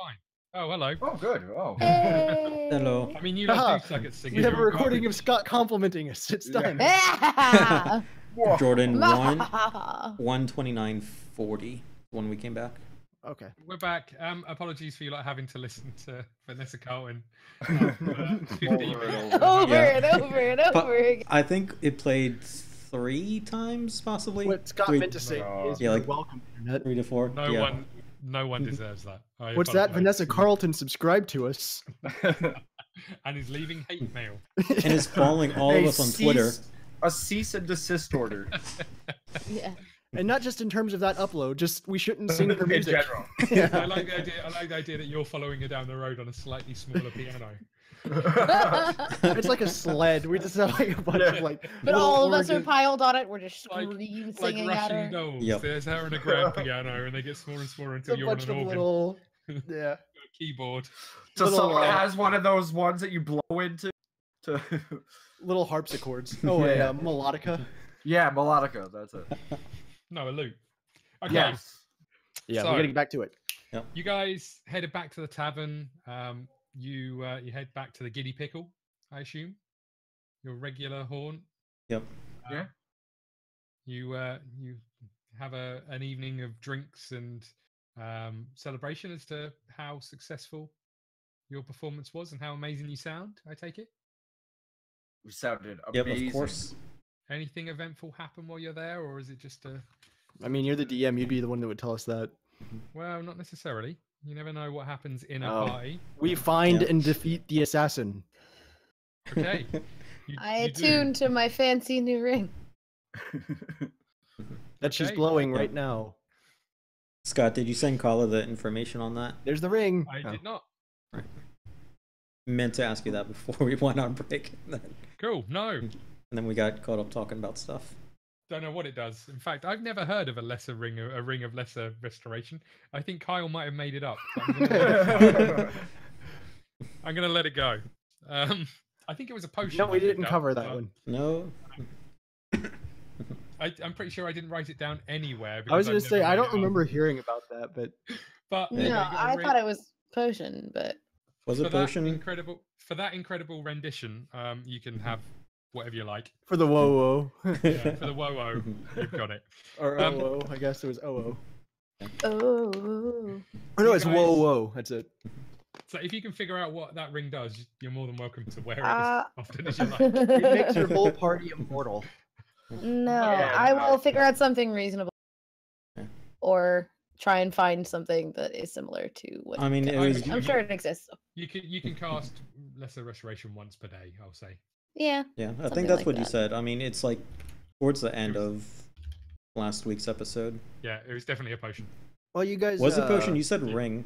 fine. Oh, hello. Oh, good. Oh. Hey. Hello. I mean, you lot do suck at singing. We have a You're recording of garbage. Scott complimenting us. It's done. Yeah. Jordan 129.40 when we came back. Okay. We're back. Apologies for you lot having to listen to Vanessa Carlton. 50 minutes. Over Yeah. and over and over again. I think it played 3 times, possibly. What Scott 3, meant to say is Yeah, you're like- welcome, Internet. 3 to 4. No one deserves that. I What's that? apologise. Vanessa Carlton subscribed to us. And is leaving hate mail. And is following all of us on Twitter. A cease and desist order. Yeah. And not just in terms of that upload, just we shouldn't sing her In music. general. I like the idea. I like the idea that you're following her down the road on a slightly smaller piano. It's like a sled. We just have like a bunch of like. But little all of us are organ- piled on it. We're just Like- screaming, Like singing at Russian her. dolls. Yep. There's her and a grand piano, and they get smaller and smaller It's until a you're on bunch an of organ. little. Yeah. Keyboard. So Little, someone uh, has one of those ones that you blow into. To... Little harpsichords. Oh, Yeah. a melodica. Yeah, melodica. That's it. No, a lute. Okay. Yes. Yeah, So- we're getting back to it. You guys headed back to the tavern. You head back to the Giddy Pickle, I assume. Your regular haunt. Yep. Yeah. You have an evening of drinks and celebration as to how successful your performance was and how amazing you sound. I take it. We sounded Yep, amazing. of course. Anything eventful happen while you're there, or is it just a? I mean, you're the DM. You'd be the one that would tell us that. Well, not necessarily. You never know what happens in a Oh. party. We find Yeah. and defeat the assassin. Okay. I You do. attuned to my fancy new ring. That she's Okay. blowing Yeah. right now. Scott, did you send Kala the information on that? There's the ring. I Oh. did not. Meant to ask you that before we went on break. And Cool. No. then we got caught up talking about stuff. Don't know what it does. In fact, I've never heard of a ring of lesser restoration. I think Kyle might have made it up. So I'm gonna let it go. I think it was a potion. No, we I picked didn't up, cover that but one. No? I'm pretty sure I didn't write it down anywhere. I was because gonna say I've I never don't made it up. remember hearing about that, but But No, you got a I ring- thought it was potion, but Was for it that potion? incredible rendition. You can have whatever you like. for the whoa Yeah, for the whoa you've got it. or Um, oh I guess it was oh oh, or no, You it's guys- whoa. That's it. So if you can figure out what that ring does, you're more than welcome to wear it Uh, as often as you like. It makes your whole party immortal. no, Yeah, I no. will figure out something reasonable, Okay. or try and find something that is similar to what. I mean, it I was. mean, I'm sure it exists. You can cast lesser restoration once per day. I'll say. Yeah. Yeah, I something think that's like what you that. said. I mean, it's like towards the end of last week's episode. Yeah, it was definitely a potion. Well, you guys Was it potion? You said ring.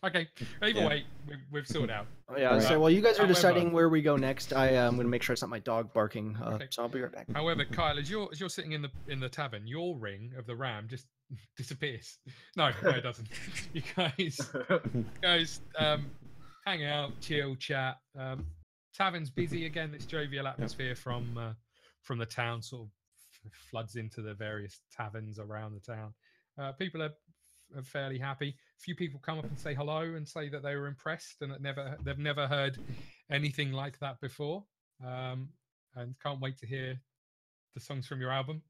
Okay. Either Yeah. way, we've sorted out. Oh, yeah. Alright. So while you guys are However- deciding where we go next, I am gonna make sure it's not my dog barking. Okay. So I'll be right back. However, Kyle, as you're sitting in the tavern, your ring of the ram just disappears. No, it doesn't. You guys hang out, chill, chat. Tavern's busy again. This jovial atmosphere from the town sort of floods into the various taverns around the town. People are fairly happy. A few people come up and say hello and say that they were impressed and that they've never heard anything like that before, and can't wait to hear the songs from your album.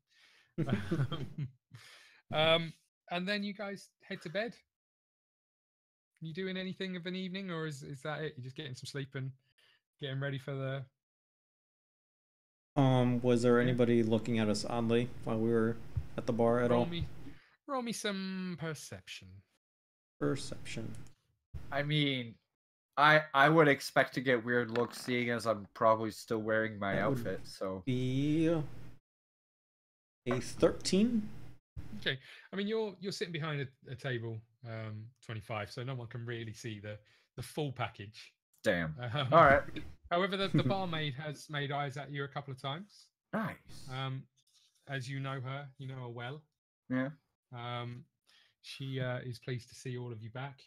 And then you guys head to bed. You doing anything of an evening, or is that it? You're just getting some sleep and getting ready for the. Was there anybody looking at us oddly while we were at the bar at all? Roll me some perception. Perception. I mean, I would expect to get weird looks seeing as I'm probably still wearing my That would outfit, so Be a 13. Okay, I mean you're sitting behind a table, 25, so no one can really see the full package. damn. Um, Alright. However, the barmaid has made eyes at you a couple of times. Nice. As you know her well. Yeah. She is pleased to see all of you back.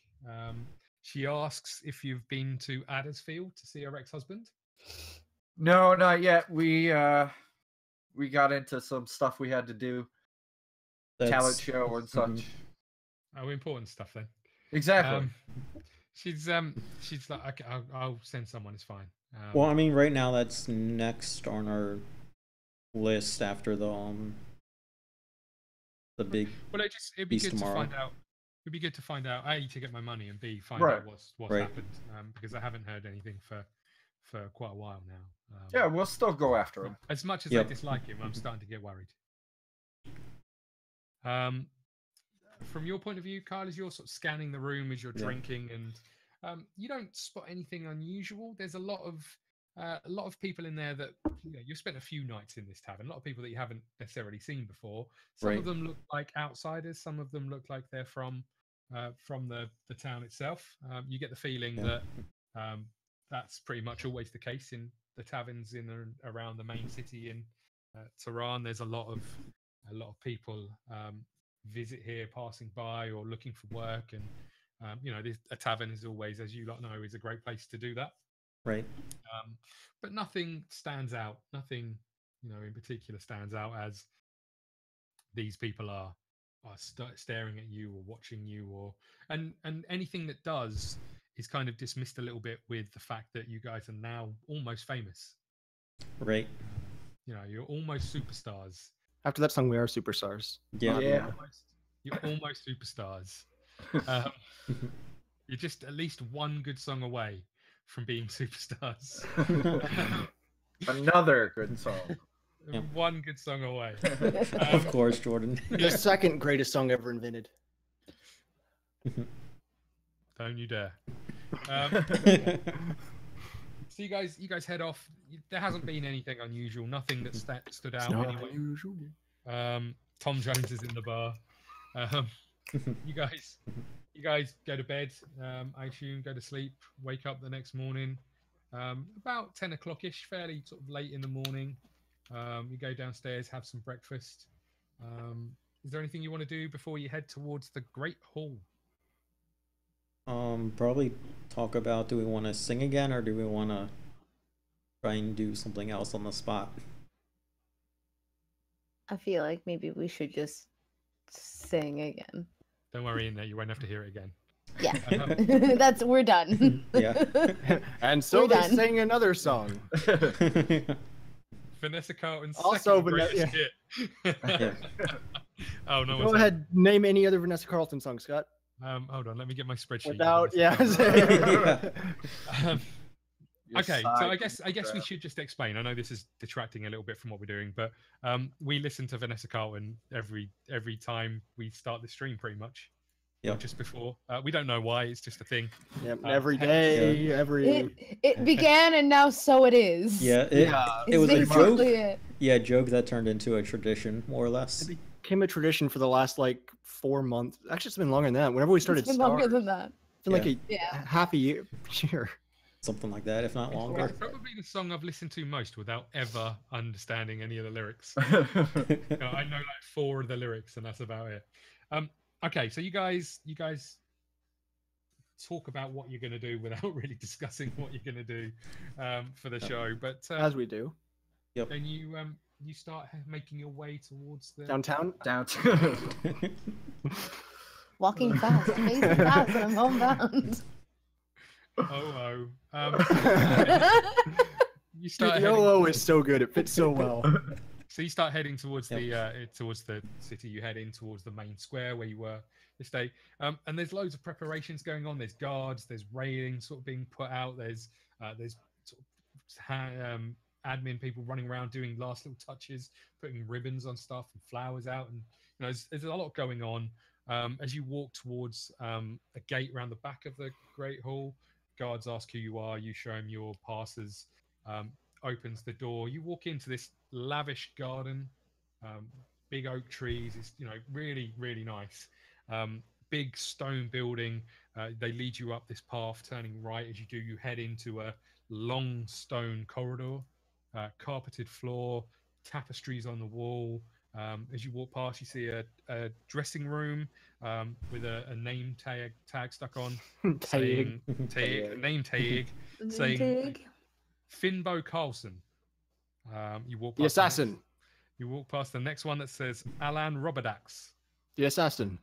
She asks if you've been to Addersfield to see her ex-husband. No, not yet. We got into some stuff we had to do. Talent show and such. Oh, important stuff then. Exactly. She's like, okay, I'll send someone. It's fine. Well, I mean, right now that's next on our list after the big. Well, it'd be good tomorrow. to find out. It'd be good to find out A, to get my money, and B, find Right. out what's Right. happened. Because I haven't heard anything for quite a while now. Yeah, we'll still go after him. As much as Yep. I dislike him, I'm starting to get worried. From your point of view, Kyle, as you're sort of scanning the room as you're drinking, and you don't spot anything unusual. There's a lot of people in there that you've spent a few nights in this tavern. A lot of people that you haven't necessarily seen before. Some Right. of them look like outsiders. Some of them look like they're from the town itself. You get the feeling that that's pretty much always the case in the taverns in and around the main city in Tehran. There's a lot of people visit here, passing by or looking for work, and a tavern is always, as you lot know, is a great place to do that. Right. But nothing stands out. Nothing, in particular stands out as these people are staring at you or watching you, and anything that does is kind of dismissed a little bit with the fact that you guys are now almost famous. Right. You're almost superstars. After that song, we are superstars. Yeah. You're almost superstars. You're just at least one good song away from being superstars. Another good song. Yeah. One good song away. Of course, Jordan. The second greatest song ever invented. Don't you dare. So you guys head off. There hasn't been anything unusual, nothing that stood out anyway. Unusual. Tom Jones is in the bar. You guys go to bed. I assume go to sleep. Wake up the next morning, about 10 o'clock-ish, fairly sort of late in the morning. You go downstairs, have some breakfast. Is there anything you want to do before you head towards the Great Hall? Probably talk about, do we want to sing again, or do we want to try and do something else on the spot? I feel like maybe we should just sing again. Don't worry, in there, you won't have to hear it again. Yeah, we're done. Yeah. And so We're they done. sang another song. Vanessa Carlton's Also, second greatest hit. Yeah. Oh no! Go ahead, name any other Vanessa Carlton song, Scott. Hold on, let me get my spreadsheet. Without, Yeah. Okay, so I guess we should just explain. I know this is detracting a little bit from what we're doing, but we listen to Vanessa Carlton every time we start the stream, pretty much. Yeah. Or just before. We don't know why. It's just a thing. Yep, every day, every. It began and now so it is. Yeah. It It's was a joke. basically it. Yeah, joke that turned into a tradition, more or less. It became a tradition for the last 4 months. Actually, it's been longer than that. Whenever we started, It's been longer than that. It's been like Yeah. half a year. Something like that, if not longer. It's probably the song I've listened to most without ever understanding any of the lyrics. I know 4 of the lyrics, and that's about it. Okay, so you guys talk about what you're going to do without really discussing what you're going to do for the show. But As we do. Yep. then you start making your way towards the Downtown? Downtown. Walking fast, amazing fast, and I'm homebound. You start Dude, heading, YOLO is so good. It fits so well. so you start heading towards the city. You head in towards the main square where you were this day, and there's loads of preparations going on. There's guards, there's railings sort of being put out. There's sort of admin people running around doing last little touches, putting ribbons on stuff and flowers out, and there's a lot going on. As you walk towards a gate around the back of the Great Hall, guards ask who you are. You show them your passes. Opens the door. You walk into this lavish garden, big oak trees. It's really, really nice. Big stone building. They lead you up this path, turning right. As you do, you head into a long stone corridor, carpeted floor, tapestries on the wall. As you walk past, you see a dressing room with a name tag stuck on, saying name tag saying Finbo Carlson. You walk past The assassin. You walk past the next one that says Alan Roberdax. The assassin.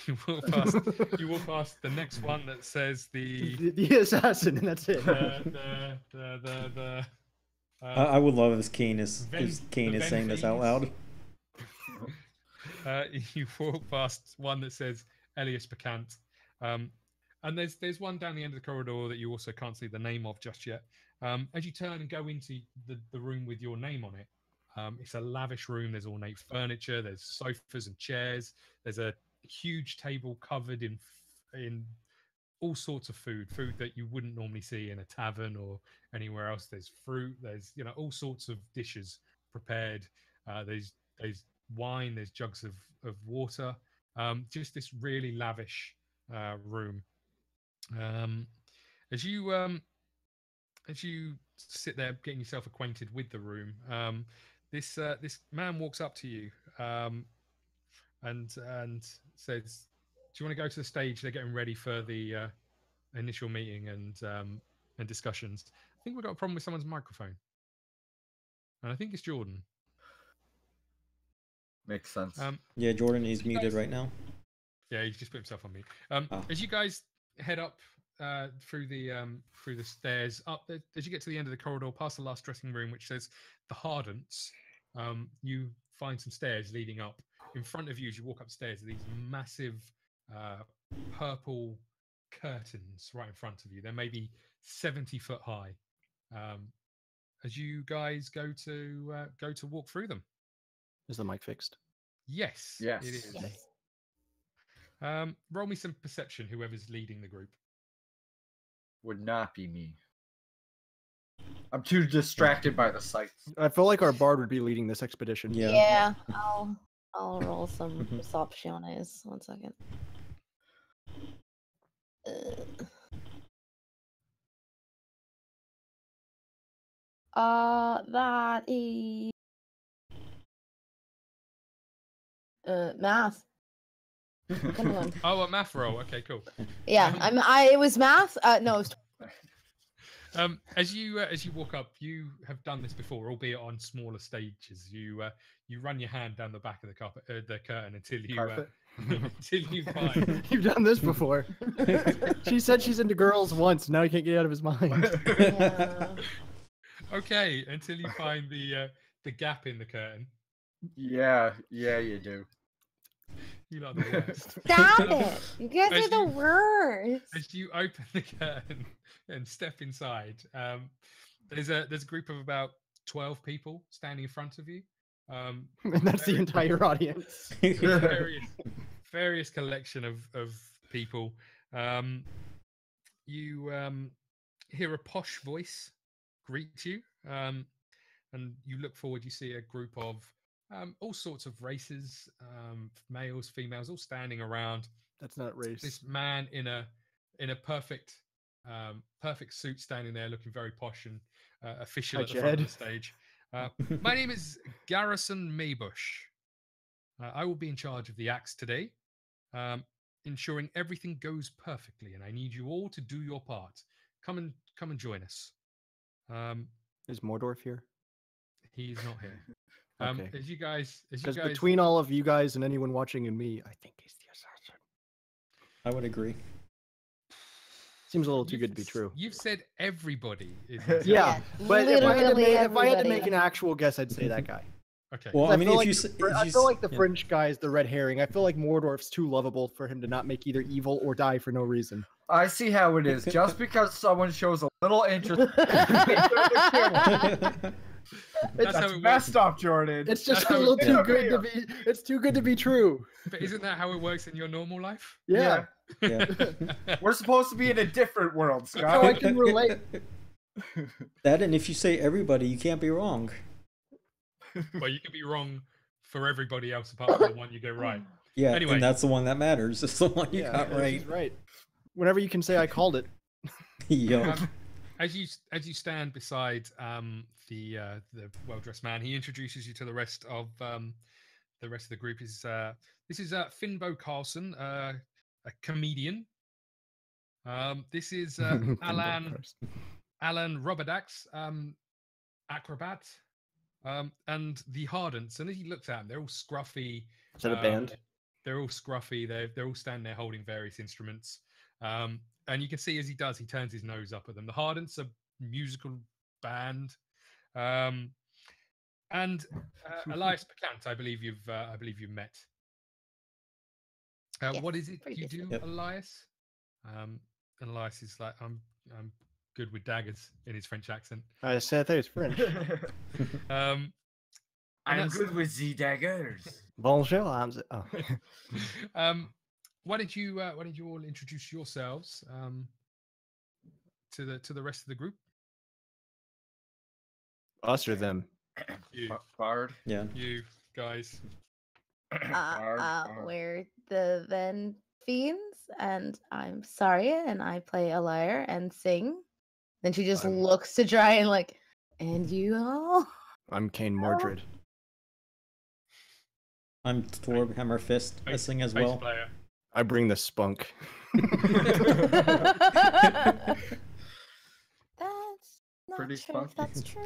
You walk past the next one that says the assassin, and that's it. I would love if Cain is the saying this out loud. You walk past one that says Elias Bacant. And there's one down the end of the corridor that you also can't see the name of just yet. As you turn and go into the room with your name on it, it's a lavish room. There's ornate furniture. There's sofas and chairs. There's a huge table covered in all sorts of food that you wouldn't normally see in a tavern or anywhere else. There's fruit. There's all sorts of dishes prepared. There's wine. There's jugs of water. Just this really lavish room. As you sit there getting yourself acquainted with the room, this man walks up to you and says, "Do you want to go to the stage? They're getting ready for the initial meeting and discussions. I think we've got a problem with someone's microphone, and I think it's Jordan." Makes sense. Yeah, Jordan is muted right now. Yeah, he just put himself on mute. As you guys head up through the stairs, as you get to the end of the corridor, past the last dressing room, which says the Hardents, you find some stairs leading up. In front of you, as you walk upstairs, are these massive purple curtains right in front of you. They're maybe 70 foot high. As you guys go to walk through them. Is the mic fixed? Yes. Yes. It is. Yes. Roll me some perception, whoever's leading the group. Would not be me. I'm too distracted by the sights. I feel like our bard would be leading this expedition. Yeah. I'll roll some perceptions. 1 second. That is math. Come on. Oh, a math roll. Okay, cool. Yeah, it was math. No, it was as you walk up, you have done this before, albeit on smaller stages. You run your hand down the back of the curtain until you find. You've done this before. She said she's into girls once. Now he can't get out of his mind. Yeah. Okay, until you find the gap in the curtain. Yeah, you do. You like the worst. Stop it! You guys are the worst. As you open the curtain and step inside, there's a group of about 12 people standing in front of you. And that's the entire audience. various collection of people. You hear a posh voice greet you, and you look forward. You see a group of all sorts of races, males, females, all standing around. That's not race. This man in a perfect suit, standing there, looking very posh and official at the front of the stage. My name is Garrison Maybush. I will be in charge of the acts today, ensuring everything goes perfectly, and I need you all to do your part. Come and join us. Is Mordorf here? He's not here. Okay. Because between all of you guys and anyone watching and me, I think he's the assassin. I would agree. Seems a little too good to be true. You've said everybody is. Yeah, but if I had to make an everybody. actual guess, I'd say that guy. Okay. Well, I mean, I feel like the French guy is the red herring. I feel like Mordorf's too lovable for him to not make either evil or die for no reason. I see how it is. Just because someone shows a little interest, That's how it messed up, Jordan. It's just That's a how little it too is. good to be. It's too good to be true. But isn't that how it works in your normal life? Yeah. Yeah. We're supposed to be in a different world, So I Scott. can relate. That, and if you say everybody, you can't be wrong. Well, you can be wrong for everybody else apart from the one you get right. Yeah, Anyway. and that's the one that matters. It's the one you got right. He's right. Whenever you can say I called it. Yup. As you stand beside the well-dressed man, he introduces you to the rest of the group. This is Finbo Carlson, a comedian. This is Alan Roberdax, acrobat, and the Hardents. And as he looks at them, they're all scruffy. Is that a band? They're all scruffy. They're all standing there holding various instruments. And you can see as he does, he turns his nose up at them. The Hardents are musical band. And Elias Picant, I believe you've met. Yes, what is it you previously. do, Yep. Elias? And Elias is like, I'm good with daggers in his French accent. I said that was French. And I'm that's- good with the daggers. Bonjour. Oh. why don't you all introduce yourselves to the rest of the group? Us or them? You, Bard. Yeah. you guys. We're the Venphines, and I'm Sarya, and I play a lyre and sing. Then she just looks to try and like, and you all? I'm Cain Mordred. I'm Torb Hammerfist. I sing as Bass well. player. I bring the spunk. That's not Pretty sure if spunky. that's true.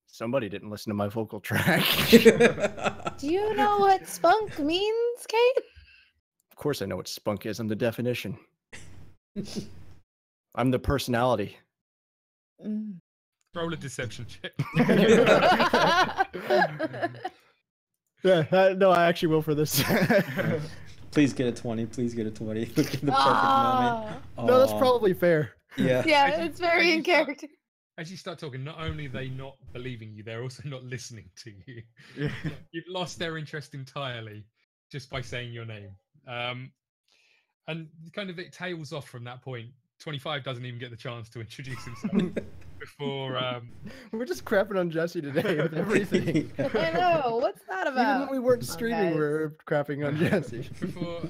Somebody didn't listen to my vocal track. Do you know what spunk means, Kate? Of course I know what spunk is. I'm the definition. I'm the personality. Roll a deception check. Yeah, no, I actually will for this. Please get a 20. Please get a 20. Look at the perfect moment. No, that's Aw. probably fair. Yeah. Yeah, As you- it's very as in you start- character. As you start talking, not only are they not believing you, they're also not listening to you. Yeah. You've lost their interest entirely just by saying your name. And kind of it tails off from that point. 25 doesn't even get the chance to introduce himself before We're just crapping on Jesse today with everything. I know. What's that Even about? when we weren't Come on, streaming, guys. we're crapping on Jesse. before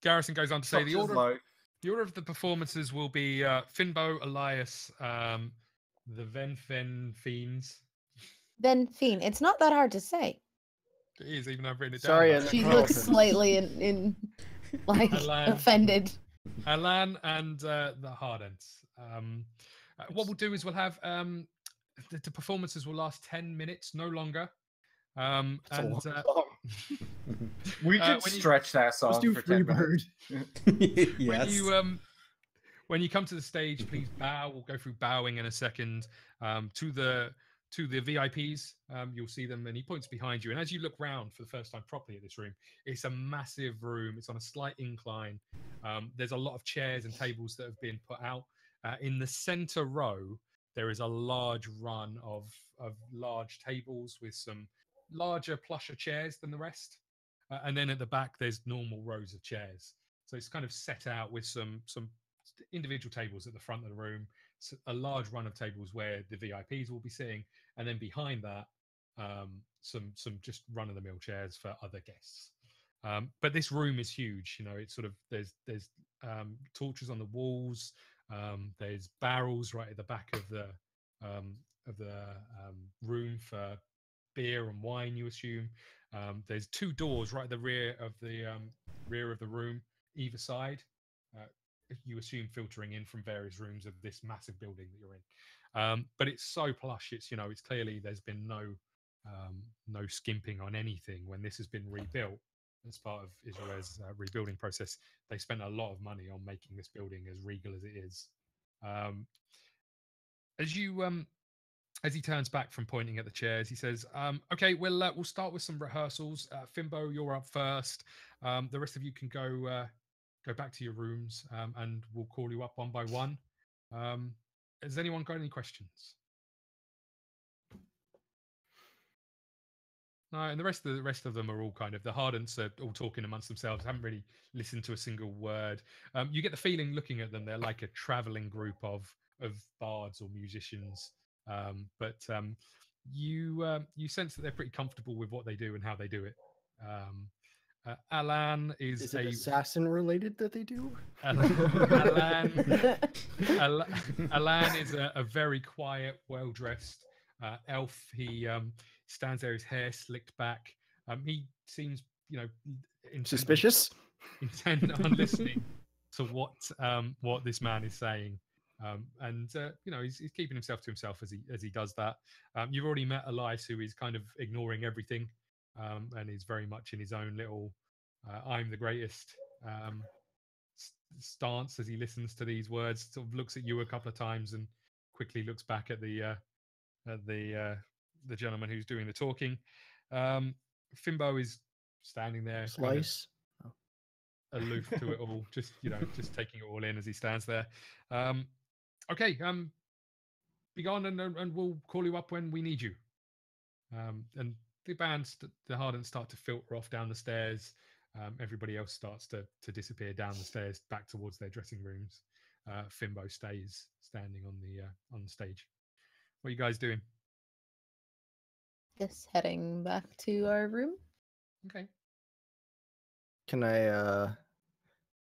Garrison goes on to say Such the is order life. the order of the performances will be Finbo, Elias, the Venphine Fiends. Venphine. It's not that hard to say. It is, even though I've written it Sorry, down. and She Carlton. looks slightly in like Alan. offended. Alan and the Hardents. What we'll do is we'll have the performances will last 10 minutes, no longer. That's a And long song. We can when you- stretch that song Let's do for 10 Freebird. minutes. Yes. when you come to the stage, please bow. We'll go through bowing in a second. To the VIPs, you'll see them, and he points behind you. And as you look round for the first time properly at this room, it's a massive room. It's on a slight incline. There's a lot of chairs and tables that have been put out. In the center row, there is a large run of large tables with some larger, plusher chairs than the rest. And then at the back, there's normal rows of chairs. So it's kind of set out with some individual tables at the front of the room, a large run of tables where the VIPs will be sitting, and then behind that, some just run-of-the-mill chairs for other guests. But this room is huge. You know, it's sort of there's torches on the walls. There's barrels right at the back of the room for beer and wine, you assume. There's two doors right at the rear of the room, either side. You assume filtering in from various rooms of this massive building that you're in. But it's so plush. It's it's clearly there's been no skimping on anything when this has been rebuilt as part of Israel's rebuilding process. They spent a lot of money on making this building as regal as it is. As he turns back from pointing at the chairs, he says, "Okay, we'll start with some rehearsals. Finbo, you're up first. The rest of you can go back to your rooms, and we'll call you up one by one. Has anyone got any questions?" No, and the rest of them are all kind of the Hardents are all talking amongst themselves. Haven't really listened to a single word. You get the feeling looking at them, they're like a traveling group of bards or musicians. But you sense that they're pretty comfortable with what they do and how they do it. Alan Is it assassin related that they do? Alan is a very quiet, well-dressed elf. He stands there, his hair slicked back. He seems, Suspicious? intent on listening to what this man is saying. And he's keeping himself to himself as he does that. You've already met Elias, who is kind of ignoring everything. and is very much in his own little "I'm the greatest" stance as he listens to these words. Sort of looks at you a couple of times and quickly looks back at the gentleman who's doing the talking. Fimbo is standing there, Slice. aloof to it all, just just taking it all in as he stands there. Okay, be gone, and we'll call you up when we need you. And the Hardens start to filter off down the stairs. Everybody else starts to disappear down the stairs back towards their dressing rooms. Fimbo stays standing on the stage. What are you guys doing? Just heading back to our room. Okay. Can I?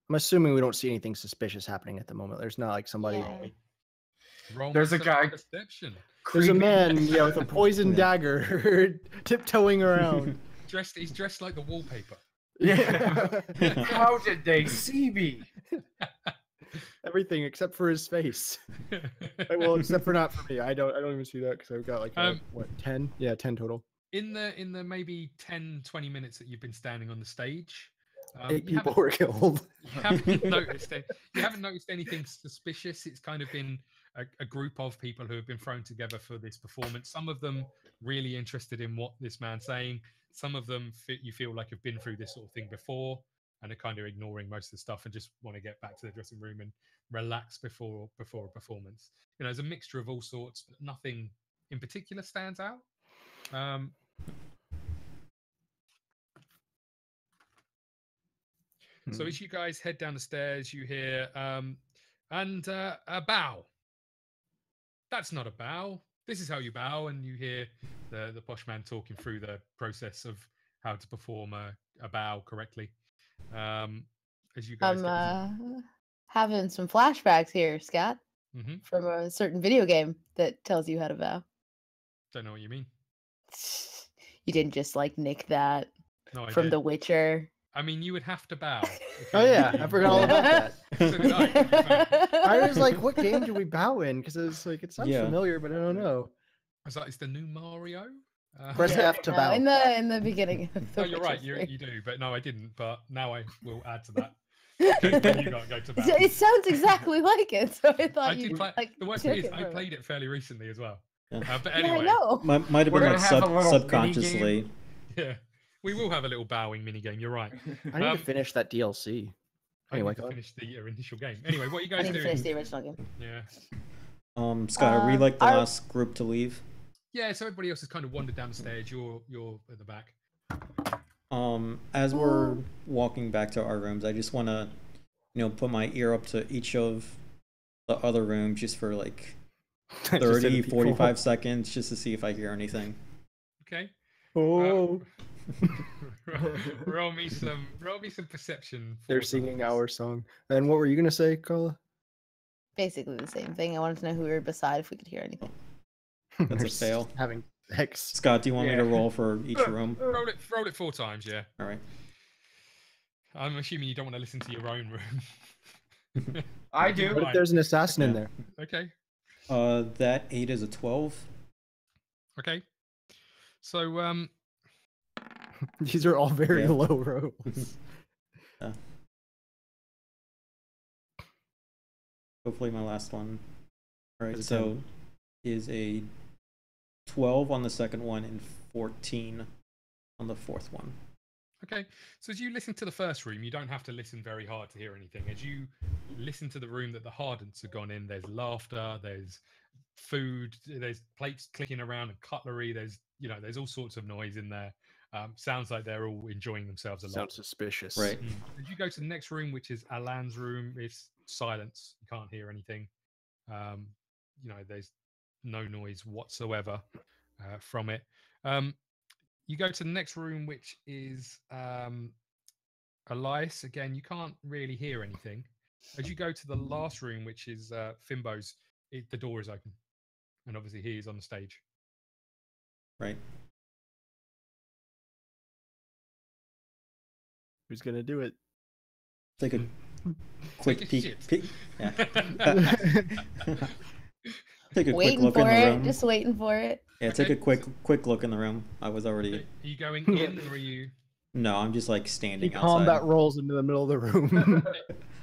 I'm assuming we don't see anything suspicious happening at the moment. There's not like somebody. Yeah. Roll There's me a some guy- Perception. There's a man, yeah, with a poison dagger, tiptoeing around. He's dressed like the wallpaper. Yeah. How did they see me? Everything except for his face. Well, except for not for me. I don't even see that because I've got like what 10? Yeah, 10 total. In the maybe 10-20 minutes that you've been standing on the stage, 8 people were killed. You haven't noticed anything suspicious. It's kind of been a group of people who have been thrown together for this performance. Some of them really interested in what this man's saying. Some of them you feel like have been through this sort of thing before and are kind of ignoring most of the stuff and just want to get back to the dressing room and relax before a performance. There's a mixture of all sorts, but nothing in particular stands out. So as you guys head down the stairs, you hear and a bow. That's not a bow. This is how you bow, and you hear the posh man talking through the process of how to perform a bow correctly. As you guys, I'm having some flashbacks here, Scott, from a certain video game that tells you how to bow. Don't know what you mean. You didn't just like nick that No, from The Witcher. I mean, you would have to bow. Oh yeah, I forgot all about that. So did I. I was like, what game do we bow in? Because it's like it sounds familiar, but I don't know. I was like, it's the new Mario. Press F to bow. In the beginning. Of the No, you're right. Witcher You do, but no, I didn't. But now I will add to that. Then you gotta go to bow. It sounds exactly like it, so I thought you play. The worst thing is, I played it fairly recently as well. Yeah. But anyway, I know. Might have We're been gonna like have a little subconsciously. Yeah, we will have a little bowing minigame. You're right. I need to finish that DLC. Anyway, I need to finish the initial game. Anyway, what are you I guys need to doing? finish the original game. Yeah. Scott, are we like the our- last group to leave? Yeah. So everybody else has kind of wandered down the stage. You're at the back. As we're walking back to our rooms, I just want to, put my ear up to each of the other rooms just for like 30, 45 seconds just to see if I hear anything. Okay. Oh, Roll me some perception. they're singing our song. And what were you gonna say, Carla? Basically the same thing. I wanted to know who we were beside if we could hear anything. That's a fail. Having sex. Scott, do you want me to roll for each room? Roll it 4 times. Yeah. All right. I'm assuming you don't want to listen to your own room. I do. What if there's an assassin in there? Okay. That 8 is a 12. Okay. So These are all very low rolls. Hopefully my last one. All right, Is it so 10? is a 12 on the second one and 14 on the fourth one. Okay, so as you listen to the first room, you don't have to listen very hard to hear anything. As you listen to the room that the Hardens have gone in, there's laughter, there's food, there's plates clicking around and cutlery. There's all sorts of noise in there. Sounds like they're all enjoying themselves a lot. Sounds suspicious. Right. As you go to the next room, which is Alan's room, it's silence. You can't hear anything. There's no noise whatsoever from it. You go to the next room, which is Elias. Again, you can't really hear anything. As you go to the last room, which is Fimbo's, the door is open. And obviously he is on the stage. Right. Who's gonna do it? Take a quick Take a peek. shit. Yeah. Take a quick Waiting look in for the it. room. Just waiting for it. Yeah, take a quick look in the room. I was already. Okay, are you going in or are you? No, I'm just like He standing combat outside. rolls into the middle of the room.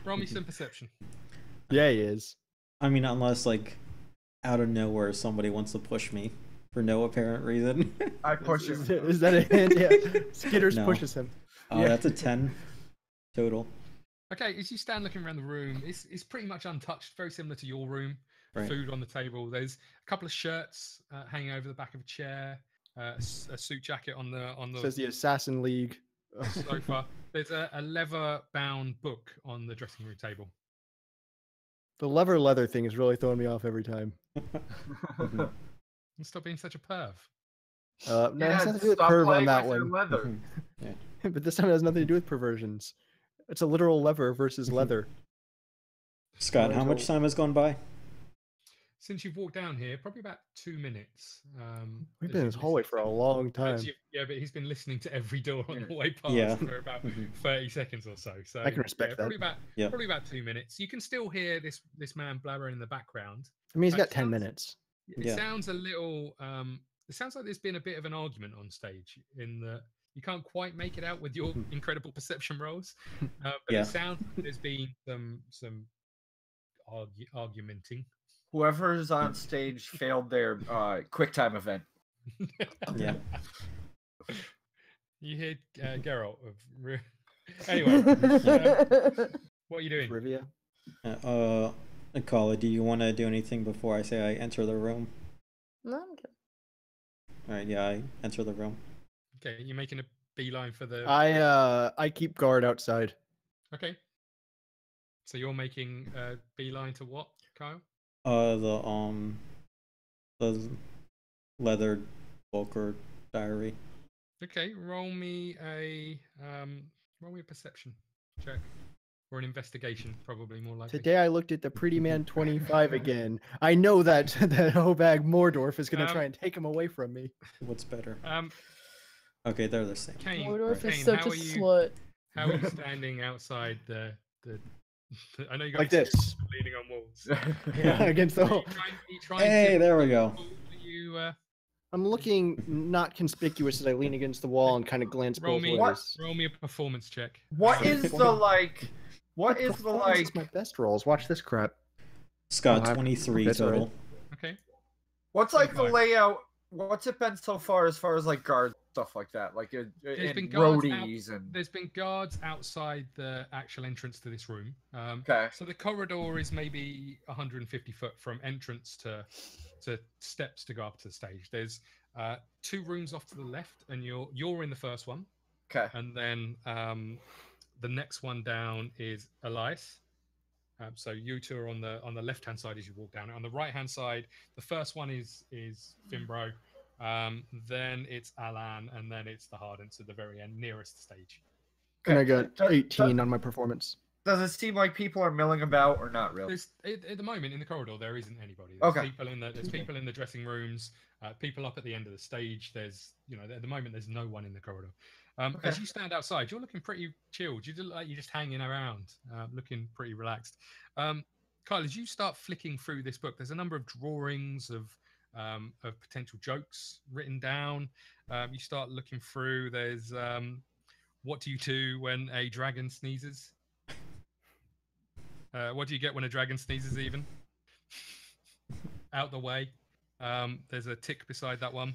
Roll me some perception. Yeah, he is. I mean, unless like out of nowhere somebody wants to push me for no apparent reason. I push him. Is that a hint? Yeah. Skitters No. pushes him. Oh, that's a 10 total. Okay, as you stand looking around the room, it's pretty much untouched, very similar to your room. Right. Food on the table. There's a couple of shirts hanging over the back of a chair. A suit jacket on the Says the Assassin League. sofa. There's a leather-bound book on the dressing room table. The leather thing is really throwing me off every time. Stop being such a perv. No, it has nothing to do with stop perv on playing that with your one. leather. But this time it has nothing to do with perversions. It's a literal lever versus leather. Scott, how much time has gone by? Since you've walked down here, probably about 2 minutes. We've as been in you've this hallway listened for a to- long time. Yeah, but he's been listening to every door on the way past Yeah. for about 30 seconds or so. So I can respect yeah, that. Probably about 2 minutes. You can still hear this man blabbering in the background. I mean, he's got It 10 sounds- minutes. It Yeah. sounds a little. It sounds like there's been a bit of an argument on stage in that you can't quite make it out with your incredible perception rolls. But Yeah. it sounds like there's been some argumenting. Whoever's on stage failed their quick time event. Yeah. You hear Geralt of. Anyway, what are you doing? Trivia. Kala, do you want to do anything before I say I enter the room? No, I'm good. All right, yeah, I enter the room. Okay, you're making a beeline for the. I keep guard outside. Okay. So you're making a beeline to what, Kyle? The leather book or diary. Okay, roll me a perception check or an investigation, probably more likely. Today I looked at the Pretty Man 25 again. I know that Hobag Mordorf is going to try and take him away from me. What's better? Okay, they're the same. Cain, Mordorf Cain, is such how a are you? slut. How are you standing outside the I know you got Like this. leaning on walls. Yeah, against the Are wall. you trying Hey, to, there we go. are you I'm looking not conspicuous as I lean against the wall and kind of glance roll both me ways. roll me a performance check. What is the like? What is the Performance like? is my best rolls. Watch this crap. Scott, Oh, 23 that's all right. total. Okay. What's like the 25. layout? What's it been so far as like guard stuff like that? Like There's and been guards roadies and There's been guards outside the actual entrance to this room. okay. So the corridor is maybe 150 foot from entrance to steps to go up to the stage. There's 2 rooms off to the left, and you're in the first one, Okay. and then the next one down is Elias. So you two are on the left hand side as you walk down. On the right hand side, the first one is Fimbro, then it's Alan, and then it's the Hardens at the very end, nearest stage. And I got Does- 18 on my performance. Does it seem like people are milling about or not really? At the moment in the corridor there isn't anybody. There's Okay. people in the dressing rooms, people up at the end of the stage. There's at the moment there's no one in the corridor. As you stand outside, you're looking pretty chilled. You look like you're just hanging around, looking pretty relaxed. Kyle, as you start flicking through this book, there's a number of drawings of potential jokes written down. You start looking through. There's what do you do when a dragon sneezes? What do you get when a dragon sneezes? Even out the way. There's a tick beside that one.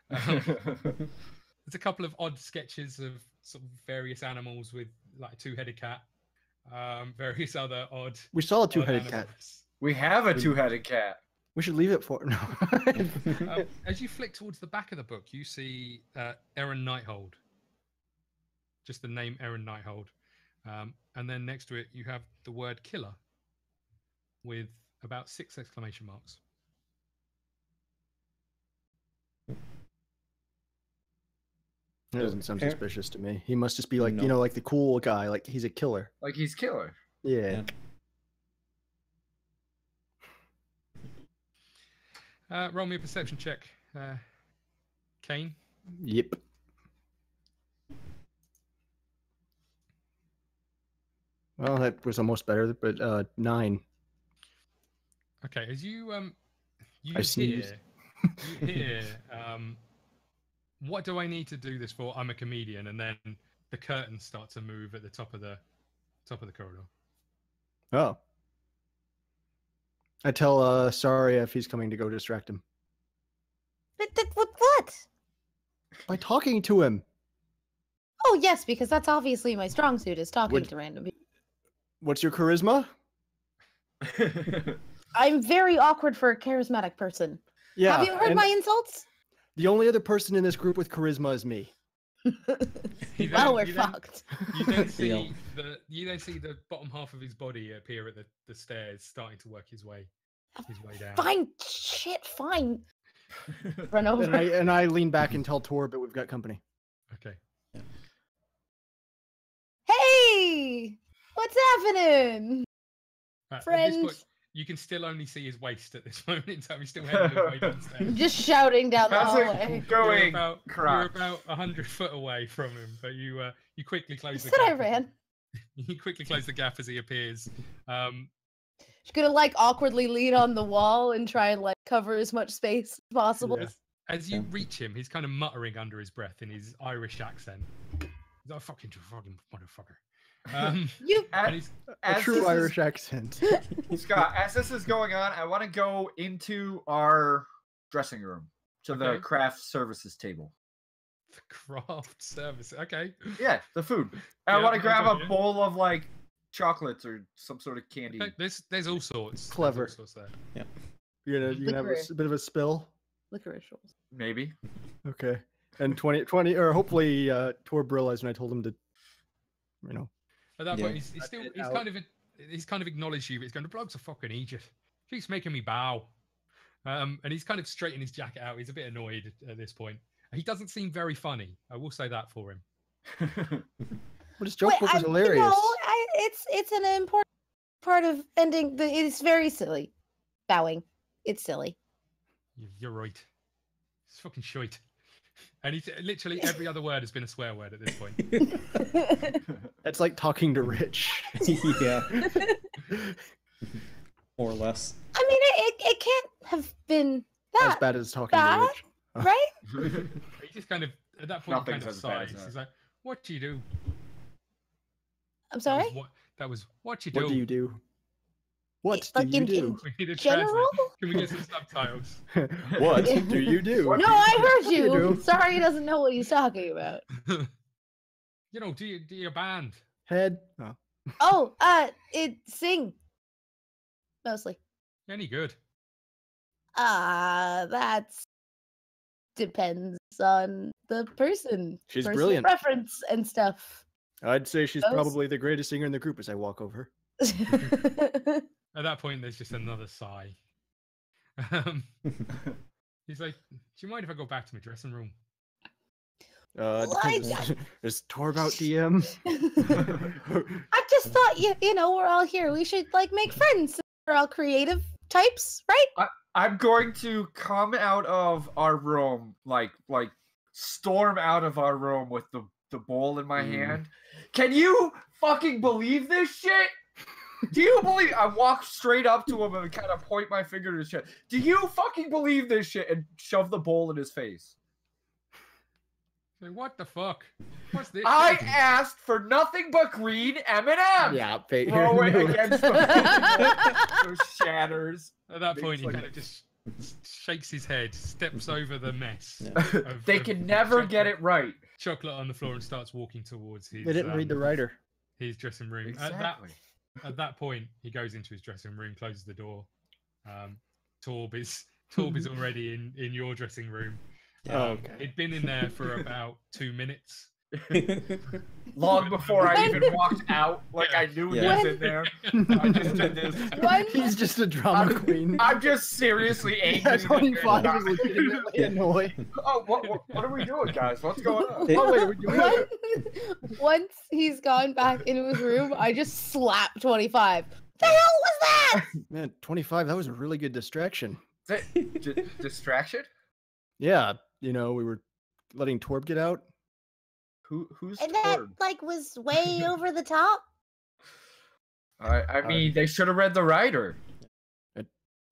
There's a couple of odd sketches of sort of various animals with like a 2-headed cat. Various other odd. We saw a odd 2-headed cat. animals. We have a 2-headed cat. We should leave it for no. As you flick towards the back of the book, you see Aaron Nighthold. Just the name Aaron Nighthold. And then next to it, you have the word killer with about 6 exclamation marks. It doesn't sound suspicious to me. He must just be like, No. like the cool guy. Like he's a killer. Like he's killer. Yeah. Roll me a perception check. Cain. Yep. Well, that was almost better, but 9. Okay, as you You I sneeze. hear, what do I need to do this for? I'm a comedian, and then the curtains start to move at the top of the corridor. Oh. I tell Sarya if he's coming to go distract him. What? By talking to him. Oh, yes, because that's obviously my strong suit is talking Would- to random people. What's your charisma? I'm very awkward for a charismatic person. Yeah. Have you heard and my insults? The only other person in this group with charisma is me. Well, we're fucked. You then see the bottom half of his body appear at the stairs, starting to work his way down. Fine, shit, fine. Run over. And I lean back and tell Torb that we've got company. Okay. Hey, what's happening, At this friend? point, you can still only see his waist at this moment in time. He's still heading his way downstairs. Just shouting down the How's hallway. it going? You're about 100 foot away from him, but you quickly close the Said gap. I ran. You quickly close the gap as he appears. She's gonna like awkwardly lean on the wall and try and like cover as much space as possible. Yeah. As you reach him, he's kind of muttering under his breath in his Irish accent. He's like, fucking motherfucker. You And he's, A true Irish accent. Scott, as this is going on, I want to go into our dressing room to the Okay. craft services table. the craft service. Okay. Yeah, the food. I Yeah, want to nice grab a idea. bowl of like chocolates or some sort of candy. Okay, there's all sorts. Clever. There's all sorts there. You're gonna have Licorice. a bit of a spill. licorice rolls. Maybe. Okay. And 20 or hopefully Torb realized when I told him to, you know. At that Yeah. point, he's still it out. he's kind of acknowledged you, but he's going, the bloke's a fucking idiot. Keeps making me bow. And he's kind of straightening his jacket out. He's a bit annoyed at this point. He doesn't seem very funny. I will say that for him. But his joke book was hilarious. It's an important part of ending. It's very silly. Bowing. It's silly. You're right. It's fucking shite. And he's literally every other word has been a swear word at this point. That's like talking to Rich. Yeah. More or less. I mean, it can't have been As that bad as talking bad, to Rich. right? He just kind of, at that point, he kind Nothing's of as bad as sighs. that. He's like, what do you do? I'm sorry. That was what you What do you do? What Like do you in- do? We need a General? translate. Can we get some subtitles? What do you do? No, I heard What do you you. do? Sorry, he doesn't know what he's talking about. You know, do your band? Head. Oh. Oh, it sing mostly. Any good? That's depends on the person. She's personal brilliant. Preference and stuff. I'd say she's Those- probably the greatest singer in the group as I walk over. At that point, there's just another sigh. He's like, do you mind if I go back to my dressing room? Well, I- Is Torb out DM? I just thought you know we're all here. We should like make friends. We're all creative types, right? I'm going to come out of our room, like storm out of our room with the bowl in my hand. Can you fucking believe this shit? Do you believe? I walk straight up to him and kind of point my finger to his chest. Do you fucking believe this shit? And shove the bowl in his face. Like, what the fuck? What's this? I asked for nothing but green M&Ms. Yeah, Throw it against the so shatters. At that Makes point, he like- kind of just shakes his head, steps over the mess. Yeah. They can never get it right. Chocolate on the floor and starts walking towards his. They didn't read the writer. His dressing room. Exactly. At that point, he goes into his dressing room, closes the door. Torb is already in your dressing room. Oh, okay. He'd been in there for about 2 minutes. Long before I even walked out, like I knew he Yeah. was in there. I just did this. When He's just a drama queen. I'm just seriously angry. Yeah, that 25 they're is not- legitimately annoyed. Oh, what are we doing, guys? What's going on? Oh, wait, are we doing it? once he's gone back into his room, I just slap 25. The hell was that? Man, 25, that was a really good distraction. Is that distraction? Yeah, you know, we were letting Torb get out. Who's And that Torb? like was way over the top. I mean, they should have read the writer.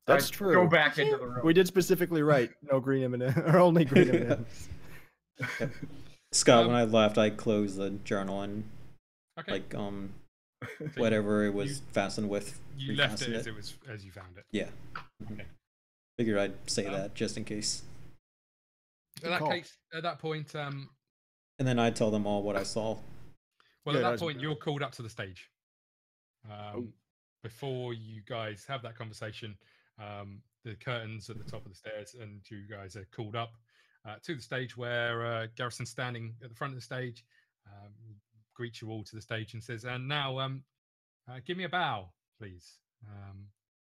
That's I true. Go back into the room. We did specifically write no green M&M or only green M&Ms. Scott, when I left, I closed the journal and Okay. like So whatever it was fastened with. You left it refastened as you found it. Yeah. Okay. Figured I'd say that just in case. At that point, And then I'd tell them all what I saw. well, at that point, you're called up to the stage. Before you guys have that conversation, the curtains at the top of the stairs, and you guys are called up to the stage where Garrison's standing at the front of the stage, greets you all to the stage and says, "And now, give me a bow, please.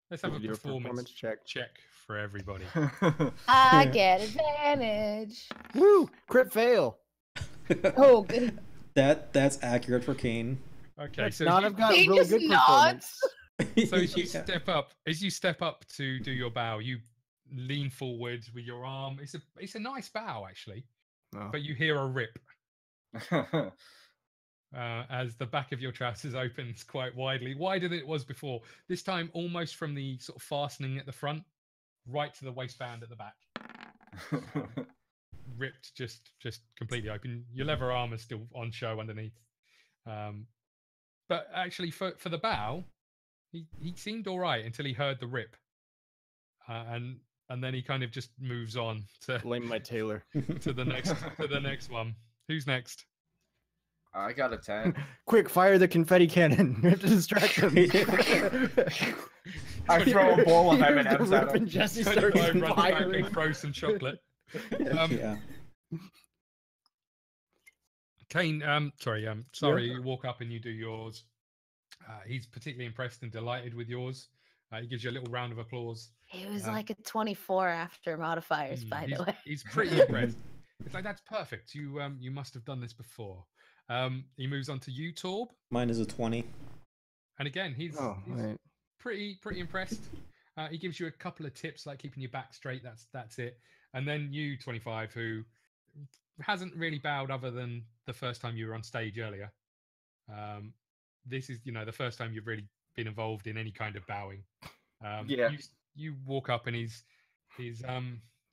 Let's have a performance check for everybody." I get advantage. Woo! Crit fail. Oh, good. That's accurate for Cain. Okay, so I've got He really just good nods. performance. so as you step up to do your bow, you lean forward with your arm. It's a nice bow actually, but you hear a rip as the back of your trousers opens quite widely, wider than it was before. This time, almost from the sort of fastening at the front, right to the waistband at the back. Ripped, just completely open. Your leather armor's still on show underneath. But actually, for the bow, he seemed all right until he heard the rip, and then he kind of just moves on to Blame my tailor. to the next one. Who's next? I got a 10. Quick, fire the confetti cannon. We have to distract him. I throw a bowl of M&Ms at him. Jesse Runs starts back firing. and throws some chocolate. Yeah. Cain, sorry, you walk up and you do yours. He's particularly impressed and delighted with yours. He gives you a little round of applause. It was like a 24 after modifiers, by the way. He's pretty impressed. It's like, that's perfect. You must have done this before. He moves on to you, Torb. Mine is a 20. And again, he's right. pretty impressed. He gives you a couple of tips like keeping your back straight. That's it. And then you, 25, who hasn't really bowed other than the first time you were on stage earlier. This is, the first time you've really been involved in any kind of bowing. You walk up and he's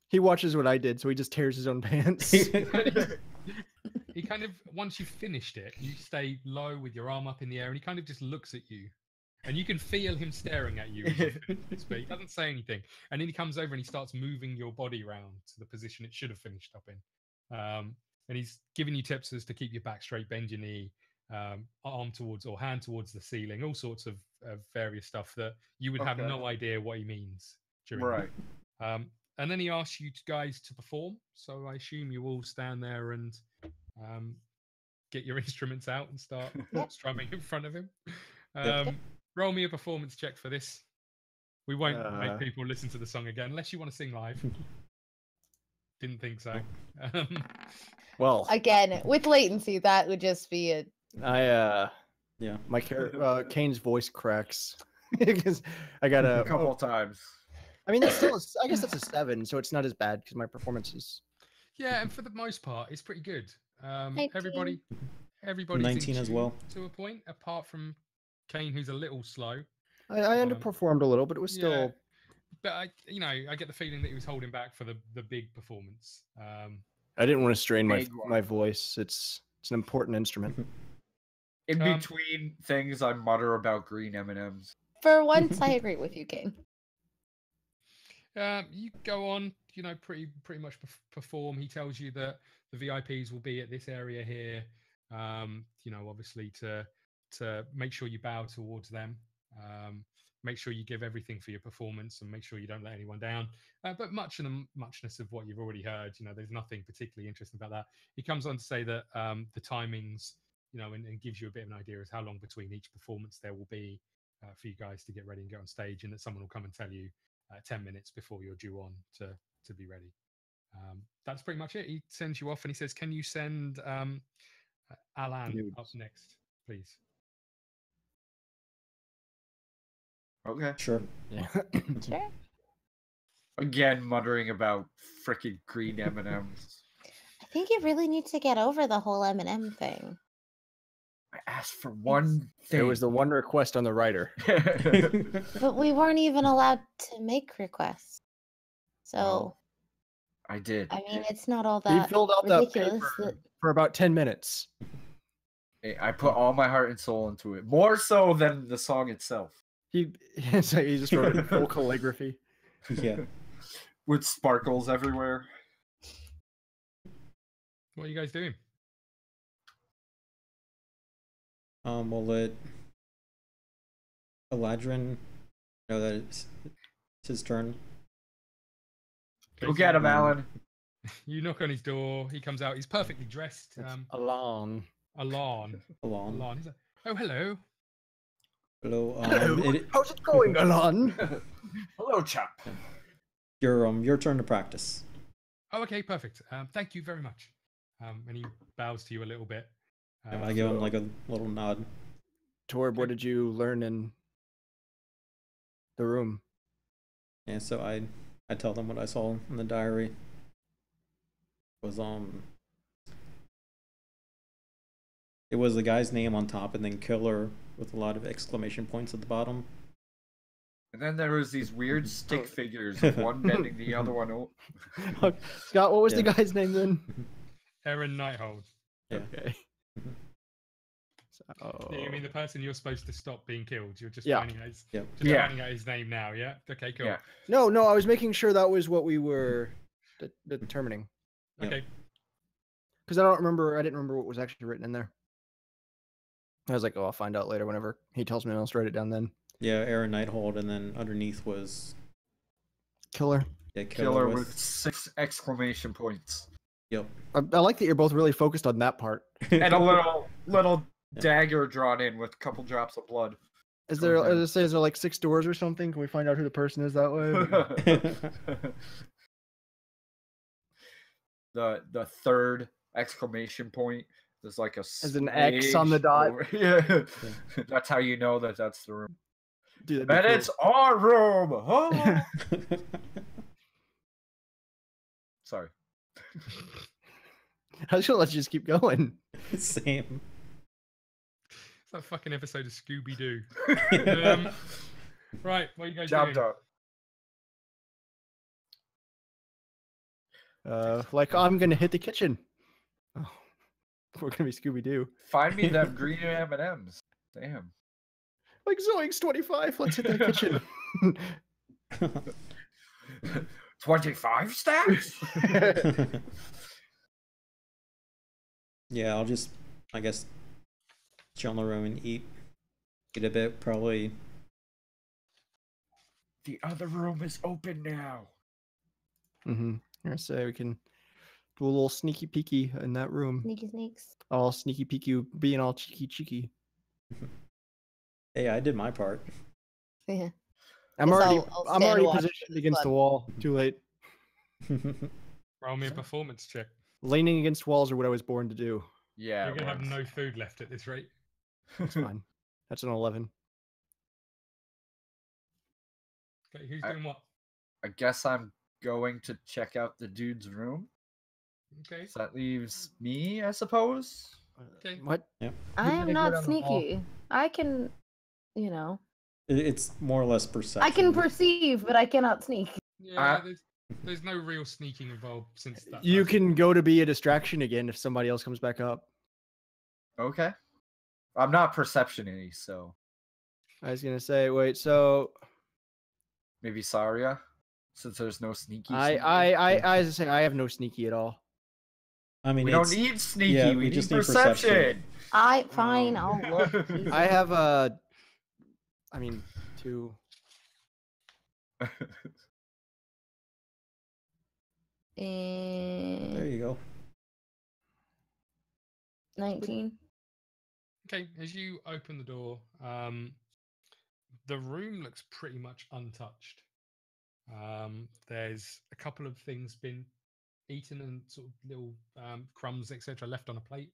he watches what I did, so he just tears his own pants. he kind of, once you've finished it, you stay low with your arm up in the air, and he kind of just looks at you, and you can feel him staring at you. But he doesn't say anything, and then he comes over and he starts moving your body around to the position it should have finished up in. And he's giving you tips as to keep your back straight, bend your knee, arm towards or hand towards the ceiling, all sorts of various stuff that you would have no idea what he means during that. And then he asks you guys to perform. So I assume you all stand there and get your instruments out and start strumming in front of him. Roll me a performance check for this. We won't make people listen to the song again unless you want to sing live. Didn't think so. Well, again, with latency, that would just be a. My Cain's voice cracks because I got a couple of times. I mean, that's still. I guess that's a 7, so it's not as bad because my performance is. Yeah, and for the most part, it's pretty good. 19. Everybody's 19 as well, to a point, apart from Cain, who's a little slow. I underperformed a little, but it was still. Yeah, but I get the feeling that he was holding back for the big performance. I didn't want to strain my voice. It's an important instrument. In between things, I mutter about green M&Ms. For once, I agree with you, King. You go on, pretty much perform. He tells you that the VIPs will be at this area here. Obviously to make sure you bow towards them. Make sure you give everything for your performance and make sure you don't let anyone down. But much of the muchness of what you've already heard, there's nothing particularly interesting about that. He comes on to say that the timings, and gives you a bit of an idea as how long between each performance there will be for you guys to get ready and go on stage, and that someone will come and tell you 10 minutes before you're due on to be ready. That's pretty much it. He sends you off and he says, can you send Alan up next, please? Okay. Sure. Yeah. Sure. Again, muttering about frickin' green M&Ms. I think you really need to get over the whole M&M thing. I asked for one thing. It was the one request on the writer. But we weren't even allowed to make requests. So, Well, I did. I mean, it's not all He that filled out that ridiculous. paper for about 10 minutes. I put all my heart and soul into it, more so than the song itself, He just wrote it in full calligraphy. Yeah. with sparkles everywhere. What are you guys doing? We'll let Eladrin know that it's his turn. Go get him, Alan. You knock on his door. He comes out. He's perfectly dressed. Alon. Alarn. Alon. Alarn. He's like, oh, hello. Hello. How's it going, Alon? Hello, chap. Your turn to practice. Oh, okay, perfect. Thank you very much. And he bows to you a little bit. I give him like a little nod. Torb, what did you learn in the room? Yeah, so I tell them what I saw in the diary. It was the guy's name on top and then killer with a lot of exclamation points at the bottom. And then there was these weird stick figures, of one bending the other one over. Scott, what was the Yeah. guy's name then? Aaron Nighthold. Yeah. Okay. Yeah, you mean the person you're supposed to stop being killed? You're just Yeah. finding out his, Yep. just Yeah. finding out his name now, yeah? Okay, cool. Yeah. No, I was making sure that was what we were determining. Yep. Okay. Because I didn't remember what was actually written in there. I was like, oh, I'll find out later whenever he tells me, and I'll just write it down then. Yeah, Aaron Nighthold, and then underneath was Killer. yeah, Killer with 6 exclamation points. Yep. I like that you're both really focused on that part. And a little Yeah. dagger drawn in with a couple drops of blood. Is there like 6 doors or something? Can we find out who the person is that way? the third exclamation point, there's like a As an X on the space dot. yeah. That's how you know that that's the room. Dude, that'd And be cool. it's our room. Oh! Sorry. I was gonna let you just keep going. Same. It's that fucking episode of Scooby Doo. Right, what are you guys Job doing? done. Like I'm gonna hit the kitchen. Oh, we're gonna be Scooby Doo. Find me them green M&Ms. Damn. Like Zoinks 25. Let's hit the kitchen. 25 stacks? Yeah, I'll just, I guess, chill in the room and eat a bit, probably. The other room is open now. Mm-hmm. I say we can do a little sneaky peeky in that room. Sneaky sneaks. All sneaky peeky, being all cheeky. Hey, I did my part. Yeah. I'm Guess already I'll I'm stand already watch positioned for against the fun. wall. Too late. Roll me a performance check. Leaning against walls are what I was born to do. Yeah. You're it going to have was. no food left at this rate. It's fine. That's an 11. Okay, who's I- doing what? I guess I'm going to check out the dude's room. Okay. So that leaves me, I suppose. Okay. What? I gonna am get not on the wall? sneaky. I can, you know, It's more or less perception. I can perceive, but I cannot sneak. Yeah, there's no real sneaking involved since that. You first- can go to be a distraction again if somebody else comes back up. Okay. I'm not perception-y, so I was gonna say, wait, so maybe Sarya, since there's no sneaky. I was say I have no sneaky at all. I mean, We don't it's, need sneaky. yeah, we we need just need perception. I fine. I'll look. Jesus. I have I mean, 2. there you go. 19. Okay, as you open the door, the room looks pretty much untouched. There's a couple of things been eaten and sort of little crumbs, etc., left on a plate.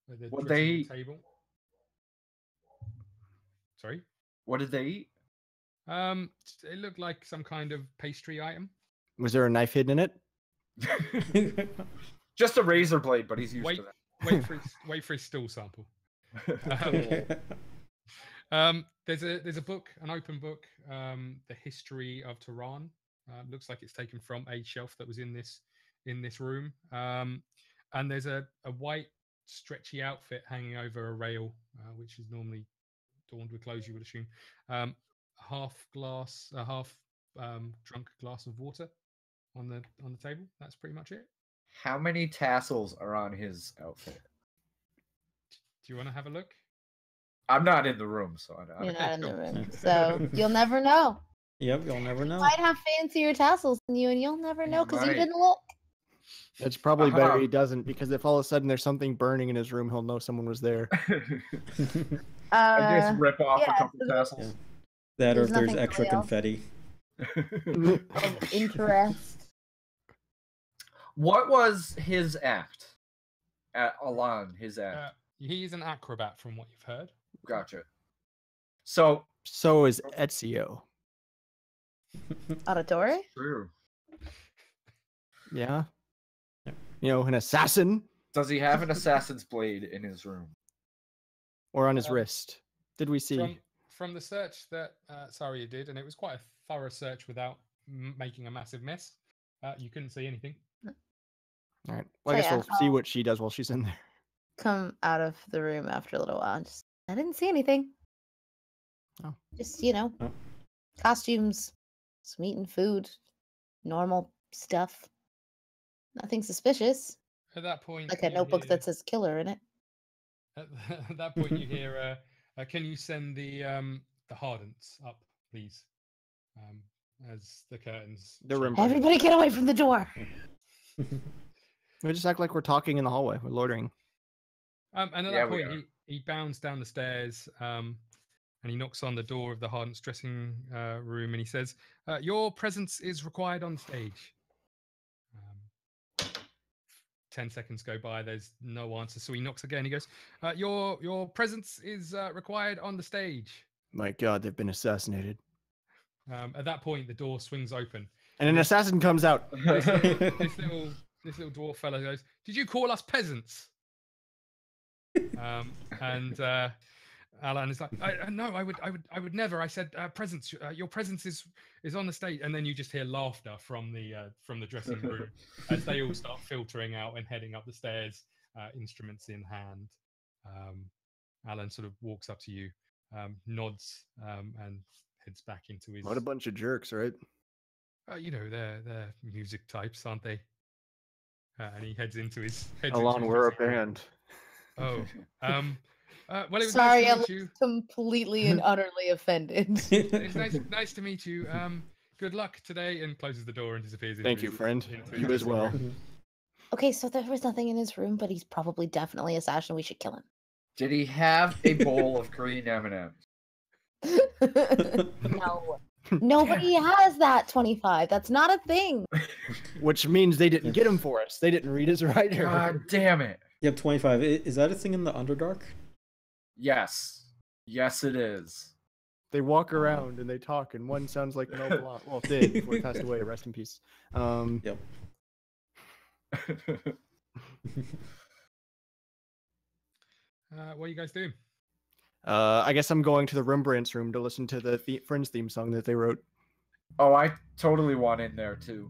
They're What dressing they the eat? table. Sorry. What did they eat? It looked like some kind of pastry item. Was there a knife hidden in it? Just a razor blade, but he's used Wait. to that. Wait for his stool sample. There's a book, an open book, the history of Tehran. Looks like it's taken from a shelf that was in this room. And there's a white stretchy outfit hanging over a rail, which is normally adorned with clothes, you would assume. Half drunk glass of water on the table. That's pretty much it. How many tassels are on his outfit? Do you want to have a look? I'm not in the room, so I don't. You're Okay, not in the cool. room, so you'll never know. Yep, you'll never know. Might have fancier tassels than you, and you'll never know because you Might. didn't look. It's probably better Uh-huh. he doesn't, because if all of a sudden there's something burning in his room, he'll know someone was there. I just rip off yeah, a couple so tassels. Yeah. That or if There's there's nothing extra really else. confetti. Of interest. What was his act? Alan, his act. He's an acrobat, from what you've heard. Gotcha. So So is Ezio. Auditory? true. Yeah. Yep. You know, an assassin, Does he have an assassin's blade in his room? or on his wrist. Did we see? From the search that Sarya did, and it was quite a thorough search without making a massive mess. You couldn't see anything. All right. Well, I So guess yeah, we'll see what she does while she's in there. Come out of the room after a little while. And just, I didn't see anything. Oh. Just, Oh. costumes, some eating food, normal stuff. Nothing suspicious. At that point, Like a you notebook hear- that says killer in it. At that point, you hear, "Can you send the Hardents up, please?" As the curtains. The room shake. Everybody get away from the door. We just act like we're talking in the hallway. We're loitering. And at Yeah, that we point, he bounds down the stairs, and he knocks on the door of the Hardent's dressing room, and he says, "Your presence is required on stage." 10 seconds go by. There's no answer, so he knocks again. He goes, "Your presence is required on the stage." My God, they've been assassinated. At that point, the door swings open. And an assassin comes out. This little dwarf fellow goes, "Did you call us peasants?" And Alan is like, "No, I would never. I said presence. Your presence is on the stage." And then you just hear laughter from the dressing room as they all start filtering out and heading up the stairs, instruments in hand. Alan sort of walks up to you, nods, and heads back into his. What a bunch of jerks, right? They're music types, aren't they? And he heads into his. Alon, we're a band. Oh, well, it was Sorry, I nice to meet looked you. completely and utterly offended. It's nice to meet you. Good luck today, and closes the door and disappears. Thank you, friend. into his You as dressing well. room. Okay, so there was nothing in his room, but he's probably definitely a assassin. We should kill him. Did he have a bowl of green M&Ms? No. Nobody has that 25. That's not a thing. Which means they didn't get him for us. They didn't read his writer. God damn it! You have 25. Is that a thing in the Underdark? Yes, yes, it is. They walk around and they talk, and one sounds like an old well, did before he passed away. Rest in peace. Yep. What are you guys doing? I guess I'm going to the Rembrandt's room to listen to the Friends theme song that they wrote. Oh, I totally want in there too.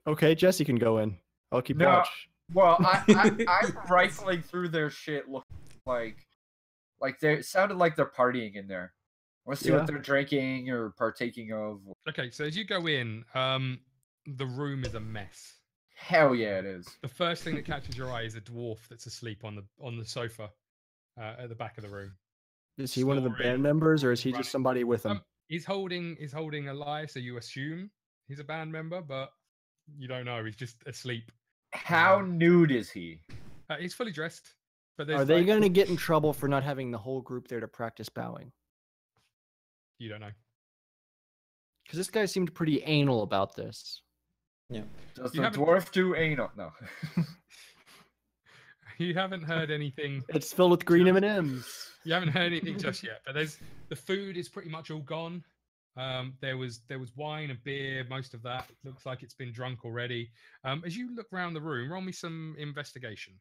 Okay, Jesse can go in. I'll keep No. watch. Well, I'm rifling through their shit, looking like they it sounded like they're partying in there. Let's see Yeah. what they're drinking or partaking of. Okay, so as you go in, the room is a mess. Hell yeah, it is. The first thing that catches your eye is a dwarf that's asleep on the sofa at the back of the room. Is he one of the Snoring, band members, or is he running. just somebody with him? He's holding a lyre, so you assume he's a band member, but you don't know. He's just asleep. How nude is he? He's fully dressed, but there's Are they like- going to get in trouble for not having the whole group there to practice bowing? You don't know. Because this guy seemed pretty anal about this. Yeah. Does You the haven't- dwarf do anal? No. You haven't heard anything. It's filled with green M&Ms. You haven't heard anything just yet, but the food is pretty much all gone. There was wine and beer. Most of that looks like it's been drunk already. As you look around the room, roll me some investigation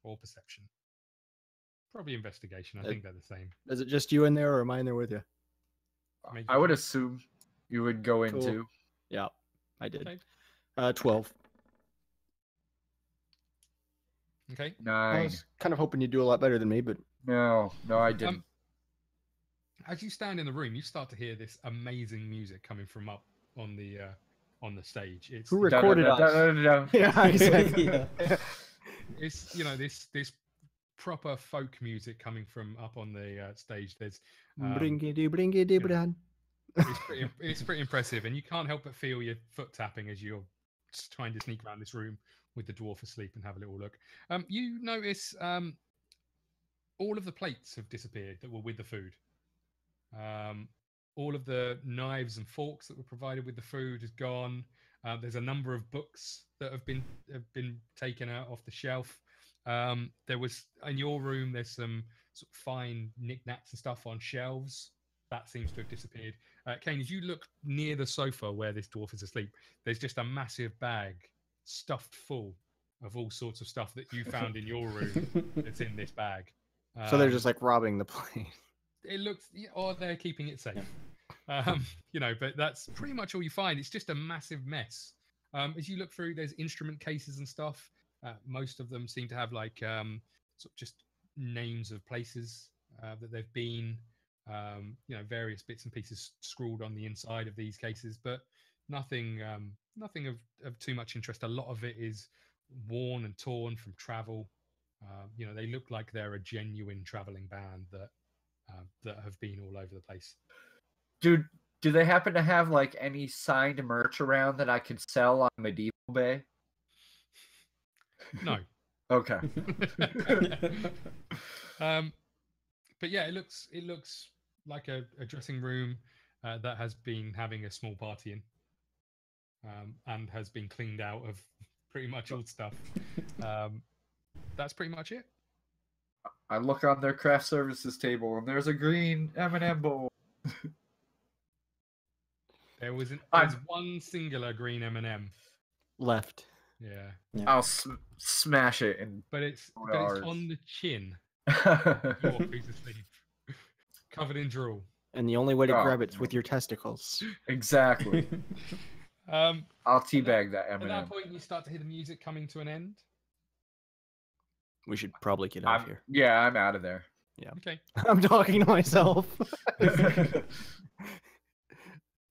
or perception. Probably investigation. I think they're the same. Is it just you in there, or am I in there with you? I would assume you would go Cool. into. Yeah, I did. Okay. 12. Okay. I 9. was kind of hoping you'd do a lot better than me, but No, I didn't. As you stand in the room, you start to hear this amazing music coming from up on the stage. It's who recorded us? Yeah, exactly. Yeah. it's this proper folk music coming from up on the stage. There's it's pretty impressive, and you can't help but feel your foot tapping as you're trying to sneak around this room with the dwarf asleep and have a little look. You notice all of the plates have disappeared that were with the food. All of the knives and forks that were provided with the food is gone. There's a number of books that have been taken out off the shelf. There was in your room. There's some sort of fine knickknacks and stuff on shelves. That seems to have disappeared. Cain, as you look near the sofa where this dwarf is asleep, there's just a massive bag stuffed full of all sorts of stuff that you found in your room that's in this bag. So they're just like robbing the place. It looks, or they're keeping it safe. But that's pretty much all you find. It's just a massive mess. As you look through, there's instrument cases and stuff. Most of them seem to have like sort of just names of places that they've been. Various bits and pieces scrawled on the inside of these cases, but nothing of too much interest. A lot of it is worn and torn from travel. They look like they're a genuine traveling band that have been all over the place. Do they happen to have like any signed merch around that I could sell on Medieval Bay? No. Okay. But yeah, it looks like a dressing room that has been having a small party in, and has been cleaned out of pretty much all stuff. That's pretty much it. I look on their craft services table, and there's a green M&M bowl. There's one singular green M&M left. Yeah. I'll smash it, but it's on the chin. Dwarf who's asleep, covered in drool. And the only way to grab it's with your testicles. Exactly. I'll teabag that M&M. At that point, you start to hear the music coming to an end. We should probably get out of here. Yeah, I'm out of there. Yeah. Okay. I'm talking to myself.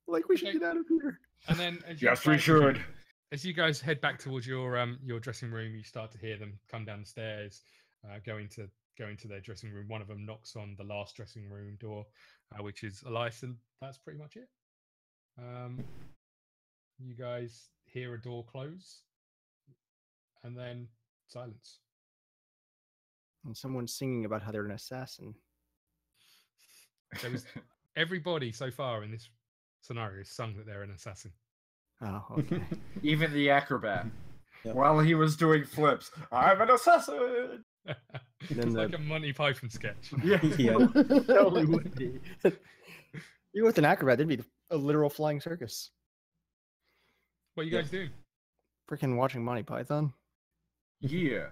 Like we should get out of here. And then, yes, we should. As you guys head back towards your dressing room, you start to hear them come down the stairs, go into their dressing room. One of them knocks on the last dressing room door, which is Elias, and that's pretty much it. You guys hear a door close, and then silence. And someone's singing about how they're an assassin. There was everybody so far in this scenario has sung that they're an assassin. Oh, okay. Even the acrobat. Yep. While he was doing flips, I'm an assassin. It's like a Monty Python sketch. Yeah. Totally would be. You with an acrobat, there'd be a literal flying circus. What are you guys doing? Freaking watching Monty Python. Yeah.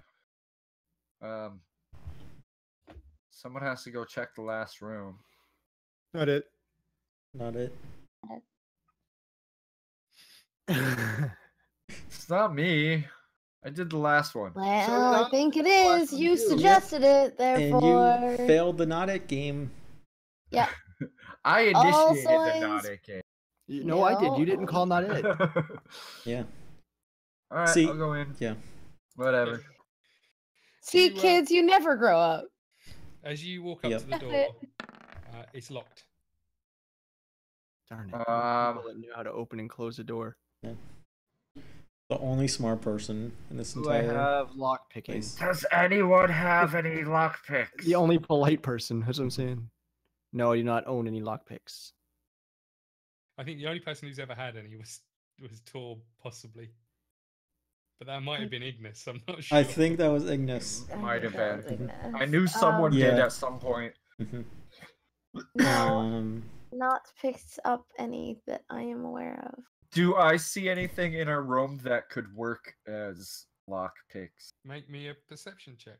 Someone has to go check the last room. Not it. Not it. It's not me. I did the last one. Well, I think it is. You suggested it, therefore. And you failed the not it game. Yeah. I initiated the not it game. No, I did. You didn't call not it. Yeah. All right, See, I'll go in. Yeah. Whatever. See, kids, you never grow up. As you walk up to the door, it's locked. Darn it. People that knew how to open and close a door. Yeah. The only smart person in this Do I entire. have lock picking? place. Does anyone have any lockpicks? The only polite person, that's what I'm saying. No, I do not own any lockpicks. I think the only person who's ever had any was Torb, possibly. But that might have been Ignis. I'm not sure. I think that was Ignis. Might have been. Ignis. I knew someone did Yeah. at some point. No, not picked up any that I am aware of. Do I see anything in our room that could work as lockpicks? Make me a perception check.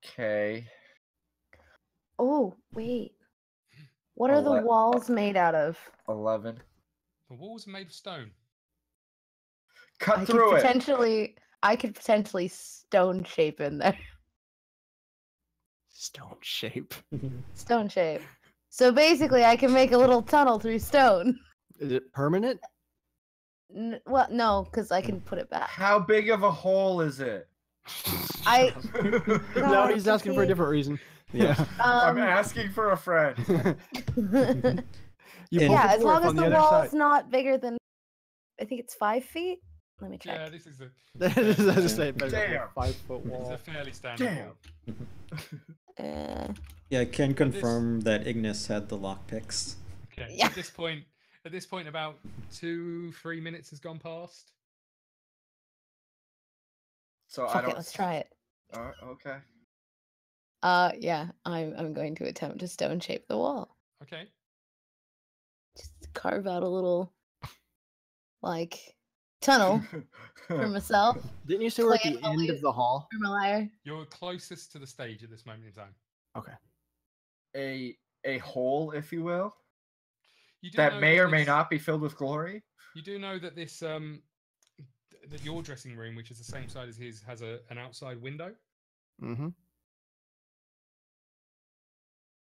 Okay. Oh, wait. What are the walls made out of? 11. The walls are made of stone. Cut through it. I could potentially stone shape in there. Stone shape. Stone shape. So basically, I can make a little tunnel through stone. Is it permanent? Well, no, because I can put it back. How big of a hole is it? No, he's asking for a different reason. Yeah. I'm asking for a friend. Yeah, as long as the wall's not bigger than, I think it's 5 feet. Let me check. Yeah, this is a. This is a say, Damn. 5-foot wall. It's a fairly standard wall. Yeah, I can confirm that Ignis had the lockpicks. Okay. Yeah. At this point, about 2-3 minutes has gone past. So Fuck it, let's try it. Okay. Yeah, I'm going to attempt to stone shape the wall. Okay. Just carve out a little, like, tunnel for myself. Didn't you say we're at the end of the hall? For my lyre. You're closest to the stage at this moment in time. Okay. A hole, if you will, You do that know may or may this- not be filled with glory. You do know that this that your dressing room, which is the same size as his, has an outside window. Mm-hmm.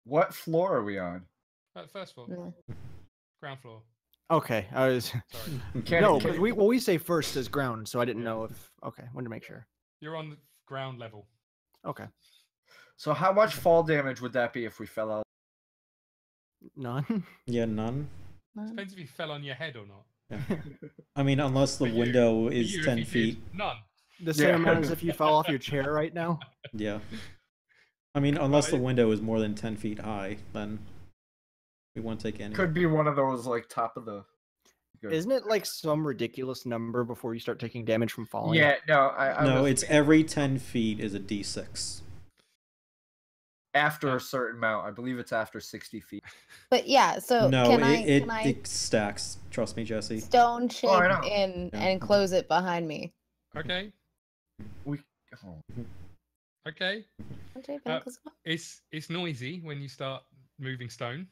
What floor are we on? First floor, Yeah. ground floor. Okay, I was. Sorry, No, because we say first as ground, so I didn't know if. Okay, wanted to make sure. you're on the ground level. Okay. So how much fall damage would that be if we fell out? None. Yeah, none. Depends if you fell on your head or not. Yeah. I mean, unless the For you- window For is you, if 10 you did, feet. None. The same Yeah. amount as if you fell off your chair right now. Yeah. I mean, unless the Right. window is more than 10 feet high, then we won't take any. Could be one of those like top of the. Good. Isn't it like some ridiculous number before you start taking damage from falling? Yeah, no, I No, was it's every 10 feet is a d6. after a certain amount. I believe it's after 60 feet. But yeah, so No, can it I stacks. Trust me, Jesse. stone shape I know. in Yeah. and close it behind me? Okay. We. Oh. Okay. Stone shape and close it It's noisy when you start moving stone.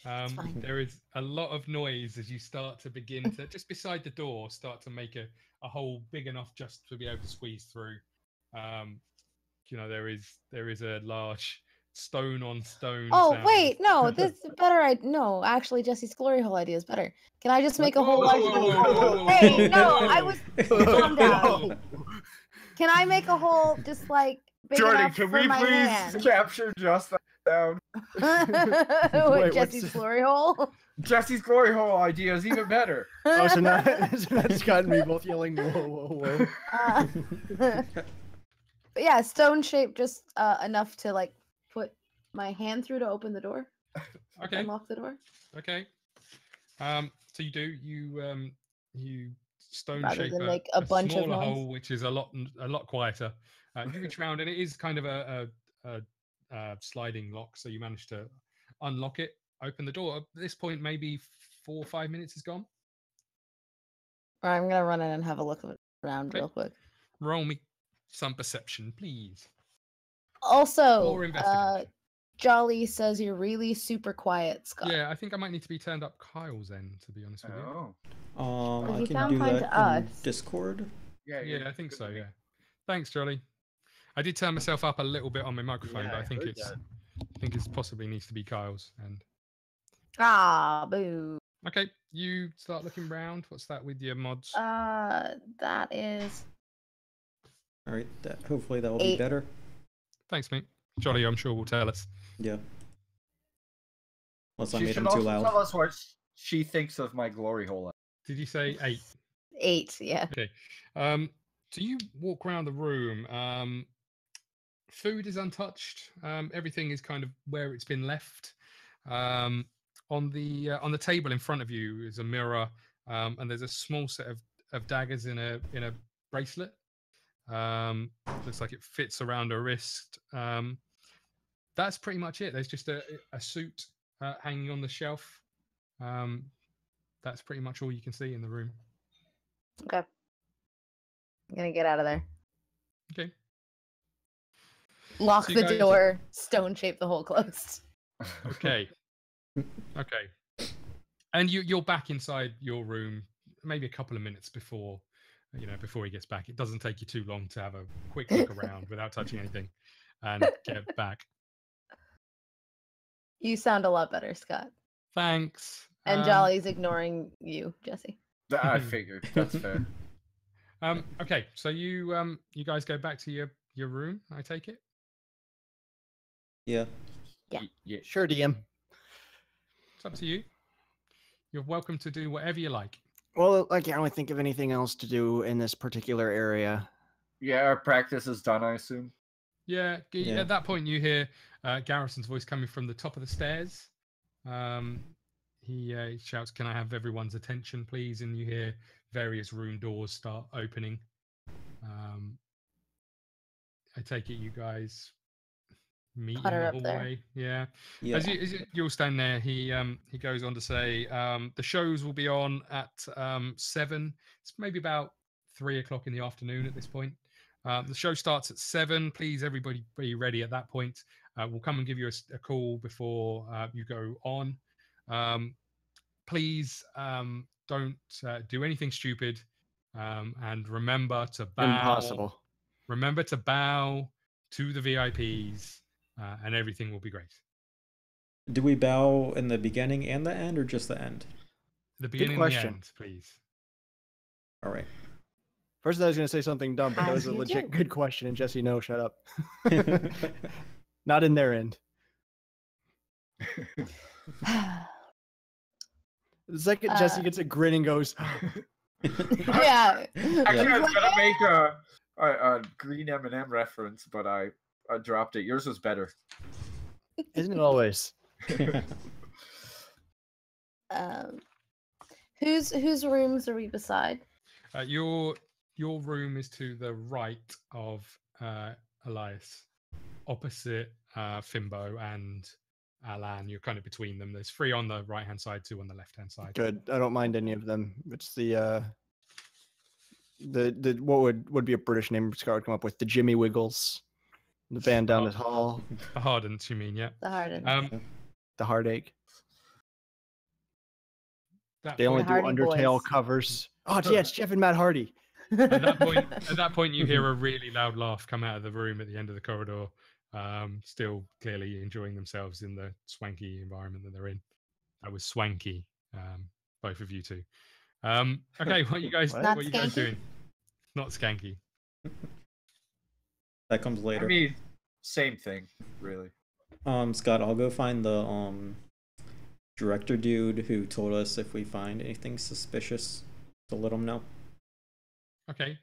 fine. There is a lot of noise as you start to begin to just beside the door start to make a hole big enough just to be able to squeeze through. You know, there is a large stone on stone. Oh sound. wait, no, this is better. No, actually, Jesse's glory hole idea is better. Can I just make a whole? Hey, no, I was. Calm down. Can I make a hole just like big Jordan, enough can for we my please hand? capture just that down? With what's Jesse's this? glory hole. Jesse's glory hole idea is even better. Oh, so now that's gotten me both yelling, whoa, whoa, whoa. But yeah, stone shape just enough to like put my hand through to open the door. Okay. Unlock the door. Okay. So you stone Rather shape than make a bunch of smaller noise. hole, which is a lot quieter. You reach around, and it is kind of a sliding lock. So you manage to unlock it, open the door. At this point, maybe 4 or 5 minutes is gone. Or I'm gonna run in and have a look around Okay. real quick. Roll me some perception, please. Also, Or investigation. Jolly says you're really super quiet, Scott. Yeah, I think I might need to be turned up Kyle's end, to be honest with you. Oh. Well, I he can found do fine that to in us. Discord. Yeah, I think so. Yeah. Thanks, Jolly. I did turn myself up a little bit on my microphone, Yeah, but I I think heard it's that. possibly needs to be Kyle's end. Ah, boo. Okay, you start looking round. What's that with your mods? That is All right, hopefully that will be 8. better. Thanks, mate. Jolly, I'm sure will tell us. Yeah. Unless I She made should them too also loud. tell us what she thinks of my glory hole. Did you say 8? 8. Yeah. Okay. So you walk around the room. Food is untouched. Everything is kind of where it's been left. On the table in front of you is a mirror, and there's a small set of daggers in a bracelet. Looks like it fits around a wrist. That's pretty much it. There's just a suit hanging on the shelf. That's pretty much all you can see in the room. Okay. I'm gonna get out of there. Okay. Lock So you the guys- door, stone shape the hole closed. Okay. Okay. And you're back inside your room, maybe a couple of minutes before, before he gets back. It doesn't take you too long to have a quick look around without touching anything, and get back. You sound a lot better, Scott. Thanks. And Jolly's ignoring you, Jesse. I figured. That's fair. Okay, so you guys go back to your room. I take it. Yeah. Yeah. Yeah. Sure, DM. It's up to you. You're welcome to do whatever you like. Well, I can't really think of anything else to do in this particular area. Yeah, our practice is done, I assume. Yeah. Yeah. At that point, you hear Garrison's voice coming from the top of the stairs. He shouts, "Can I have everyone's attention, please?" And you hear various room doors start opening. I take it you guys meet Putter in the up there. hallway. Yeah. Yeah. As you'll stand there, he goes on to say, the shows will be on at 7. It's maybe about 3 o'clock in the afternoon at this point. The show starts at 7. Please, everybody, be ready at that point. We'll come and give you a call before you go on. Please don't do anything stupid, and remember to bow. Impossible. Remember to bow to the VIPs, and everything will be great. Do we bow in the beginning and the end, or just the end? The beginning and the question. end, please. All right. First, I was going to say something dumb, but that As was a you legit do. good question. And Jesse, no, shut up. Not in their end. The second Jesse gets a grin and goes, Yeah. Actually, I was gonna make a green M&M reference, but I dropped it. Yours was better. "Isn't it always?" Whose rooms are we beside? Your room is to the right of Elias, opposite Fimbo and Alan. You're kind of between them. There's 3 on the right-hand side, 2 on the left-hand side. Good. I don't mind any of them. It's the what would be a British name Scott would come up with? The Jimmy Wiggles, the band down the hall, The Hardens, you mean? Yeah. The Harden. the Heartache. That They only point, do Hardy Undertale Boys. covers. Oh, yeah, it's Jeff and Matt Hardy. at that point, you hear a really loud laugh come out of the room at the end of the corridor. Still clearly enjoying themselves in the swanky environment that they're in. That was swanky, both of you two. Okay, what you guys Not doing? skanky? Not skanky. That comes I later. mean, same thing, really. Scott, I'll go find the director dude who told us if we find anything suspicious to let him know. Okay.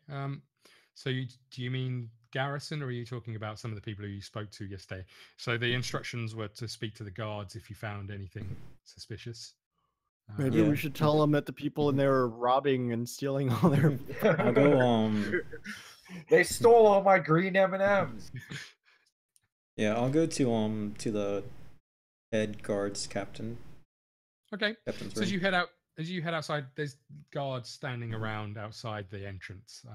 So do you mean Garrison, or are you talking about some of the people who you spoke to yesterday? So the instructions were to speak to the guards if you found anything suspicious. Maybe Yeah. we should tell them that the people in there are robbing and stealing all their. I'll go They stole all my green M&Ms. yeah, I'll go to the head guards captain's Okay. So room. as you head outside, there's guards standing around outside the entrance.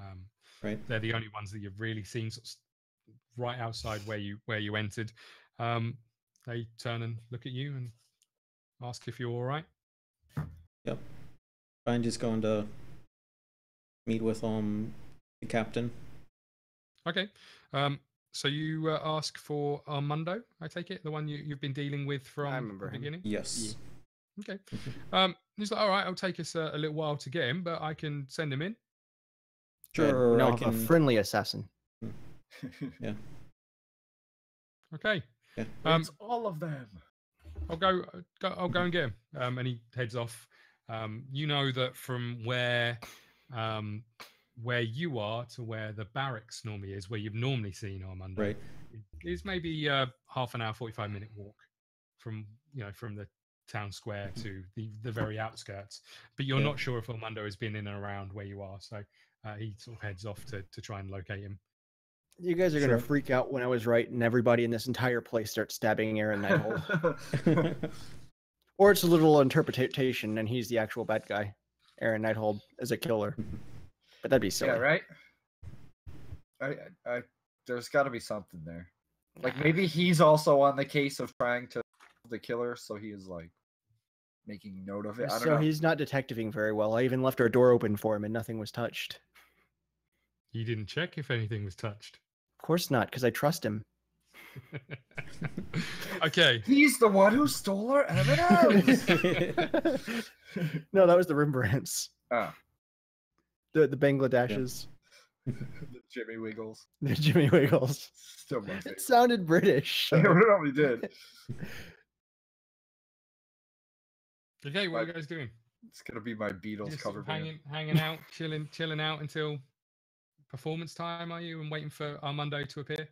Right. They're the only ones that you've really seen sort of right outside where you entered. They turn and look at you and ask if you're all right. Yep. I'm just going to meet with the captain. Okay. So you ask for Armando, I take it, the one you've been dealing with from remember the him. beginning. Yes. Okay. He's like, all right, it'll take us a little while to get him, but I can send him in. Sure. We now I have can. a friendly assassin. Yeah. Okay. Yeah. It's all of them. I'll go and get him. And he heads off. You know that from where you are to where the barracks normally is, where you've normally seen Armando, Right. is maybe half an hour, 45-minute walk from the town square to the very outskirts. But you're Yeah. not sure if Armando has been in and around where you are, so he sort of heads off to try and locate him. You guys are gonna Sure. freak out when I was right, and everybody in this entire place starts stabbing Aaron Nighthold. Or it's a little interpretation, and he's the actual bad guy. Aaron Nighthold is a killer, but that'd be silly. Yeah, right. I there's got to be something there. Like maybe he's also on the case of trying to the killer, so he is like making note of it. I don't So know. he's not detectiving very well. I even left our door open for him and nothing was touched. You didn't check if anything was touched. Of course not, because I trust him. Okay. He's the one who stole our M&Ms. No, that was the Rembrandts. Oh, The Bangladeshis. the Jimmy Wiggles. The Jimmy Wiggles. Still my favorite. It sounded British. I really did. Okay, what are you guys doing? It's gonna be my Beatles Just cover sort of band. hanging out, chilling out until performance time, are you? And waiting for Armando to appear?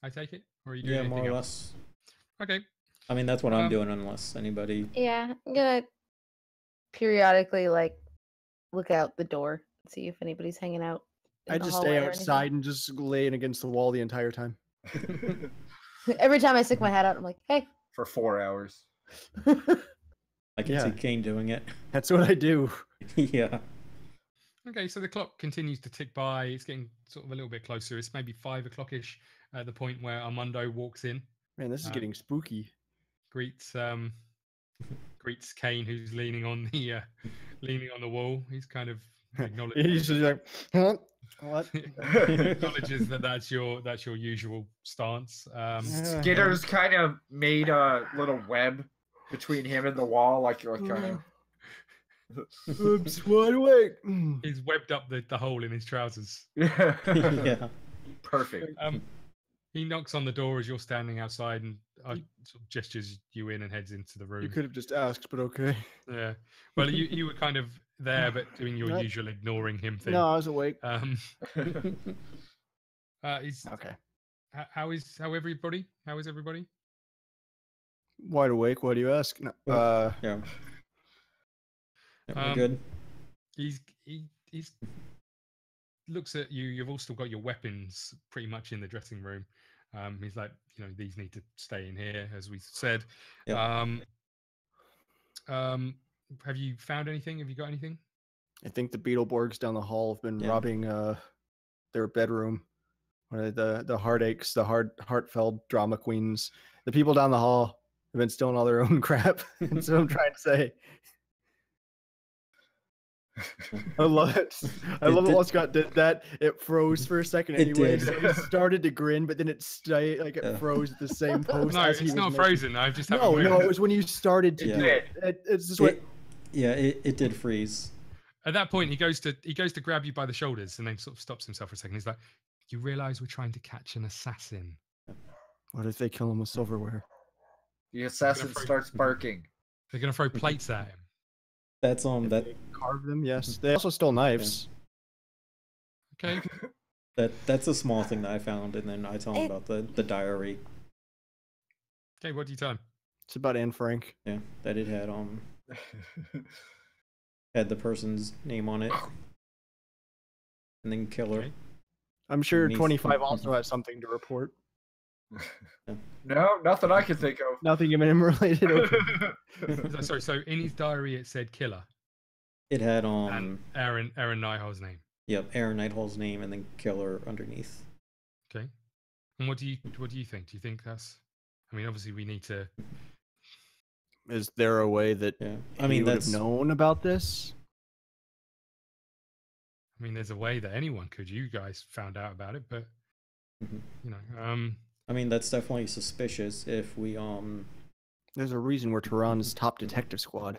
I take it? Or are you doing Yeah, more anything or else? less. Okay. I mean, that's what I'm doing, unless anybody. Yeah, I'm gonna periodically like look out the door, see if anybody's hanging out. in I the just hallway stay or outside and just laying against the wall the entire time. anything. Every time I stick my head out, I'm like, hey. For 4 hours. I can see Cain doing it. That's what I do. Yeah. Okay, so the clock continues to tick by. It's getting sort of a little bit closer. It's maybe 5 o'clock-ish at the point where Armando walks in, Man, this is getting spooky. greets Cain, who's leaning on the wall. He's kind of He's just like, huh? What? acknowledges that that's your usual stance. Skitter's kind of made a little web between him and the wall, like kind of. Oops, wide awake. He's webbed up the hole in his trousers. Yeah. Yeah. Perfect. He knocks on the door as you're standing outside and sort of gestures you in and heads into the room. You could have just asked, but okay. Yeah. Well, you were kind of there, but doing your Right. usual ignoring him thing. No, I was awake. He's Okay. how is everybody? How is everybody? Wide awake. Why do you ask? No, Yeah. Yeah, we're good. He's looks at you. You've all still got your weapons pretty much in the dressing room. He's like, these need to stay in here, as we said. Yep. Have you found anything? Have you got anything? I think the Beetleborgs down the hall have been robbing their bedroom. The heartaches, the heartfelt drama queens. The people down the hall have been stealing all their own crap. That's what I'm trying to say. I love it. I love it while Scott did that. It froze for a second anyway. So he started to grin, but then it froze at the same post. No, as he it's was not making... frozen. I've just No, it was when you started to do it. It's just what. Yeah, it did freeze. At that point, he goes to grab you by the shoulders and then sort of stops himself for a second. He's like, "You realize we're trying to catch an assassin." What if they kill him with silverware? The assassin starts barking. They're gonna throw plates at him. That's that carve them. Yes, they also stole knives. Okay. That's a small thing that I found, and then I tell him about the diary. Okay, what do you tell him? It's about Anne Frank. Yeah, that it had had the person's name on it, and then killer. Okay. I'm sure 25 also has something to report. No, nothing I can think of. Nothing even related. Okay. Sorry, so in his diary it said killer. It had And Aaron Nighthall's name. Yep, Aaron Nighthall's name, and then killer underneath. Okay. And what do you think? Do you think that's? I mean, obviously we need to. Is there a way that he would have known about this? I mean, there's a way that anyone could. You guys found out about it, but I mean, that's definitely suspicious. If we There's a reason we're Tehran's top detective squad.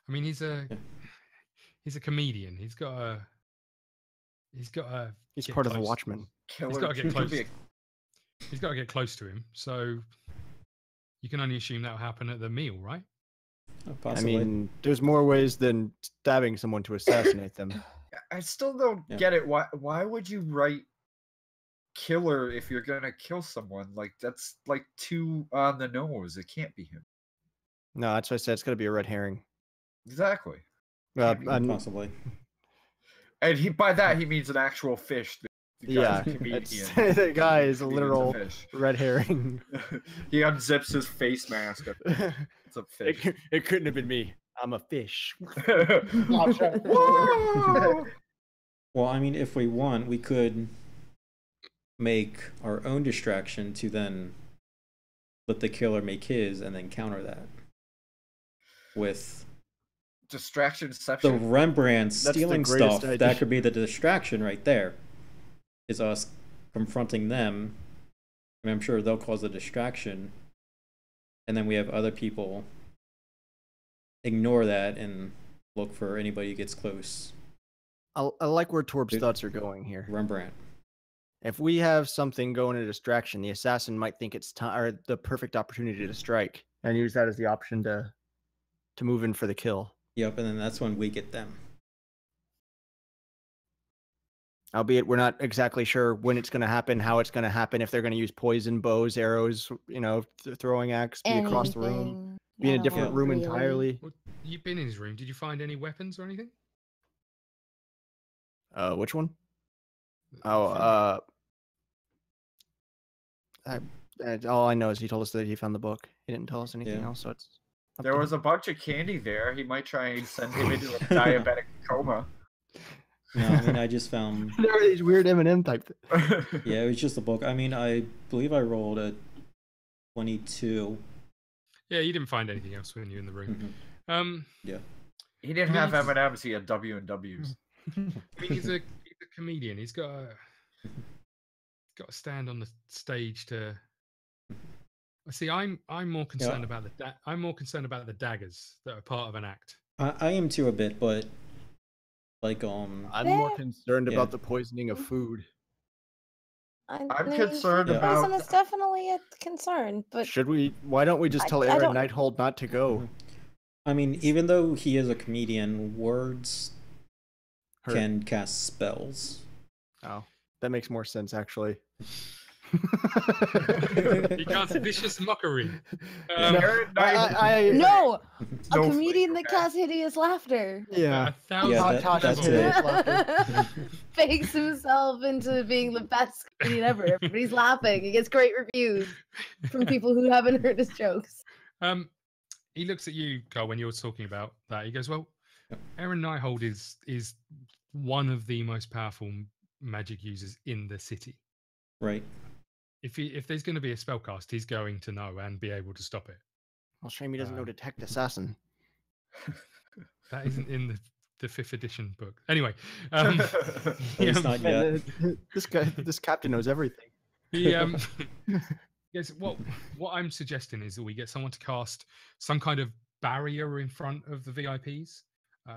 I mean, he's a comedian. He's part of the Watchmen. He's got to get close. He's got to get close to him. So you can only assume that'll happen at the meal, right? Possibly. I mean, there's more ways than stabbing someone to assassinate them. I still don't get it. Why would you write killer if you're gonna kill someone? Like that's like too on the nose. It can't be him. No, that's why I said it's got to be a red herring. Exactly. Possibly. And by that he means an actual fish. The guy is a literal red herring. He unzips his face mask. It's a fish. It couldn't have been me. I'm a fish. Well, I mean, if we want, we could make our own distraction to then let the killer make his and then counter that with Distraction the deception. Rembrandt That's the stealing greatest stuff. idea. That could be the distraction right there. Is us confronting them, and I'm sure they'll cause a distraction, and then we have other people ignore that and look for anybody who gets close. I like where Torb's thoughts are going here. Rembrandt. If we have something going a distraction, the assassin might think it's time or the perfect opportunity to strike, and use that as the option to move in for the kill. Yep, and then that's when we get them. Albeit we're not exactly sure when it's going to happen, how it's going to happen, if they're going to use poison, bows, arrows, throwing axe, be across the room, Anything be in a at different all, room really. entirely. Well, you've been in his room. Did you find any weapons or anything? Which one? Finbar. All I know is he told us that he found the book. He didn't tell us anything Yeah. else, so it's up There to was him. a bunch of candy there. He might try and send him into a diabetic coma. No, I mean, I just found. There were these weird M&M type things. Yeah, it was just a book. I mean, I believe I rolled a 22. Yeah, you didn't find anything else when you were in the room. Yeah. He didn't have M&Ms. He had W&Ws. I mean, he's a comedian. He's got to stand on the stage to. See, I'm more concerned about the daggers that are part of an act. I am too a bit, but like I'm more concerned Yeah. about the poisoning of food. I'm concerned food about- poison is definitely a concern, but Why don't we just tell I Aaron don't- Nighthold not to go? I mean, even though he is a comedian, words Hurt. can cast spells. Oh, that makes more sense actually. He casts vicious mockery. Aaron Nighthold- no, a Snowflake, comedian that okay. casts hideous laughter. Yeah. 1,000 Yeah, Tasha's levels. hideous. Fakes himself into being the best comedian ever. Everybody's laughing. He gets great reviews from people who haven't heard his jokes. He looks at you, Carl, when you're talking about that. He goes, "Well, Aaron Nighthold is one of the most powerful magic users in the city. Right. If there's going to be a spellcast, he's going to know and be able to stop it. Well, shame he doesn't know Detect Assassin. That isn't in the 5th edition book. Anyway, At least not yet. This captain knows everything. Yes. What I'm suggesting is that we get someone to cast some kind of barrier in front of the VIPs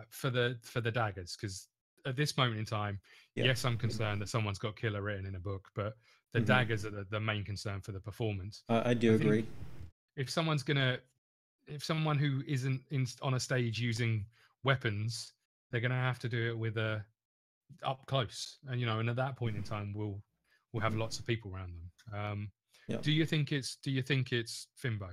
for the daggers, because at this moment in time, yes, I'm concerned that someone's got killer written in a book, but the daggers are the main concern for the performance. I do agree. If someone who isn't on a stage using weapons, they're gonna have to do it with up close, and at that point in time, we'll have lots of people around them. Do you think it's Finbo?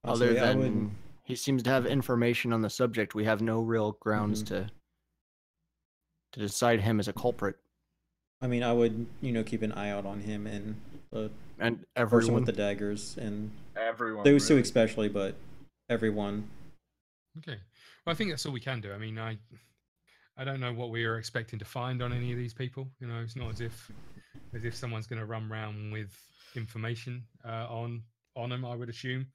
Other than he seems to have information on the subject, we have no real grounds to decide him as a culprit. I mean, I would, keep an eye out on him and the person everyone with the daggers and Everyone. those two really. especially, but everyone. Okay. Well, I think that's all we can do. I mean, I don't know what we are expecting to find on any of these people. It's not as if someone's going to run around with information on them. I would assume.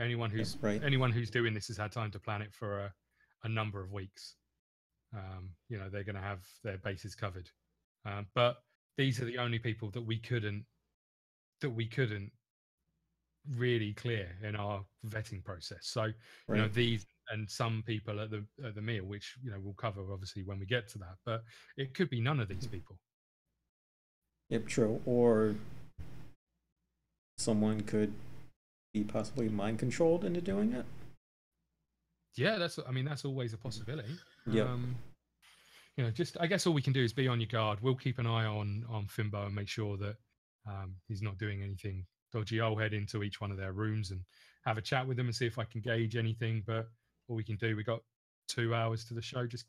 Anyone who's doing this has had time to plan it for a number of weeks. They're going to have their bases covered. But these are the only people that we couldn't really clear in our vetting process. So these and some people at the meal, which we'll cover obviously when we get to that. But it could be none of these people. Yep, true. Or someone could be possibly mind controlled into doing it. Yeah, that's always a possibility. Yeah. I guess all we can do is be on your guard. We'll keep an eye on Finbo and make sure that he's not doing anything dodgy. I'll head into each one of their rooms and have a chat with them and see if I can gauge anything. But all we can do, we got 2 hours to the show. Just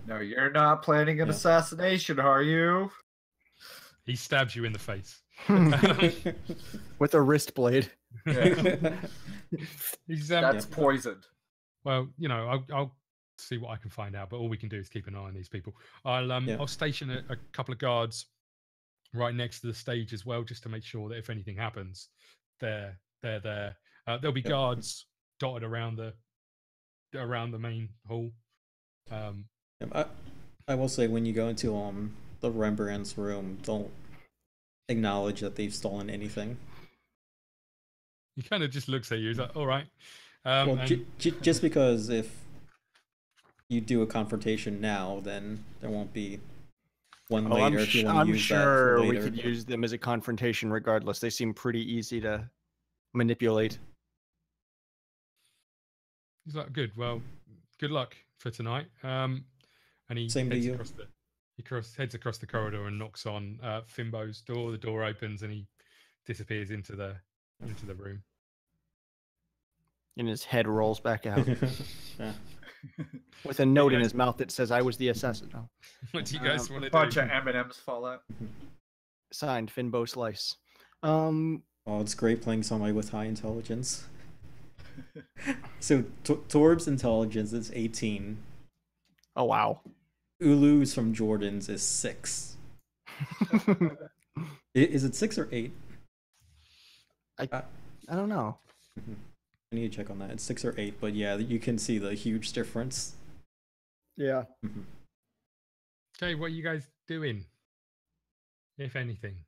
No, you're not planning an assassination, are you? he stabs you in the face. with a wrist blade. Yeah. He's, That's poisoned. well, I'll see what I can find out. But all we can do is keep an eye on these people. I'll station a couple of guards right next to the stage as well, just to make sure that if anything happens, they're there. There'll be guards dotted around the main hall. I will say, when you go into the Rembrandt's room, don't acknowledge that they've stolen anything. He kind of just looks at you. He's like, "All right." Well, just because if you do a confrontation now, then there won't be one later. If you want to use sure that we later. could use them as a confrontation regardless. They seem pretty easy to manipulate. He's like, "Good. Well, good luck for tonight." And he Same to heads you. across heads across the corridor and knocks on Fimbo's door. The door opens and he disappears into the room. And his head rolls back out Yeah. with a note in his mouth that says, "I was the assassin." Oh. What do you guys want to do? Bunch of M&Ms fall out. Signed, Finbo Slice. Oh, it's great playing somebody with high intelligence. So Torb's intelligence is 18. Oh wow. Ulu's from Jordan's is 6. Is it 6 or 8? I don't know. I need to check on that. It's 6 or 8, but yeah, you can see the huge difference. Yeah. Okay, what are you guys doing, if anything?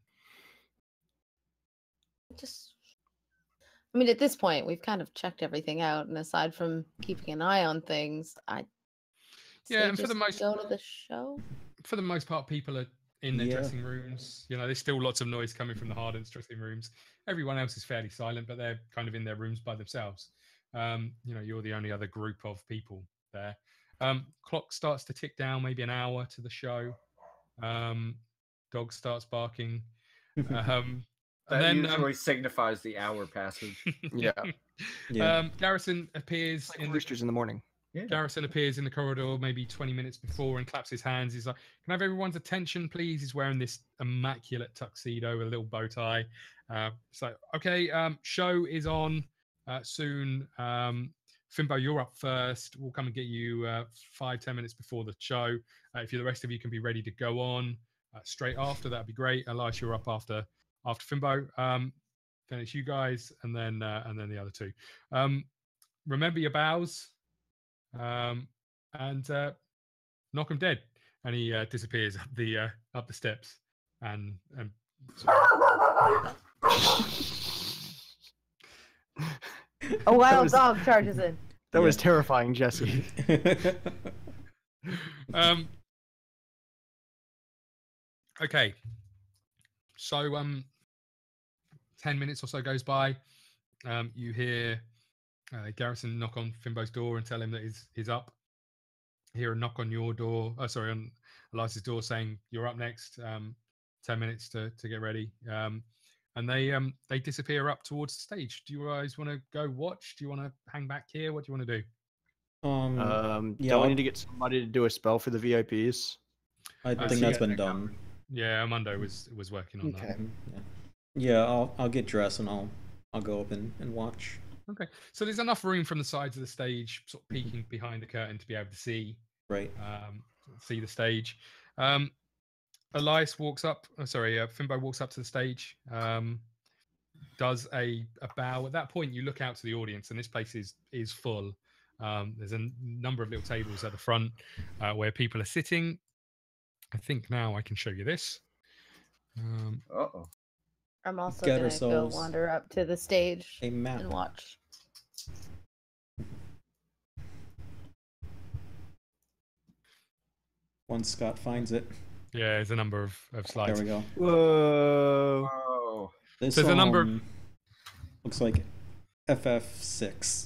I mean, at this point, we've kind of checked everything out, and aside from keeping an eye on things, And for the most go to the show. For the most part, people are in their Yeah. dressing rooms. You know, there's still lots of noise coming from the Harden's dressing rooms. Everyone else is fairly silent, but they're kind of in their rooms by themselves. You know, you're the only other group of people there. Clock starts to tick down, maybe an hour to the show. Dog starts barking. That then, usually signifies the hour passage. Yeah. Garrison appears Like roosters in the morning. Yeah. Garrison appears in the corridor maybe 20 minutes before and claps his hands. He's like, "Can I have everyone's attention, please?" He's wearing this immaculate tuxedo with a little bow tie. It's like, "Okay, show is on soon. Fimbo, you're up first. We'll come and get you 5-10 minutes before the show. If the rest of you can be ready to go on straight after, that'd be great. Elias, you're up after Fimbo. Then it's you guys, and then the other two. Remember your bows. And knock him dead." And he disappears up the steps and A wild dog charges in. That was terrifying, Jesse. Okay, so 10 minutes or so goes by. You hear Garrison knock on Fimbo's door and tell him that he's up. Hear a knock on your door. On Elias's door, saying you're up next. 10 minutes to get ready. And they disappear up towards the stage. Do you guys want to go watch? Do you want to hang back here? What do you want to do? Do I need to get somebody to do a spell for the VIPs? I think that's been done. Yeah, Armando was working on that. Yeah, I'll get dressed and I'll go up and watch. Okay, so there's enough room from the sides of the stage, sort of peeking behind the curtain, to be able to see see the stage. Elias walks up. Fimbo walks up to the stage. Does a bow. At that point, you look out to the audience, and this place is full. There's a number of little tables at the front where people are sitting. I think now I can show you this. I'm also going to go wander up to the stage and watch. Once Scott finds it. Yeah, there's a number of slides. There we go. Whoa. This, there's a number of... Looks like FF6.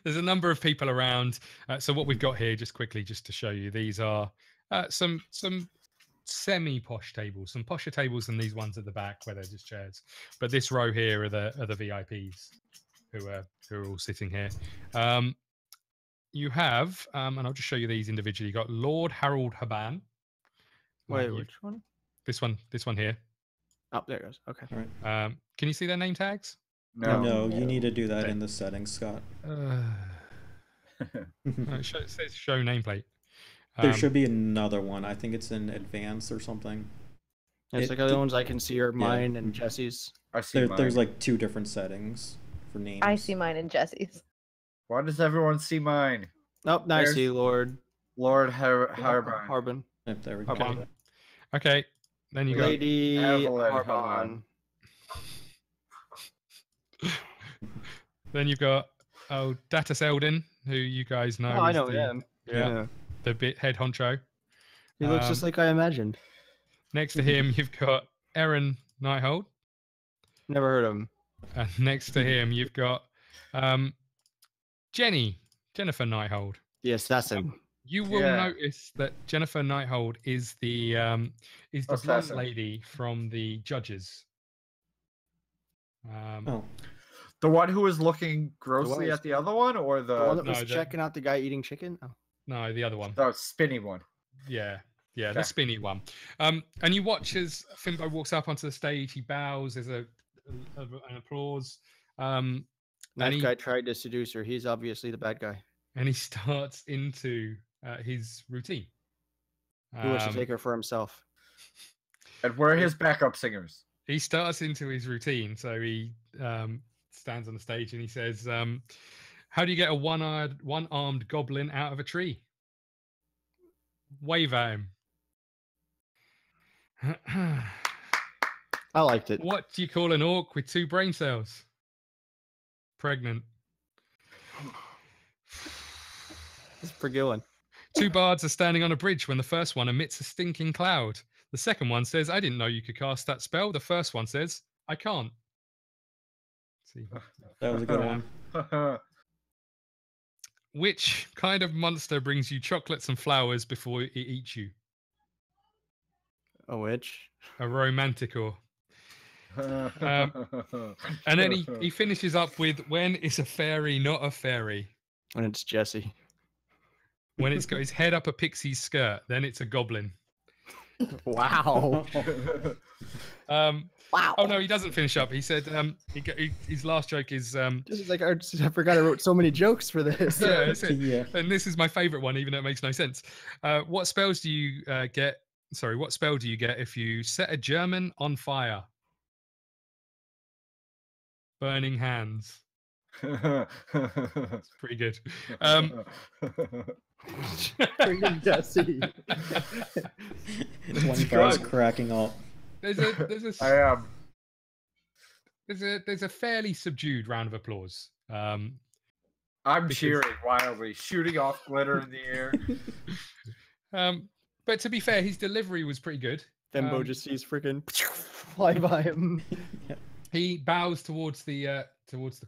There's a number of people around. So what we've got here, just quickly, just to show you, these are some semi-posh tables, some posher tables than these ones at the back where they're just chairs. But this row here are the VIPs who are all sitting here. You have, and I'll just show you these individually. You got Lord Harold Haban. Wait, which one? This one here. Oh, there it goes. Okay. All right. Can you see their name tags? No, you need to do that in the settings, Scott. It says show nameplate. There should be another one. I think it's in advance or something. It's like the ones I can see are mine and Jesse's. I see mine. There's like 2 different settings for names. I see mine and Jesse's. Why does everyone see mine? Nope, now I see Lord Harbin. Harbin. Yep, there we go. Okay. Okay. Then you got Lady Evelyn Harbin. Then you've got Data Seldin, who you guys know. Oh, I is know the, him. Yeah, the head honcho. He looks just like I imagined. Next to him, you've got Aaron Nighthold. Never heard of him. And next to him, you've got Jennifer Nighthold. The assassin. You will notice that Jennifer Nighthold is the blonde lady from the Judges. The one who was looking grossly at the other one, or the one that was checking out the guy eating chicken? Oh. No, the other one. The spinny one. Yeah, the spinny one. And you watch as Fimbo walks up onto the stage. He bows. There's an applause. That guy tried to seduce her. He's obviously the bad guy. And he starts into his routine. He wants to take her for himself. And we're his backup singers. He starts into his routine. So he stands on the stage and he says, how do you get a one-armed goblin out of a tree? Wave at him. I liked it. What do you call an orc with 2 brain cells? Pregnant. It's a pretty good one. 2 bards are standing on a bridge when the first one emits a stinking cloud. The second one says, I didn't know you could cast that spell. The first one says, I can't. See, that was a good one. Which kind of monster brings you chocolates and flowers before it eats you? A witch. A romanticore. And then he finishes up with, when is a fairy not a fairy? When it's Jesse. When it's got his head up a pixie's skirt, then it's a goblin. Wow. Wow. Oh no, he doesn't finish up. He said his last joke is This is like I forgot I wrote so many jokes for this. Yeah, that's it. Yeah. And this is my favorite one, even though it makes no sense. What spells do you get? Sorry, what spell do you get if you set a German on fire? Burning hands. It's pretty good. Freaking Jesse. One guy's cracking up. There's a fairly subdued round of applause. I'm cheering wildly, shooting off glitter in the air. But to be fair, his delivery was pretty good. Thembo just sees freaking fly by him. He bows towards the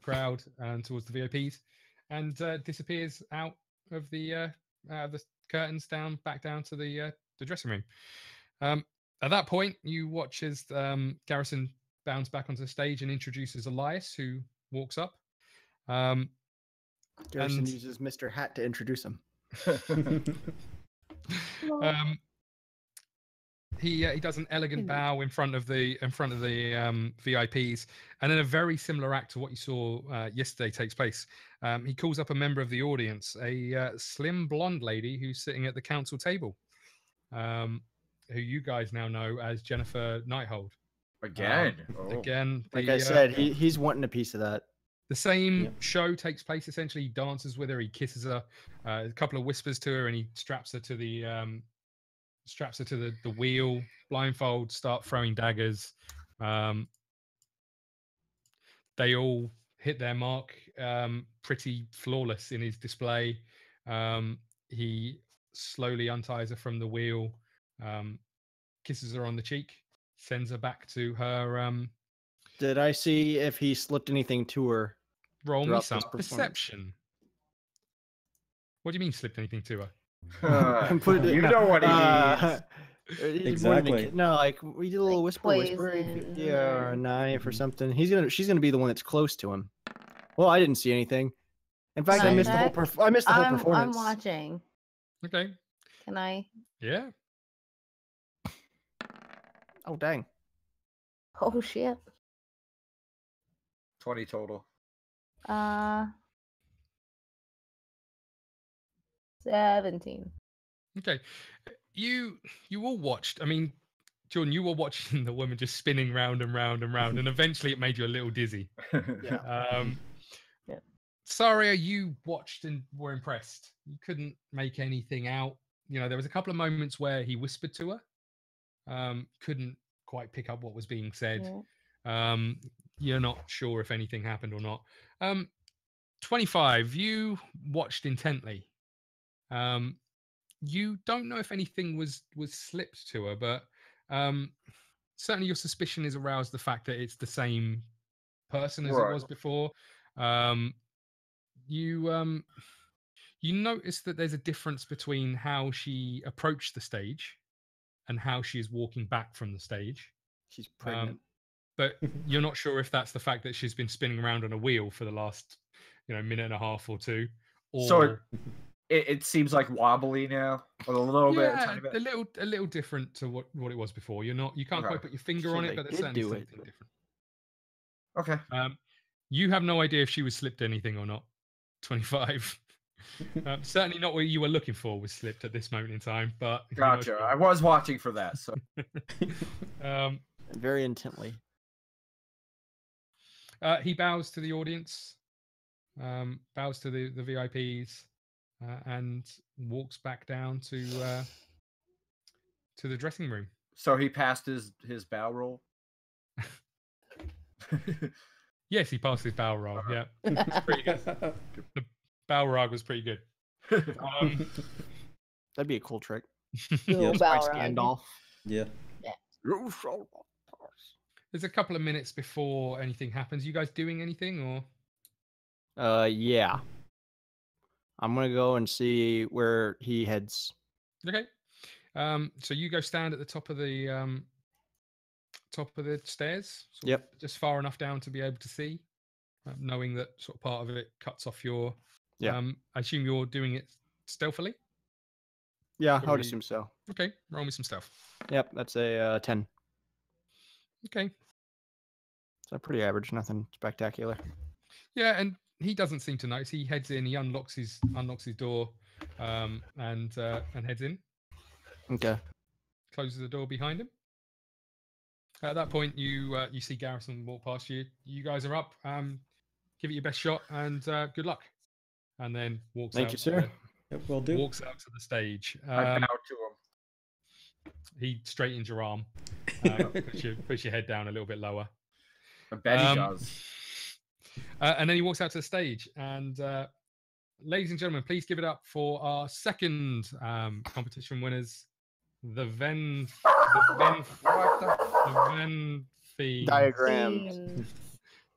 crowd and towards the VIPs, and disappears out of the curtains back down to the dressing room. At that point, you watch as Garrison bounds back onto the stage and introduces Elias, who walks up. Garrison uses Mr. Hat to introduce him. He does an elegant bow in front of the VIPs, and then a very similar act to what you saw yesterday takes place. He calls up a member of the audience, a slim blonde lady who's sitting at the council table, who you guys now know as Jennifer Nighthold. Again, like I said, he's wanting a piece of that. The same show takes place essentially. He dances with her, he kisses her, a couple of whispers to her, and he straps her to the wheel, blindfold, start throwing daggers. They all hit their mark, pretty flawless in his display. He slowly unties her from the wheel, kisses her on the cheek, sends her back to her. Did I see if he slipped anything to her? Roll me some perception. What do you mean slipped anything to her? You know what he means. Exactly. No, like we did a little whisper, or a knife or something. She's gonna be the one that's close to him. Well, I didn't see anything. In fact, I missed the whole performance. I'm watching. Okay. Can I? Yeah. Oh dang. Oh shit. 20 total. 17. Okay, you all watched. I mean, Jordan, you were watching the woman just spinning round and round and round, and eventually it made you a little dizzy. Yeah. Yeah. Sarya, you watched and were impressed. You couldn't make anything out. You know, there was a couple of moments where he whispered to her. Couldn't quite pick up what was being said. Yeah. You're not sure if anything happened or not. 25, you watched intently. You don't know if anything was slipped to her, but certainly your suspicion is aroused the fact that it's the same person as it was before. You notice that there's a difference between how she approached the stage and how she is walking back from the stage. She's pregnant. But you're not sure if that's the fact that she's been spinning around on a wheel for the last, minute and a half or two. Or... So it seems like wobbly now, a little bit, a tiny bit. a little different to what it was before. You can't quite put your finger on it, but there's certainly something different. Okay. You have no idea if she was slipped anything or not. 25. Certainly not what you were looking for was slipped at this moment in time, but gotcha. I was watching for that. So very intently. He bows to the audience, bows to the VIPs, and walks back down to the dressing room. So he passed his bow roll. Yes, he passed his bow roll. Yeah, pretty good. The bow rag was pretty good. That'd be a cool trick. Gandalf. Yeah. There's a couple of minutes before anything happens. You guys doing anything or? Yeah. I'm gonna go and see where he heads. Okay. So you go stand at the top of the stairs. Yep. Just far enough down to be able to see, knowing that sort of part of it cuts off your. Yeah. I assume you're doing it stealthily. Yeah, I would assume so. Okay, roll me some stealth. Yep, that's a 10. Okay. So pretty average, nothing spectacular. Yeah, and he doesn't seem to notice. He heads in. He unlocks his door, and heads in. Okay. Closes the door behind him. At that point, you see Garrison walk past you. You guys are up. Give it your best shot, and good luck. And then walks out. Thank you, sir. Yep, will do. Walks out to the stage. I bow to him. He straightens your arm. Puts your head down a little bit lower. I bet he does. And then he walks out to the stage. And ladies and gentlemen, please give it up for our second competition winners, the Venphine diagrams.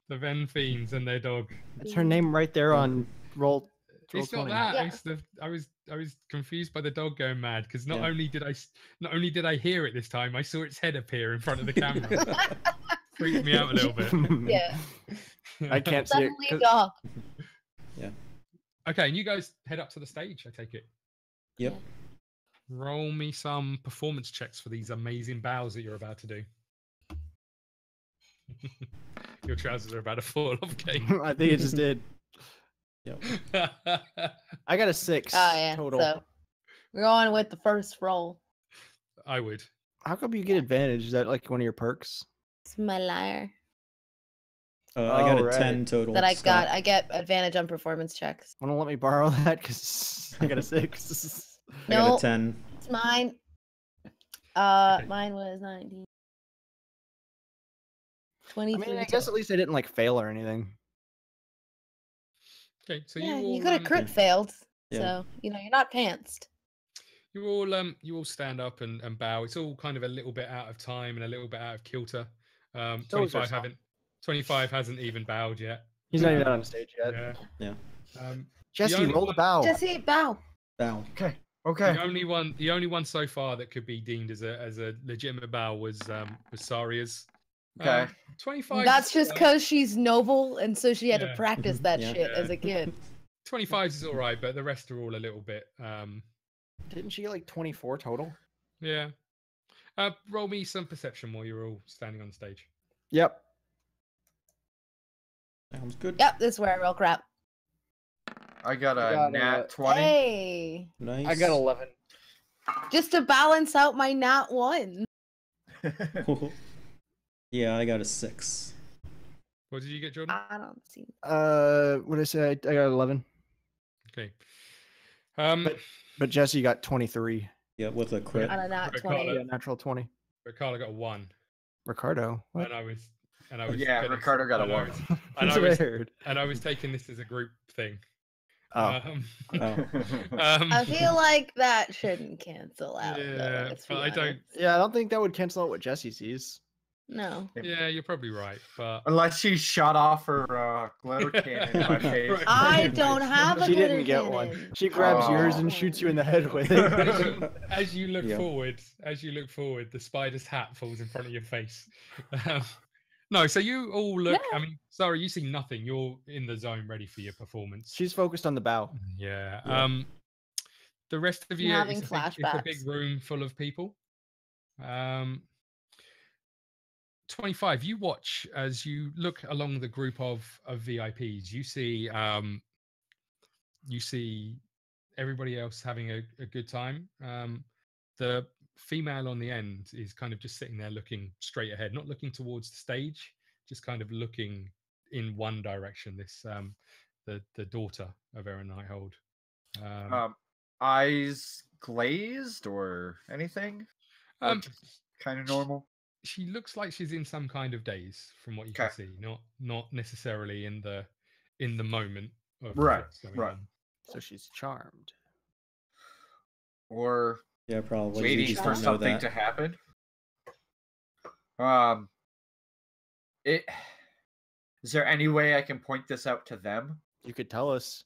The Venphines and their dog. That's her name right there on roll. It's not 20. that. Yeah. I was confused by the dog going mad because not only did I hear it this time, I saw its head appear in front of the camera. Freaked me out a little bit. Yeah. I can't see it. Dog. Yeah. Okay, and you guys head up to the stage, I take it. Yep. Roll me some performance checks for these amazing bows that you're about to do. Your trousers are about to fall off, Cain. I think it just did. Yep. I got a 6 total. So we're going with the first roll. I would. How come you get advantage? Is that like one of your perks? It's my liar. I got a 10 total. That I get advantage on performance checks. Want to let me borrow that? Because I got a 6. I got a 10. It's mine. Mine was 19. 23. I mean, I guess at least I didn't like fail or anything. Okay, so you could have crit failed. Yeah. So you're not pantsed. You all stand up and bow. It's all kind of a little bit out of time and a little bit out of kilter. 25 hasn't even bowed yet. He's not even on stage yet. Yeah. Jesse, roll the bow. Jesse, bow. Bow. Okay. The only one so far that could be deemed as a legitimate bow was Sarya's. Okay. 25. That's just because she's noble, and so she had to practice that shit as a kid. 25 is all right, but the rest are all a little bit. Didn't she get like 24 total? Yeah. Roll me some perception while you're all standing on stage. Yep. Sounds good. Yep, this is where I roll crap. I got a got, nat 20. Hey, Nice. I got 11. just to balance out my nat 1. Yeah, I got a 6. What did you get, Jordan? I don't see. What did I say? I got 11. Okay. But Jesse got 23. Yeah, with a crit. On a nat Right, 20. Carla. Yeah, natural 20. But Carla got a 1. Ricardo. What? And I was Yeah, gonna- Ricardo got a and I 1. was- and That's I was weird. and I was taking this as a group thing. Oh. I feel like that shouldn't cancel out. Yeah, though, let's be but I don't- honest. Yeah, I don't think that would cancel out what Jesse sees. No. Yeah, you're probably right, but Unless she shot off her glitter cannon in my face. Right. I don't have a She glitter didn't get cannon. one. She grabs yours and shoots you in the head with it. as you look Yeah. forward, the spider's hat falls in front of your face. No, so you all look. I mean, sorry, you see nothing. You're in the zone, ready for your performance. She's focused on the bow. Yeah. Yeah. The rest of I'm you, having it's a big flashbacks. room full of people. 25. You watch as you look along the group of VIPs. You see everybody else having a good time. The female on the end is kind of just sitting there looking straight ahead, not looking towards the stage, just kind of looking in one direction. This the daughter of Aaron Nighthold. Eyes glazed or anything? Kind of normal. She looks like she's in some kind of daze, from what you can see. Not necessarily in the moment of what's going on. So she's charmed. Or Yeah, probably. We waiting just for don't know something that. to happen. Is there any way I can point this out to them You could tell us.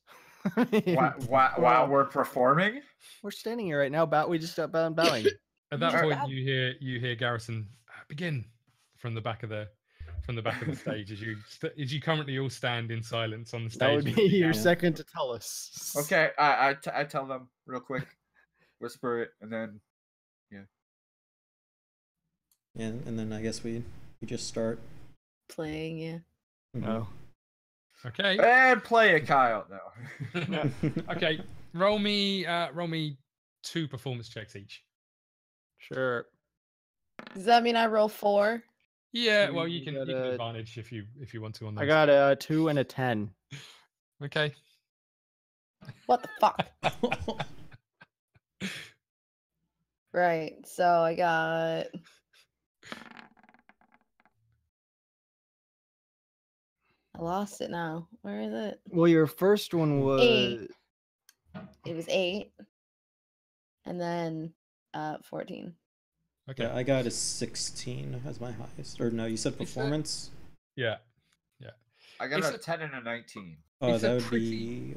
while we're performing? We're standing here right now. We just got bowing. At that point, you hear Garrison begin from the back of the stage as you currently all stand in silence on the stage. That would be looking your out. second to tell us. Okay, I tell them real quick, whisper it, and then And then I guess we just start. Playing, yeah. No. Okay. and play it, Kyle. No. Okay. Roll me 2 performance checks each. Sure. Does that mean I roll 4? Yeah. Well, you You can got you can a- advantage if you want to on those. I got a 2 and a 10. Okay. What the fuck? Right. So I got. I lost it now. Where is it? Well, your first one was 8. It was 8. And then 14. Okay. Yeah, I got a 16 as my highest. Or no, you said performance? Yeah. I got It's a a- 10 and a 19. Oh, It's a that would pretty- be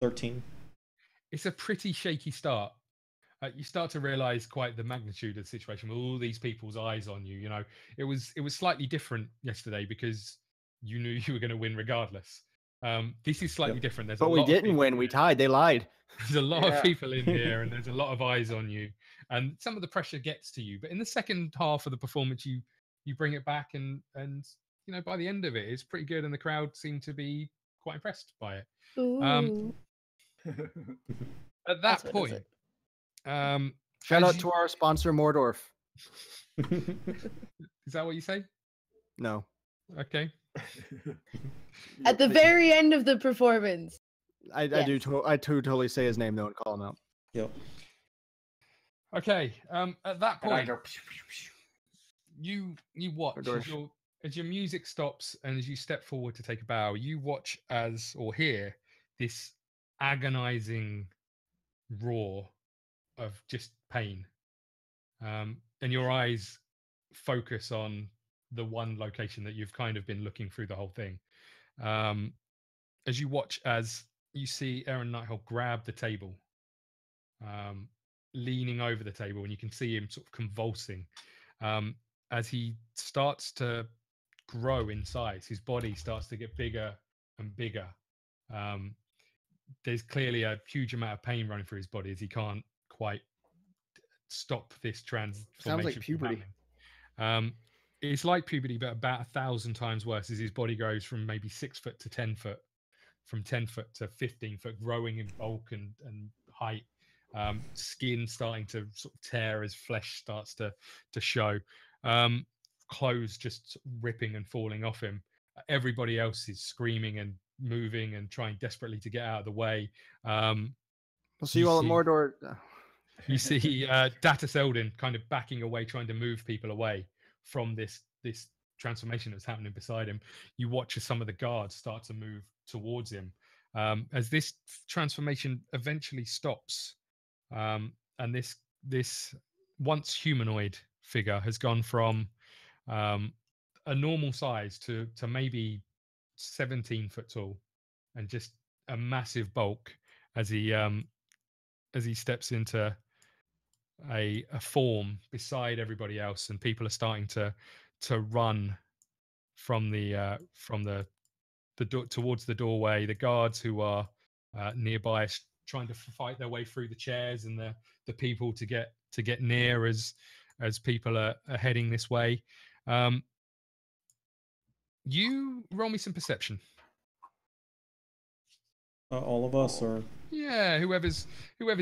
13. It's a pretty shaky start. You start to realize quite the magnitude of the situation with all these people's eyes on you. You know, it was slightly different yesterday because you knew you were going to win regardless. This is slightly different. There's but a we lot of didn't people win. We here. tied. They lied. There's a lot Yeah. of people in here, and there's a lot of eyes on you, and some of the pressure gets to you. But in the second half of the performance, you bring it back, and you know, by the end of it, it's pretty good, and the crowd seem to be quite impressed by it. Ooh. At that That's what point, does Shout as out you- to our sponsor, Mordorf. is that what you say? No. Okay. At the very end of the performance. I do totally say his name though and call him out. Yep. Okay. At that And I point, go, you watch Door. as your music stops and as you step forward to take a bow, you watch or hear this agonizing roar of just pain, and your eyes focus on the one location that you've kind of been looking through the whole thing. As you watch, as you see Aaron Nighthold grab the table, leaning over the table, and you can see him sort of convulsing as he starts to grow in size. His body starts to get bigger and bigger. There's clearly a huge amount of pain running through his body as he can't quite stop this transformation. Sounds like from puberty. happening. It's like puberty, but about 1,000 times worse as his body grows from maybe 6 foot to 10 foot from 10 foot to 15 foot, growing in bulk and height. Skin starting to sort of tear as flesh starts to show. Clothes just ripping and falling off him. Everybody else is screaming and moving and trying desperately to get out of the way. We'll see you all at Mordor. You see Data Seldin kind of backing away, trying to move people away from this transformation that's happening beside him. You watch as some of the guards start to move towards him. As this transformation eventually stops, and this once humanoid figure has gone from a normal size to maybe 17 foot tall, and just a massive bulk as he steps into a form beside everybody else, and people are starting to run from the towards the doorway. The guards who are nearby trying to fight their way through the chairs, and the people to get near as people are heading this way. You roll me some perception. All of us, or yeah, whoever's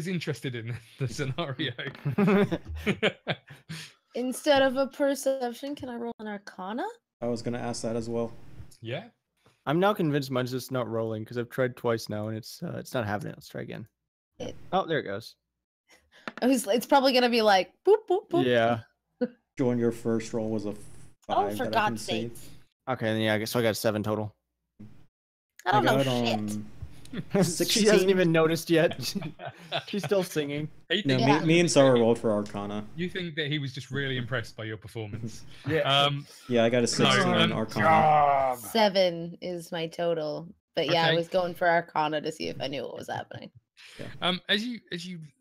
interested in the scenario. Instead of a perception, can I roll an Arcana? I was gonna ask that as well. Yeah. I'm now convinced mine's just not rolling because I've tried twice now and it's not having it. Let's try again. Oh, there it goes. It's probably gonna be like boop boop boop. Yeah. Join, your first roll was a 5. Oh, for that God's sake! Okay, then yeah, I guess I got 7 total. I don't know shit. 16. She hasn't even noticed yet. She's still singing. No, me and Sarah rolled for Arcana. You think that he was just really impressed by your performance? Yeah. Yeah, I got a 16 on Arcana. 7 is my total, but yeah, Okay. I was going for Arcana to see if I knew what was happening. Yeah. As you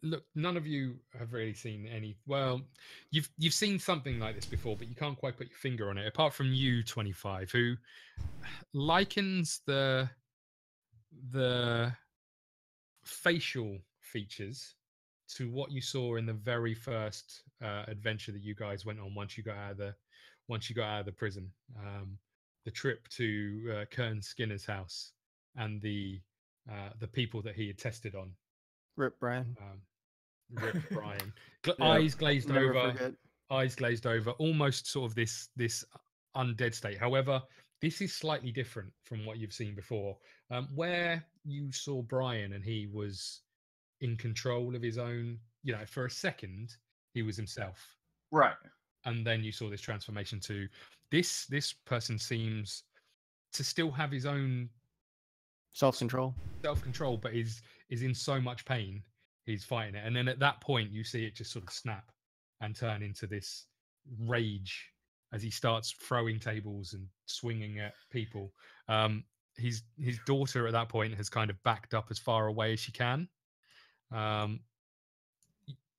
look, none of you have really seen any. Well, you've seen something like this before, but you can't quite put your finger on it. Apart from you, 25, who likens the facial features to what you saw in the very first adventure that you guys went on once you got out of the prison. The trip to Kern Skinner's house and the people that he had tested on. Rip Brian. Rip Brian. Yeah, Eyes glazed never over. forget. Eyes glazed over. Almost sort of this undead state. However, this is slightly different from what you've seen before, where you saw Brian and he was in control of his own. You know, for a second he was himself, Right. and then you saw this transformation to this person seems to still have his own Self-control. self-control, but is in so much pain he's fighting it. And then at that point you see it just sort of snap and turn into this rage as he starts throwing tables and swinging at people. His daughter at that point has kind of backed up as far away as she can.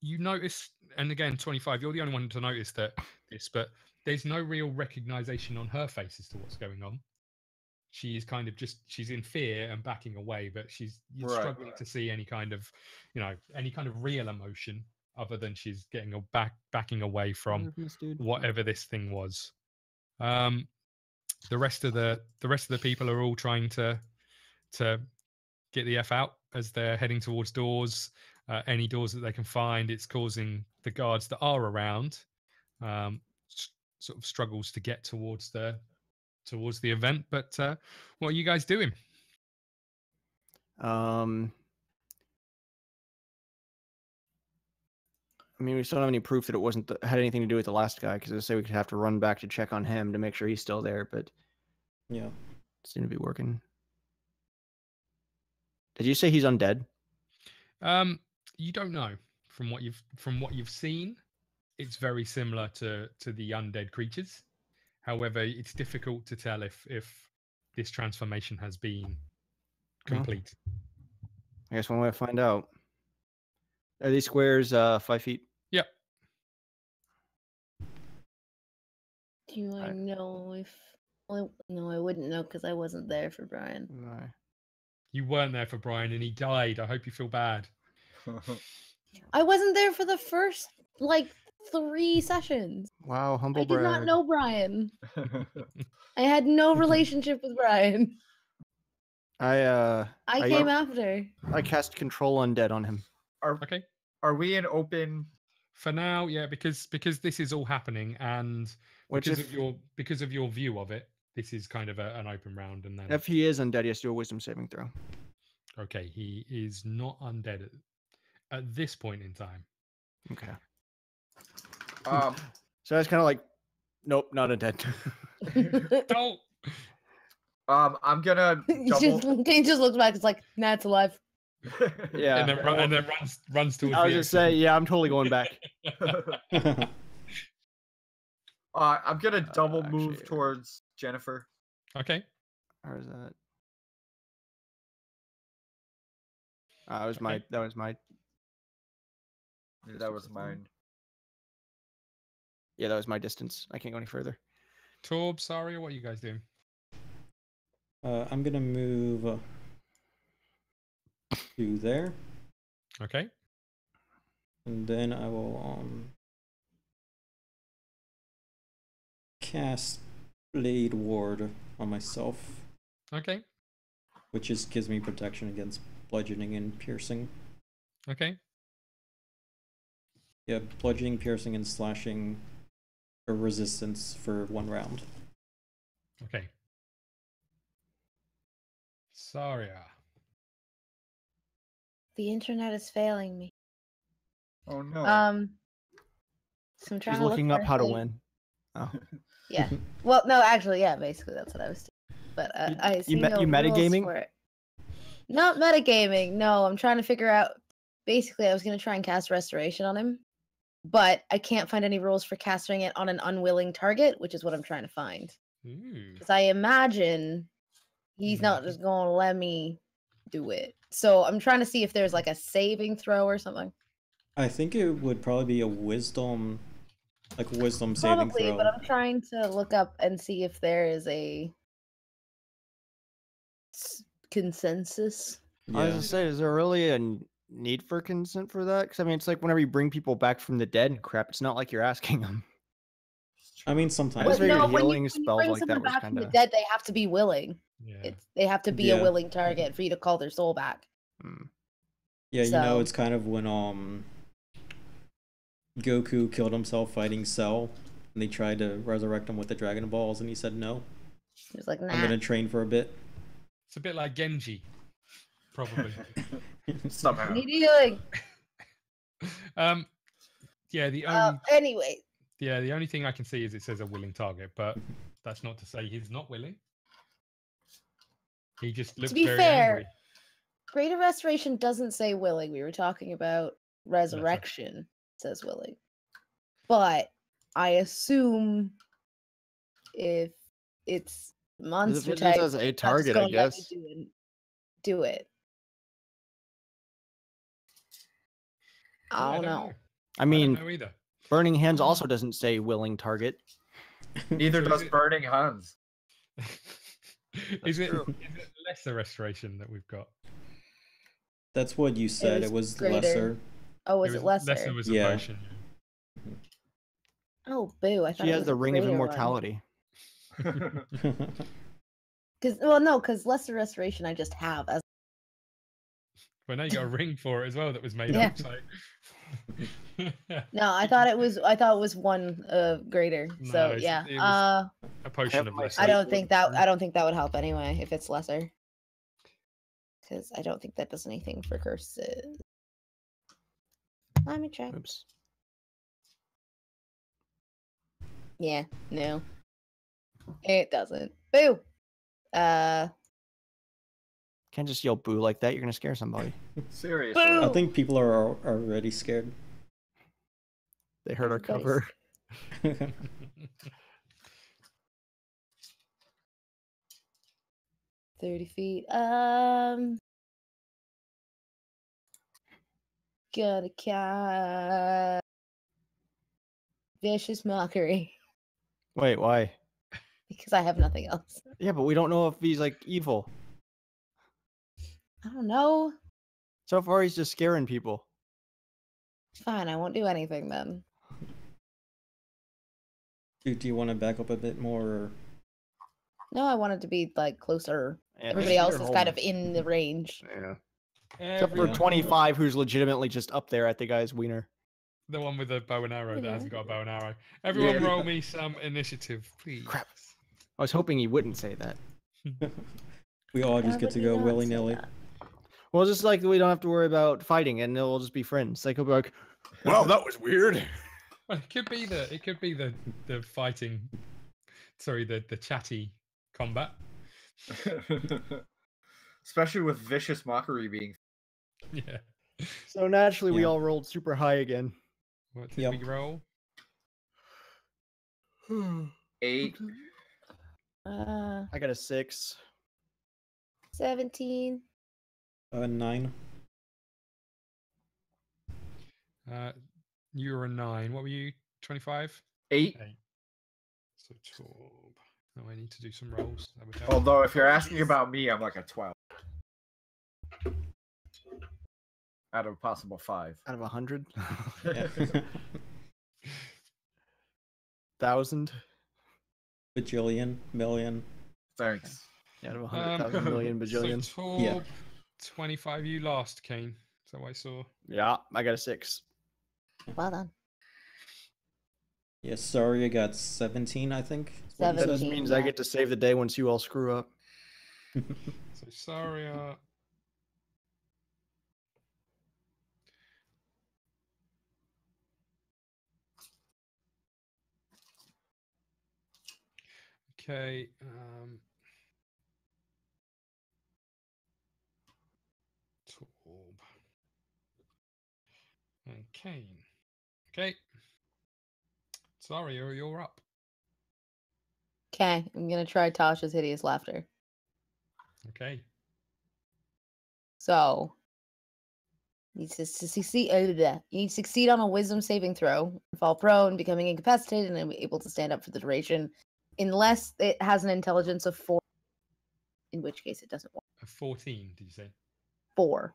You notice, and again, 25, you're the only one to notice this, but there's no real recognition on her face as to what's going on. She is kind of she's in fear and backing away, but you're struggling to see any kind of real emotion other than she's getting backing away from whatever this thing was. The rest of the people are all trying to get the F out as they're heading towards doors. Any doors that they can find. It's causing the guards that are around sort of struggles to get towards the event. But what are you guys doing? I mean, we still don't have any proof that it had anything to do with the last guy, because I say we could have to run back to check on him to make sure he's still there, but yeah, it seemed to be working. Did you say he's undead? You don't know. From what you've seen, it's very similar to the undead creatures. However, it's difficult to tell if this transformation has been complete. I guess one way to find out. Are these squares 5 feet? Yep. Do I know if? Well, no, I wouldn't know because I wasn't there for Brian. No. You weren't there for Brian, and he died. I hope you feel bad. I wasn't there for the first 3 sessions. Wow, humble I did brag. not know Brian. I had no relationship with Brian. I came after. I cast Control Undead on him. Okay. Are we in open? For now, yeah, because this is all happening, and Which because of your view of it, this is kind of an open round, and then if he is undead, he has to do a Wisdom saving throw. okay, he is not undead at this point in time. Okay. Um, So that's kind of like, nope, not undead. Don't. I'm gonna Cain just looks back. It's like, nah, it's alive. Yeah. And then runs towards. I was just saying, yeah, I'm totally going back. I'm gonna double actually, move towards Jennifer. Okay. Or is that? That was my. That was mine. Yeah, that was my distance. I can't go any further. Torb, Sarya, what are you guys doing? I'm gonna move to there, Okay. and then I will cast Blade Ward on myself, Okay. which just gives me protection against bludgeoning and piercing. Okay. Yeah, bludgeoning, piercing, and slashing a resistance for 1 round. Okay. Sarya. The internet is failing me. Oh no. So I'm trying She's to looking look up for how to thing. win. Oh. Yeah. Well, no, actually, yeah. Basically, that's what I was doing. But I see no you rules metagaming? for it. Not metagaming. No, I'm trying to figure out. Basically, I was gonna try and cast Restoration on him, but I can't find any rules for casting it on an unwilling target, which is what I'm trying to find. Ooh. Because I imagine he's not just gonna let me do it. So I'm trying to see if there's like a saving throw or something. I think it would probably be a wisdom, like a wisdom saving Probably, throw. but I'm trying to look up and see if there is a consensus. I was Yeah. gonna say, is there really a need for consent for that? Because I mean, it's like whenever you bring people back from the dead and crap, it's not like you're asking them. I mean, I sometimes. just figured No, when healing you spells bring like someone that was back from the kind of. dead, they have to be willing. Yeah. They have to be Yeah. a willing target for you to call their soul back. Yeah, you know, So- it's kind of when Goku killed himself fighting Cell, and they tried to resurrect him with the Dragon Balls, and he said no. He was like, nah. I'm gonna train for a bit. It's a bit like Genji, probably. Somehow. Need healing. Yeah, the only Anyway, the only thing I can see is it says a willing target, but that's not to say he's not willing. He just looks be very fair, angry. Greater Restoration doesn't say willing. We were talking about Resurrection. It says willing. But I assume if it's monster If it type, says a it's not just target, I gonna let me guess. do it. I don't know. I I mean, don't know either. Burning Hands also doesn't say willing target. Neither So does is it- Burning Hands. is it true. lesser restoration that we've got? That's what you said. was It was greater. lesser. Oh, was it lesser? Lesser was a Yeah. potion. Oh, boo! I thought She it has was the a Ring of greater one. Immortality. Because lesser restoration I just have as Well, now you got a ring for it as well that was made Yeah. up. So. no. I thought it was one greater. No, So it's- yeah. it was- a potion have of my lesser. I don't think that would help anyway if it's lesser. Because I don't think that does anything for curses. Let me check. Oops. Yeah, no. It doesn't. Boo! Can't just yell boo like that. You're gonna scare somebody. Seriously. Boom. I think people are already scared. They heard our Everybody's- cover. 30 feet. Gonna cast Vicious Mockery. Wait, why? Because I have nothing else. Yeah, but we don't know if he's like evil. I don't know. So far, he's just scaring people. Fine, I won't do anything then. Do you want to back up a bit more? Or... No, I wanted to be like closer Everybody else is kind of in the range. Yeah. Except for 25, who's legitimately just up there at the guy's wiener. The one with the bow and arrow that hasn't got a bow and arrow. Everyone roll me some initiative, please. Crap. I was hoping he wouldn't say that. We all just get to go willy-nilly. Well, just like we don't have to worry about fighting, and they'll just be friends. Like, he'll be like, "Well, that was weird." Well, it could be the fighting. Sorry, the chatty combat. Especially with vicious mockery being. Yeah. So naturally, we all rolled super high again. What did we roll? 8. I got a 6. 17. 9. You were a 9. What were you? 25? 8. So Torb. Oh, I need to do some rolls. That would help. Although, if you're asking about me, I'm like a 12. Out of a possible 5. Out of 100? Yeah. 1,000? Bajillion, million. Thanks. Out of 100,000 million bajillion. So Torb, 25. You lost, Cain. Is that what I saw? Yeah, I got a 6. Well done. Yeah, Sarya got 17, I think. That just means I get to save the day once you all screw up. So Sarya. Okay. Torb. And Cain. Okay. Sorry, you're up. Okay, I'm gonna try Tasha's hideous laughter. Okay. So you need to succeed. You need to succeed on a wisdom saving throw, fall prone, becoming incapacitated, and able to stand up for the duration, unless it has an intelligence of 4. In which case, it doesn't work. A 14, did you say? 4.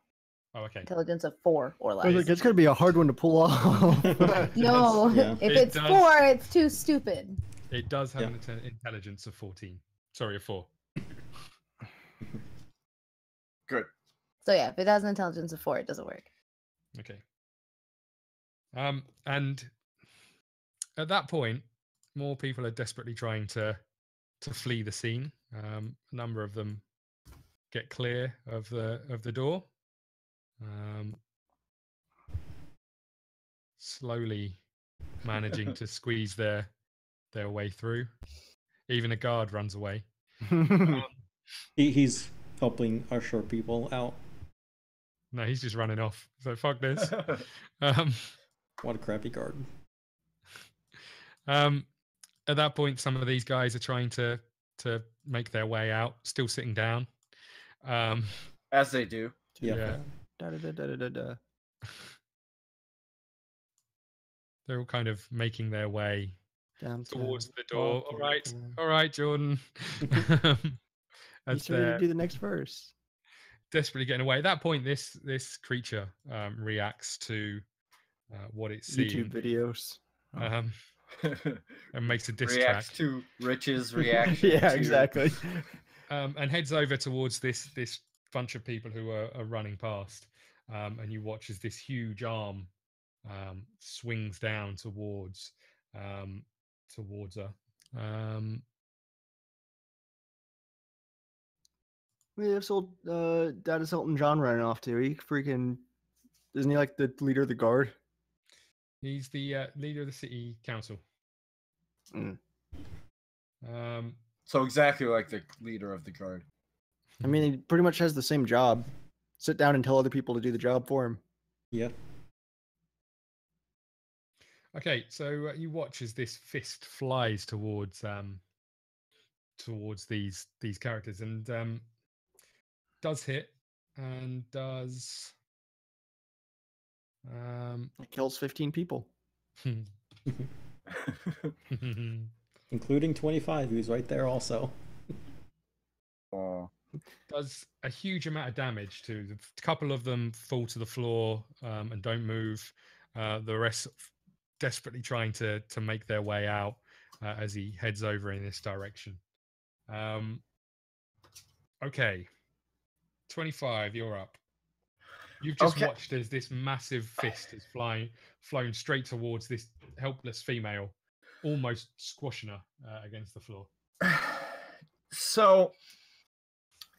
Oh, okay. Intelligence of 4 or I was less. like, it's gonna be a hard one to pull off. No, Yeah. if It it's does. 4, it's too stupid. It does have an intelligence of 14. Sorry, a 4. Good. So yeah, if it has an intelligence of 4, it doesn't work. Okay. And at that point, more people are desperately trying to flee the scene. A number of them get clear of the door. Slowly managing to squeeze their way through. Even a guard runs away. He's helping usher people out. No, he's just running off. So fuck this. What a crappy guard. At that point, some of these guys are trying to make their way out, still sitting down. As they do. Yeah. They're all kind of making their way towards the door. All right, Jordan. As He's ready to do the next verse. Desperately getting away. At that point, this creature reacts to what it's seeing. YouTube videos. And makes a diss Reacts track. to Rich's reaction. Yeah, to... exactly. And heads over towards this bunch of people who are running past. And you watch as this huge arm swings down towards her. We have sold Data Sultan John running off too. He freaking isn't he like the leader of the guard? He's the leader of the city council. So exactly like the leader of the guard. I mean, he pretty much has the same job. Sit down and tell other people to do the job for him. Yeah. Okay, so you watch as this fist flies towards these characters and does hit and does It kills 15 people. Including 25, who's right there also. Does a huge amount of damage to a couple of them fall to the floor and don't move. The rest desperately trying to make their way out as he heads over in this direction. Okay. 25, you're up. You've just Okay. watched as this massive fist has flown straight towards this helpless female, almost squashing her against the floor. So,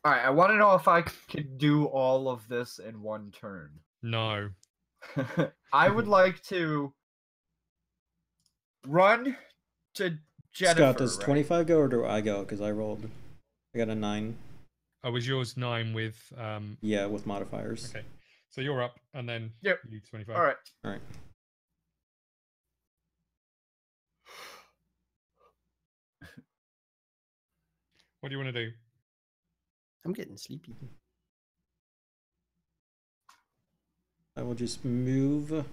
all right, I want to know if I could do all of this in one turn. No. I would like to run to Jennifer. Scott, does right? 25 go or do I go? Because I got a 9. Oh, was yours 9 with Yeah, with modifiers. Okay. So you're up, and then Yep. you 25. All right. All right. What do you want to do? I'm getting sleepy. I will just move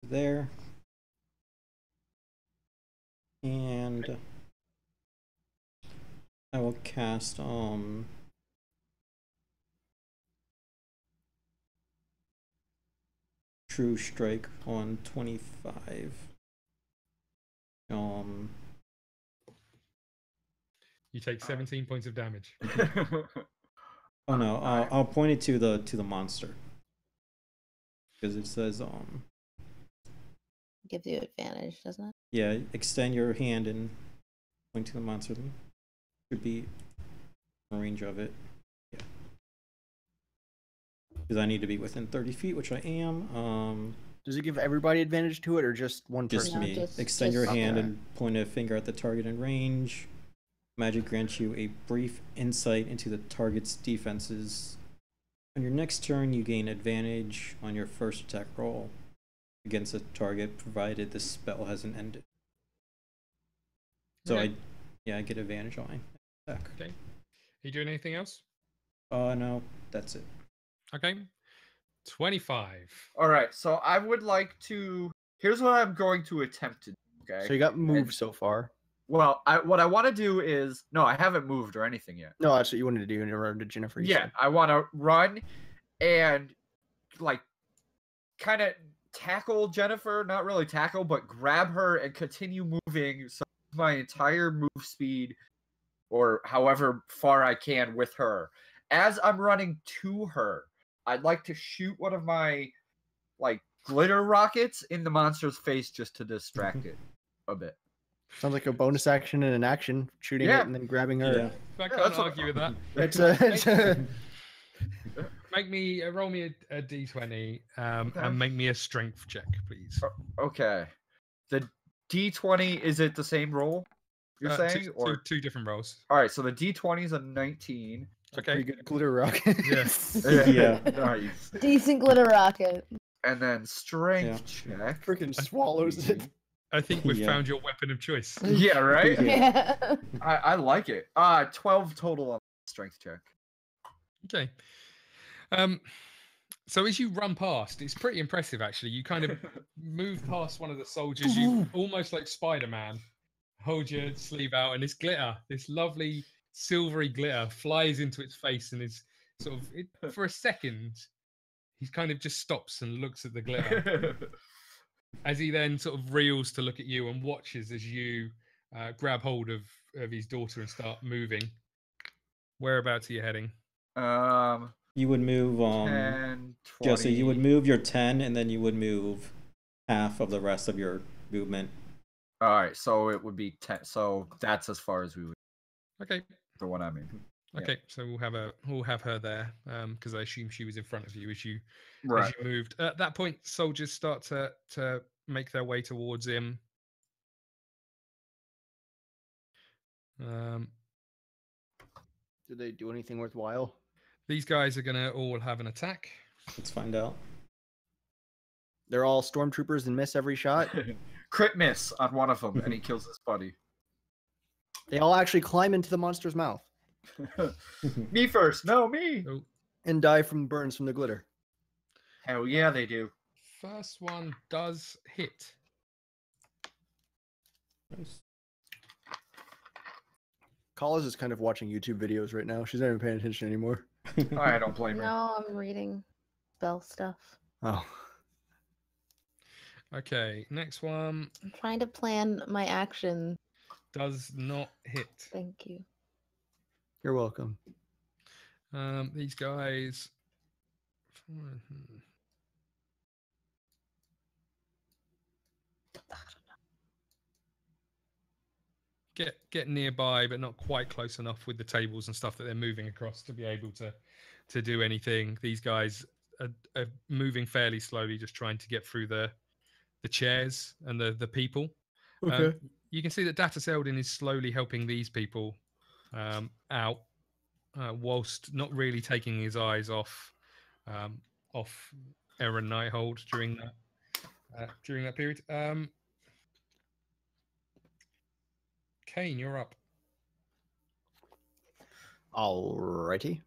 there. And I will cast True Strike on 25. You take 17 points of damage. Oh no, I'll point it to the monster. Because it says Gives you advantage, doesn't it? yeah, extend your hand and point to the monster. Should be in range of it. Yeah. Because I need to be within 30 feet, which I am. Does it give everybody advantage to it, or just one Just person? No, me. just- Extend your hand okay. and point a finger at the target in range. Magic grants you a brief insight into the target's defenses. On your next turn, you gain advantage on your first attack roll against a target, provided the spell hasn't ended. So Okay. I get advantage on my attack. Okay. Are you doing anything else? No, that's it. Okay. 25. All right. So I would like to. Here's what I'm going to attempt to do. Okay. So you got moved so far. Well, what I want to do is no, I haven't moved or anything yet. No, that's what you wanted to do in order to Jennifer. you Yeah, said. I want to run and like kind of tackle Jennifer, not really tackle, but grab her and continue moving. So my entire move speed, or however far I can with her. As I'm running to her, I'd like to shoot one of my like glitter rockets in the monster's face just to distract it a bit. Sounds like a bonus action and an action, shooting Yeah. it and then grabbing her. Yeah. I can't that's what- argue with that. It's a Make me roll me a d20 Okay. and make me a strength check, please. Okay. The D20, is it the same roll? You're saying? Two different rolls. All right, so the D20 is a 19. Okay. pretty good glitter rock. Yes. Yeah. Nice. Decent glitter rocket. And then strength check. Freaking swallows it. I think we've Yeah. found your weapon of choice. Yeah, right? Yeah. I like it. 12 total on strength check. Okay. So as you run past, it's pretty impressive actually. You kind of move past one of the soldiers. You almost like Spider-Man hold your sleeve out, and this glitter, this lovely silvery glitter, flies into its face, and is sort of for a second, he kind of just stops and looks at the glitter. As he then sort of reels to look at you and watches as you grab hold of his daughter and start moving. Whereabouts are you heading? You would move 10, 20. Jesse, you would move your 10 and then you would move half of the rest of your movement. All right, so it would be 10. So that's as far as we would. Okay. The one I'm in. Yeah. Okay, so we'll have her there because I assume she was in front of you as you Right. moved. At that point, soldiers start to make their way towards him. Did they do anything worthwhile? These guys are gonna all have an attack. Let's find out. They're all stormtroopers and miss every shot. Crit miss on one of them, and he kills his buddy. They all actually climb into the monster's mouth Me first. No, me. So and die from burns from the glitter. Hell yeah, they do. first one does hit. Nice. Kala's is kind of watching YouTube videos right now. She's not even paying attention anymore. I don't blame her. No, I'm reading spell stuff. Oh. Okay, next one I'm trying to plan my action. does not hit. Thank you. You're welcome. These guys. Get nearby, but not quite close enough with the tables and stuff that they're moving across to be able to do anything. These guys are moving fairly slowly, just trying to get through the chairs and the people. Okay. You can see that Data Seldin is slowly helping these people out, whilst not really taking his eyes off Aaron Nighthold during that period. Cain, you're up. Alrighty.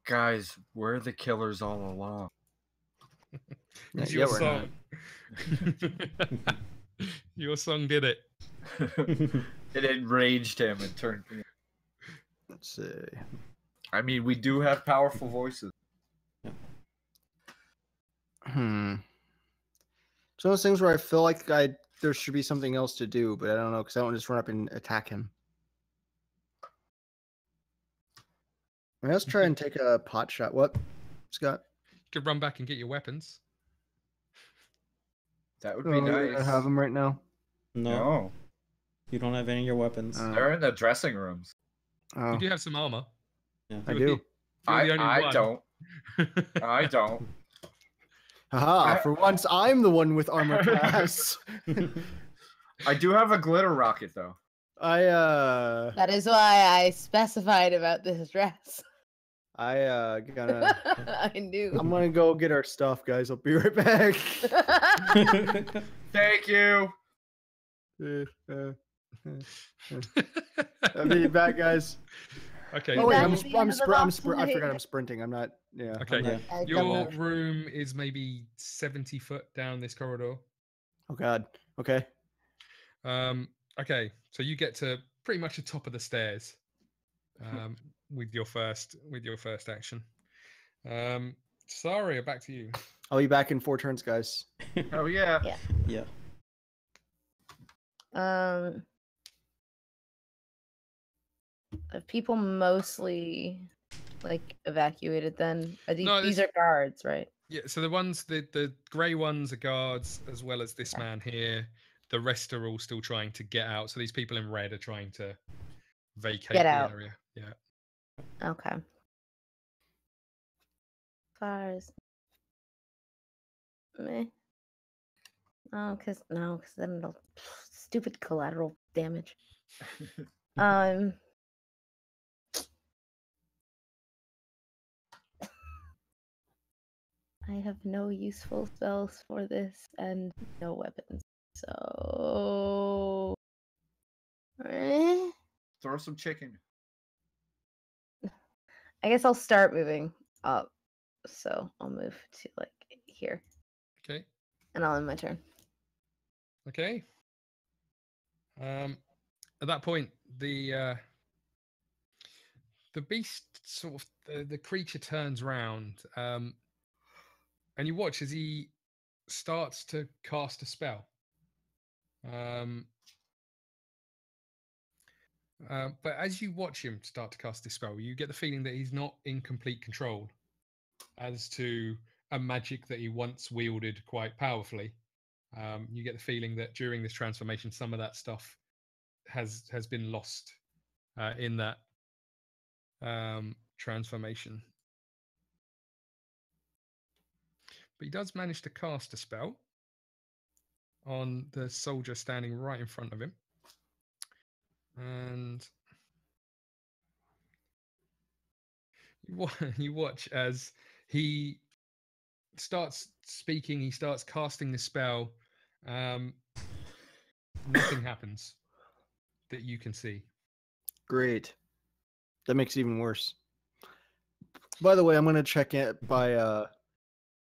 Guys, we're the killers all along. It's Yeah, your we're song. Your song did it. It enraged him and turned me. Let's see. I mean, we do have powerful voices. It's one of those things where I feel like there should be something else to do, but I don't know because I don't just run up and attack him. I mean, let's try and take a pot shot. What, Scott? You could run back and get your weapons. That would be nice. I have them right now. No, you don't have any of your weapons. They're in the dressing rooms. Oh, You do have some armor. Yeah. I do. I don't. I don't. Haha, for once I'm the one with armor class. I do have a glitter rocket though. That is why I specified about this dress. Gonna I knew. I'm gonna go get our stuff, guys. I'll be right back. Thank you. I'll be back, guys. Okay. Oh wait, That's the end of the I box forgot fight. I'm sprinting. I'm not. Yeah. Okay. I'm not- I Your don't know. room is maybe 70 foot down this corridor. Oh God. Okay. Okay, so you get to pretty much the top of the stairs with your first action. Sarya, back to you. I'll be back in 4 turns, guys. Oh yeah. Yeah. Have people mostly like evacuated then? No, These are guards, right? Yeah, so the grey ones are guards as well as this man here. The rest are all still trying to get out. So these people in red are trying to vacate Get the out. area. Yeah. Okay. Fires. Meh. No, cause then it'll stupid collateral damage. I have no useful spells for this and no weapons. So Throw some chicken. I guess I'll start moving up. So I'll move to like here. Okay. And I'll end my turn. Okay. At that point, the beast sort of the creature turns round, and you watch as he starts to cast a spell. But as you watch him start to cast this spell, you get the feeling that he's not in complete control as to a magic that he once wielded quite powerfully. You get the feeling that during this transformation, some of that stuff has been lost in that transformation. But he does manage to cast a spell on the soldier standing right in front of him. And you watch as he starts speaking, he starts casting the spell. Nothing happens that you can see. Great. That makes it even worse. By the way, I'm gonna check it by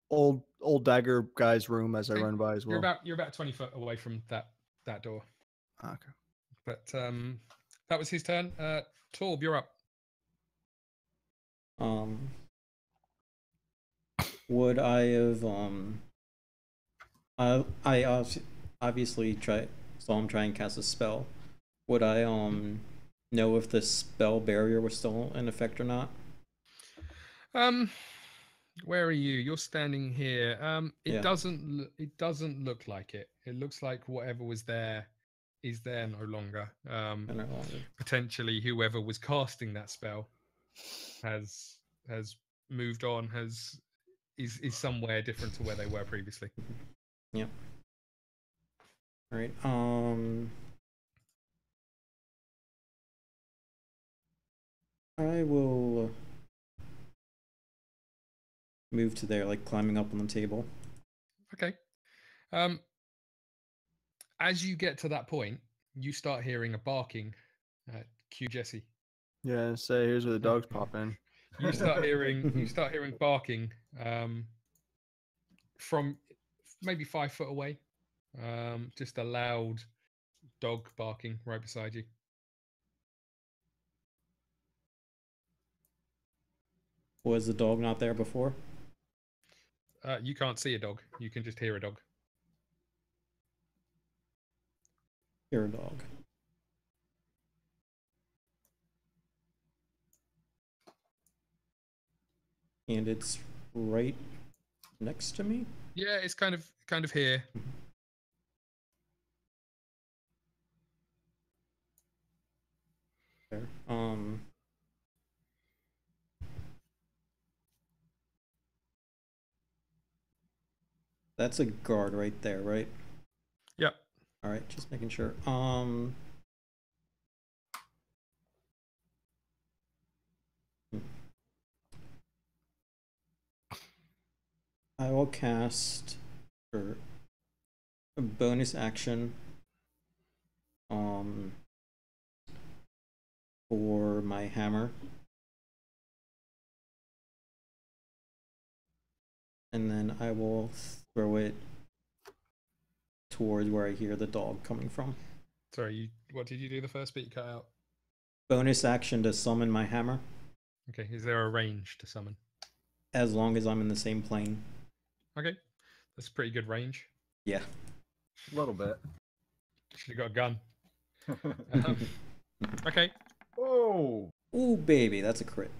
old dagger guy's room as I run by as well. You're about 20 foot away from that door. Okay. But that was his turn. Torb, you're up. Would I have I obviously try, so I'm trying to cast a spell. Would I know if the spell barrier was still in effect or not? Where are you? You're standing here. It Yeah. doesn't look like it. It looks like whatever was there is there no longer. No longer. Potentially whoever was casting that spell has moved on, is somewhere different to where they were previously. Yep. All right. I will move to there, like climbing up on the table. Okay. As you get to that point, you start hearing a barking. Cue Jesse. Yeah, say here's where the dogs pop in. You start hearing barking from maybe 5 foot away. Just a loud dog barking right beside you. Was the dog not there before? You can't see a dog. You can just hear a dog. Hear a dog. And it's right next to me? Yeah, it's kind of here. There. That's a guard right there, right? Yep. All right, just making sure. I will cast for a bonus action for my hammer. And then I will throw it towards where I hear the dog coming from. Sorry, what did you do the first bit you cut out? Bonus action to summon my hammer. Okay, is there a range to summon? As long as I'm in the same plane. Okay, that's a pretty good range. Yeah. A little bit. Should have got a gun. Okay. Oh. Ooh, baby, that's a crit.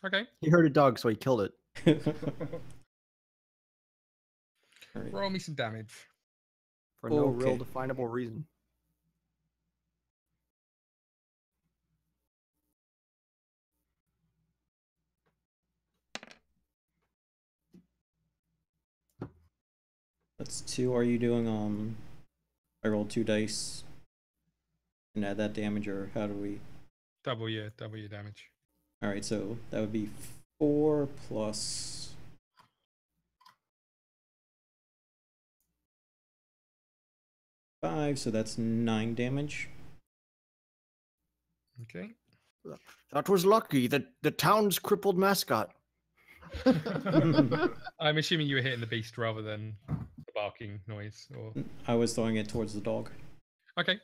Okay. He heard a dog, so he killed it. Right. Roll me some damage. For no real Okay. definable reason. That's 2. Are you doing I rolled 2 dice and add that damage, or how do we? Double your damage. Alright, so that would be 4 plus 5, so that's 9 damage. Okay. That was lucky. The town's crippled mascot. I'm assuming you were hitting the beast rather than the barking noise, or I was throwing it towards the dog. okay.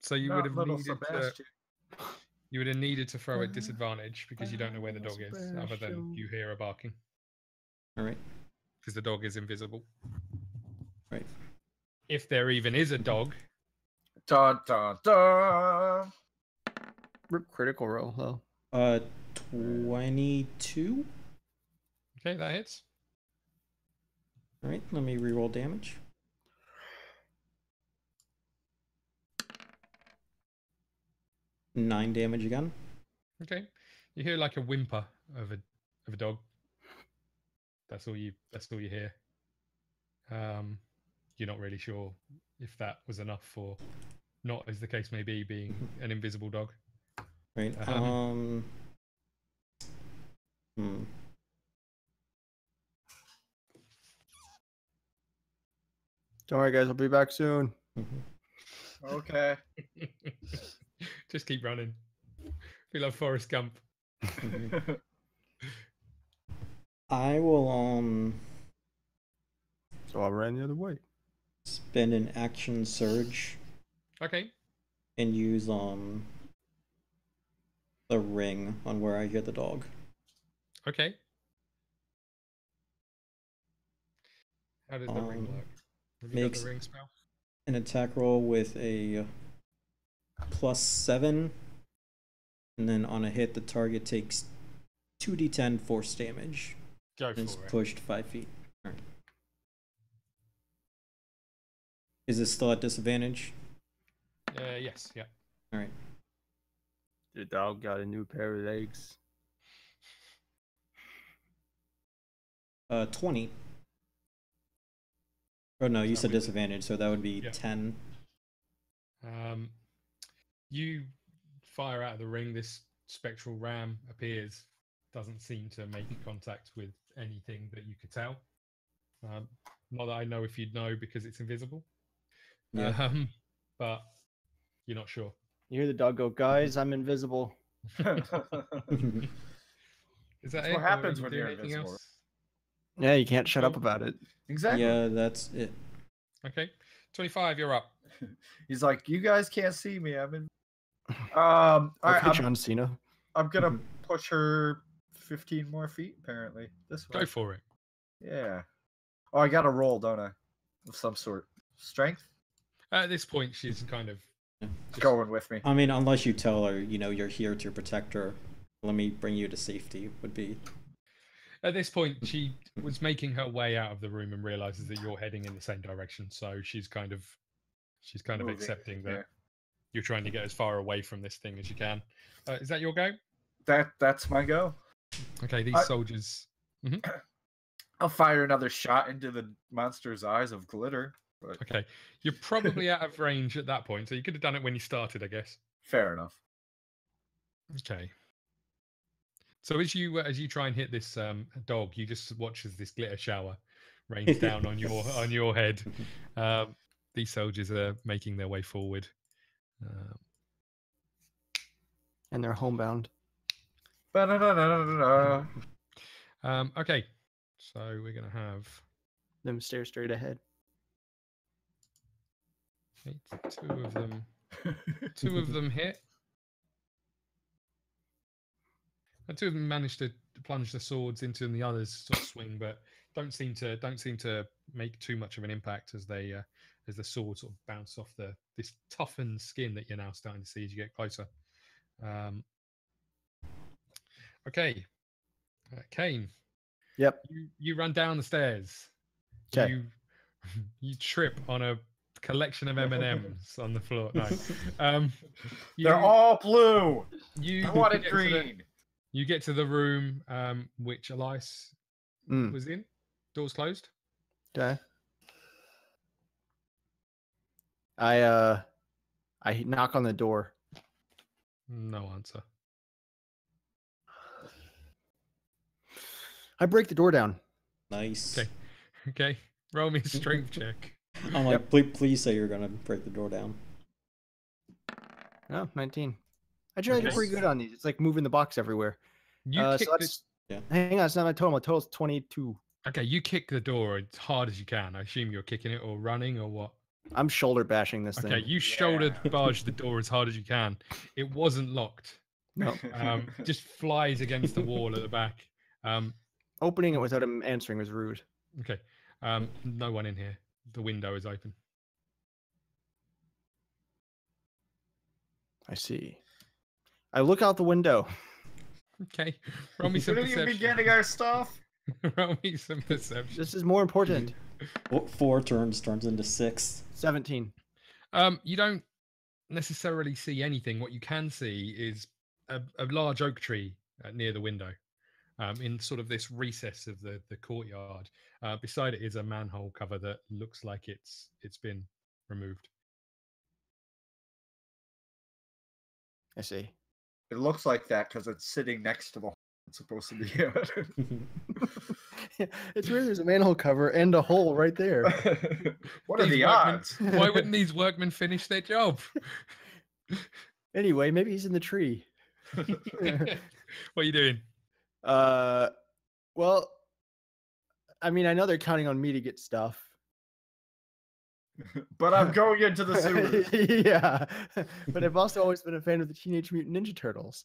So you would have Little needed to, Sebastian. you would have needed to throw at disadvantage because you don't know where the dog is, other than you hear a barking. Alright. Because the dog is invisible. Right. If there even is a dog. Dun, dun, dun. Critical roll, though. 22. Okay, that hits. Alright, let me reroll damage. Nine damage again. Okay. You hear like a whimper of a dog. That's all you hear. You're not really sure if that was enough or not, as the case may be, being an invisible dog. Right. Don't worry, guys. I'll be back soon. Okay. Just keep running. We love Forrest Gump. I will So I ran the other way. spend an action surge Okay. and use the ring on where I hear the dog. Okay. How does the ring work? Have you got Makes the ring spell? an attack roll with a +7, and then on a hit, the target takes 2d10 force damage. Go And it's for it. pushed 5 feet. All right. Is this still at disadvantage? Yes, yeah. All right. The dog got a new pair of legs. 20. Oh no, you So said we- disadvantage, so that would be Yeah. 10. You fire out of the ring. This spectral ram appears. Doesn't seem to make contact with anything that you could tell. Not that I know if you'd know because it's invisible. Yeah. But you're not sure. You hear the dog go, guys, I'm invisible. Is that That's it? what Or happens you when do you're anything invisible. else? Yeah, you can't shut up Cool. about it. Exactly. Yeah, that's it. Okay, 25. You're up. He's like, you guys can't see me. I'm in. Okay, I'm John Cena. gonna push her 15 more feet. Apparently, this way. Go for it. Yeah. Oh, I got to roll, don't I? Of some sort. Strength. At this point, she's kind of just- Going with me. I mean, unless you tell her, you're here to protect her. Let me bring you to safety would be. At this point, she was making her way out of the room and realizes that you're heading in the same direction. So she's kind of Moving, accepting that yeah. you're trying to get as far away from this thing as you can. Is that your go? That's my go. Okay, these soldiers. I'll fire another shot into the monster's eyes of glitter. But Okay, you're probably out of range at that point, so you could have done it when you started, I guess. fair enough. Okay. So as you try and hit this dog, you just watch as this glitter shower rains down on your head. These soldiers are making their way forward. And they're homebound. Ba-da-da-da-da-da. Okay, so we're gonna have Them stare straight ahead. two of them hit. And two of them managed to plunge the swords into them. The others sort of swing, but don't seem to make too much of an impact as they as the swords sort of bounce off this toughened skin that you're now starting to see as you get closer. Okay, Cain. Yep. You run down the stairs. 'Kay. You trip on a collection of M&Ms on the floor. No, They're all blue. you I want it get to the- green. You get to the room which Elias Mm. was in. Door's closed. Okay. I knock on the door. No answer. I break the door down. Nice. Okay. Okay. Roll me a strength check. I'm like, please say you're gonna break the door down. Oh, 19. I generally do Okay. pretty good on these. It's like moving the box everywhere. You So kick the, that's, Yeah. hang on, it's not my total. My total's 22. okay, you kick the door as hard as you can. I assume you're kicking it or running or what? I'm shoulder bashing this Okay, thing. you shoulder barge the door as hard as you can. It wasn't locked. No. Just flies against the wall at the back. Opening it without him answering was rude. Okay. No one in here. The window is open. I see. I look out the window. Okay. Roll me some Shouldn't you be perception. getting our stuff? Roll me some perception. This is more important. 4 turns into 6. 17. You don't necessarily see anything. What you can see is a large oak tree near the window, in sort of this recess of the courtyard. Beside it is a manhole cover that looks like it's been removed. I see. It looks like that because it's sitting next to the hole it's supposed to be in. It's weird. There's a manhole cover and a hole right there. What are These the workmen- odds? Why wouldn't these workmen finish their job? Anyway, maybe he's in the tree. What are you doing? Well, I mean, I know they're counting on me to get stuff. But I'm going into the sewers. Yeah, but I've also always been a fan of the Teenage Mutant Ninja Turtles.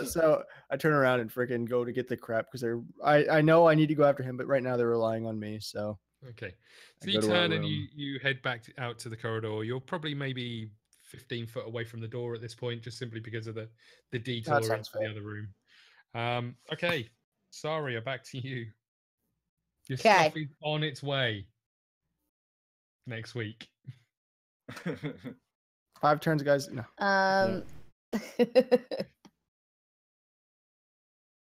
So I turn around and freaking go to get the crap because I know I need to go after him, but right now they're relying on me. So Okay. I So you go to our turn and room. you head back out to the corridor. You're probably maybe 15 foot away from the door at this point, just simply because of the detour into sounds the fair. other room. Okay, Sarya, back to you. Your 'Kay. stuff is on its way next week. 5 turns, guys. No.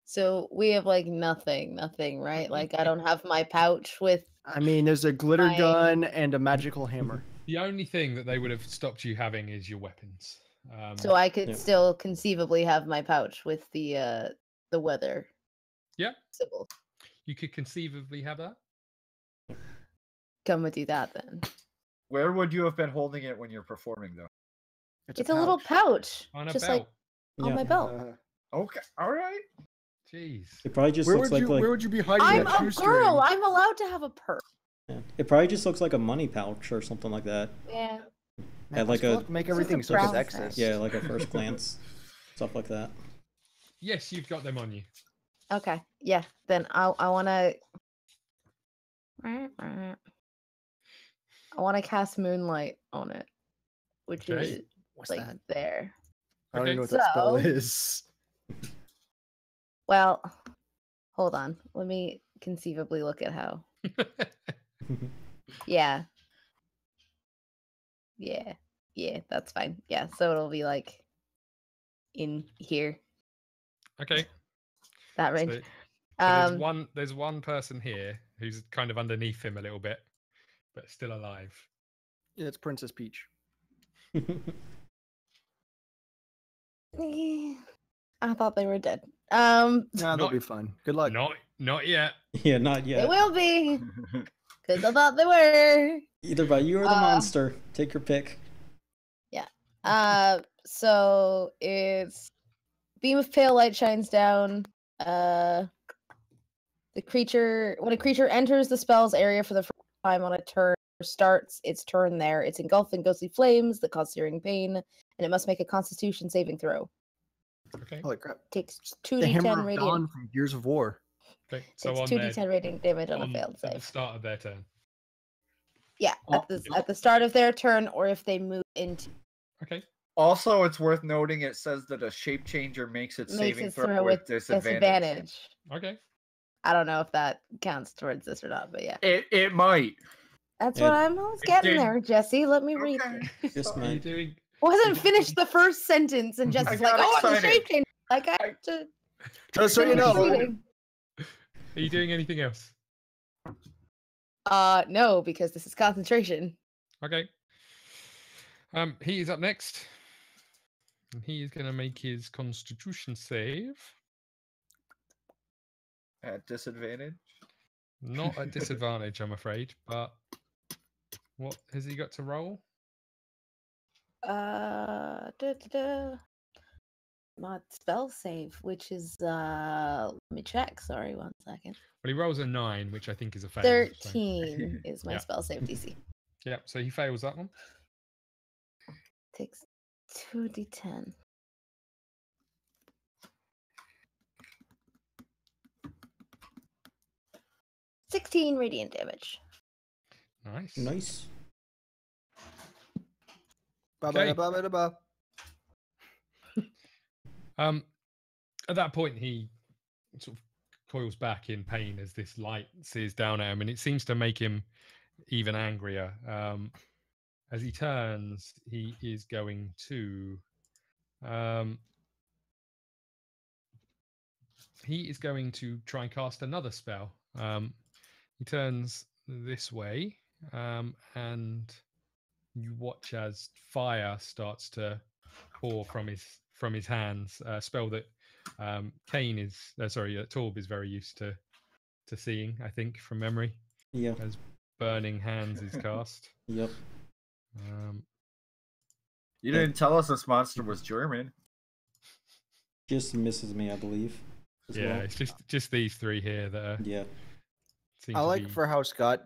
So we have like nothing, right? Like I don't have my pouch with. I mean, there's a glitter My- gun and a magical hammer. The only thing that they would have stopped you having is your weapons. So I could Yeah. still conceivably have my pouch with the weather. Yeah. Symbol. You could conceivably have that. Come and do that then. Where would you have been holding it when you're performing, though? It's a little pouch, On a just belt. like on Yeah. my belt. Okay, all right. Jeez. It probably just Where looks would like you be hiding I'm that a shoestring? girl. I'm allowed to have a purse. yeah. It probably just looks like a money pouch or something like that. Yeah. At like Let's a make It's just a everything so brown sexist. yeah, like a first glance, stuff like that. Yes, you've got them on you. Okay. Yeah. Then I want to. I want to cast Moonlight on it, which Okay. is What's like that? there. I don't even know Okay. what that spell So- is. Well, hold on. Let me conceivably look at how. Yeah. Yeah, that's fine. Yeah, so it'll be like in here, Okay. that So, range. there's one person here who's kind of underneath him a little bit, but still alive. Yeah, it's Princess Peach. I thought they were dead. Nah, they'll Not- be fine. Good luck. Not yet. Yeah, not They yet. will be, because I thought they were. Either by you or the monster. Take your pick. So it's beam of pale light shines down. The creature, when a creature enters the spell's area for the first time on a turn, starts its turn there. It's engulfed in ghostly flames that cause searing pain, and it must make a Constitution saving throw. Okay. Holy crap. Takes The 2d10 Hammer of Dawn radiant. from Gears of War. Okay. So Takes on 2d10 radiant damage on a on failed at the save. start of their turn. Yeah, Oh, at the start of their turn, or if they move into Okay. Also, it's worth noting it says that a shape changer makes its makes saving it throw throw with with disadvantage. disadvantage. Okay. I don't know if that counts towards this or not, but yeah. It might. That's Yeah. what I was getting did- there, Jesse. Let me read Okay. it. Just Are you my doing? Wasn't finished the first sentence, and Jesse's like, got "Oh, it's a excited. shape change." Like I have to. Just so you finish know. reading. Are you doing anything else? No, because this is concentration. Okay. He is up next. And he is going to make his Constitution save. At disadvantage. Not at disadvantage, I'm afraid. But what has he got to roll? Not spell save, which is let me check. Sorry, 1 second. Well, he rolls a 9, which I think is a fail. 13 is my Yeah. spell save DC. Yeah, so he fails that one. Takes 2d10. $16 radiant damage. Nice. nice. Okay. Ba-ba-da-ba-ba-da-ba. At that point, he sort of coils back in pain as this light sears down at him, and it seems to make him even angrier. As he turns, he is going to. He is going to try and cast another spell. He turns this way, and you watch as fire starts to pour from his hands. A spell that Cain is Torb is very used to seeing, I think, from memory. Yeah. As burning hands is cast. Yep. You didn't tell us this monster was German. Just misses me, I believe. as Yeah, well. it's just these three here that are, Yeah. seem I to like be- for how Scott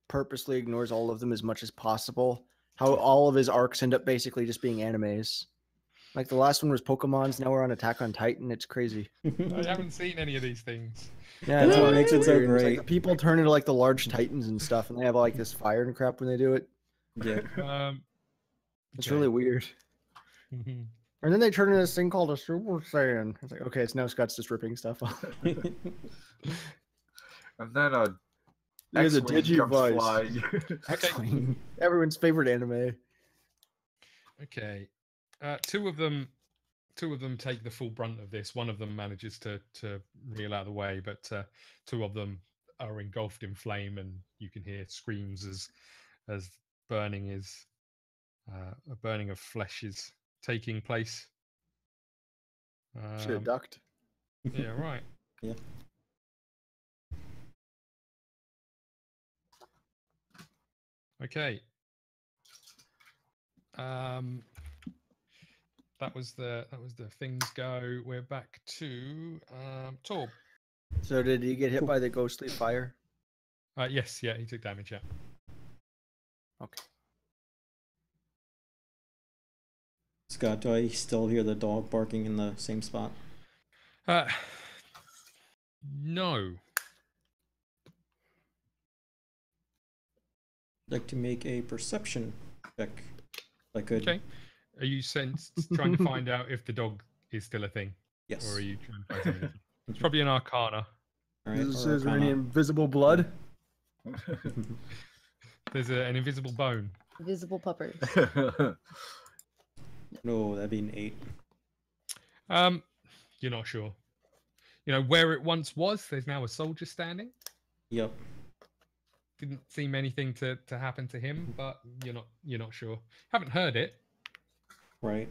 purposely ignores all of them as much as possible. How all of his arcs end up basically just being animes. Like the last one was Pokemon's, now we're on Attack on Titan. It's crazy. I haven't seen any of these things. Yeah, That's no, what makes it's it so weird. It's like great. the people turn into like the large titans and stuff, and they have like this fire and crap when they do it. Yeah. It's Okay. really weird. And then they turn into this thing called a Super Saiyan. It's like, okay, it's now Scott's just ripping stuff off. And then a There's a X-Wing comes Digivice. flying. X-Wing. Everyone's favorite anime. Okay. Two of them take the full brunt of this. One of them manages to reel out of the way, but two of them are engulfed in flame, and you can hear screams as burning a burning of flesh is taking place. Should have ducked. Yeah, right. Yeah. Okay. That was the things go. We're back to Torb. So did he get hit by the ghostly fire? Yes, yeah, he took damage. Yeah. Okay. Scott, do I still hear the dog barking in the same spot? No. I'd like to make a perception check. If I could. Okay. Are you trying to find out if the dog is still a thing? Yes. Or are you trying to find something different? It's probably an Arcana. All right. Is or there any Arcana. invisible blood? There's an invisible bone. Invisible puppers. No, that'd be an 8. You're not sure. You know where it once was. There's now a soldier standing. Yep. Didn't seem anything to happen to him, but you're not sure. Haven't heard it. Right.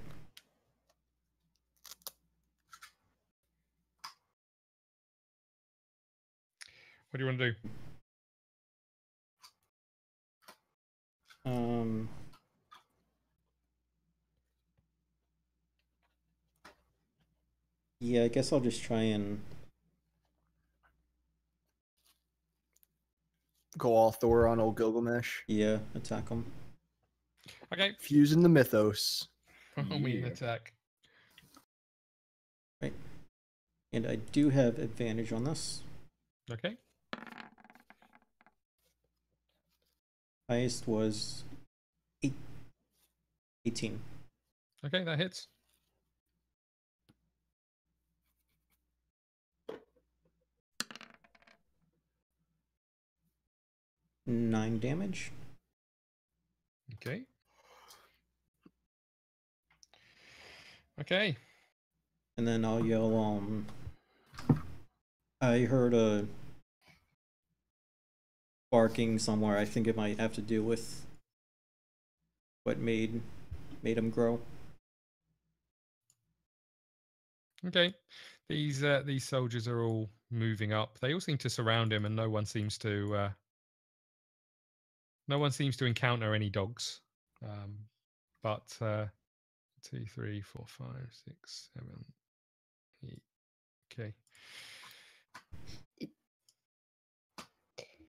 What do you want to do? Yeah, I guess I'll just try and Go all Thor on old Gilgamesh. attack him. Okay. Fusing the mythos. Roll me an attack. Right. And I do have advantage on this. Okay. Highest was 18. Okay, that hits. Nine damage. Okay. Okay. And then I'll yell, I heard a barking somewhere. I think it might have to do with what made him grow. Okay. These soldiers are all moving up. They all seem to surround him, and no one seems to encounter any dogs. But 2, 3, 4, 5, 6, 7, 8. Okay.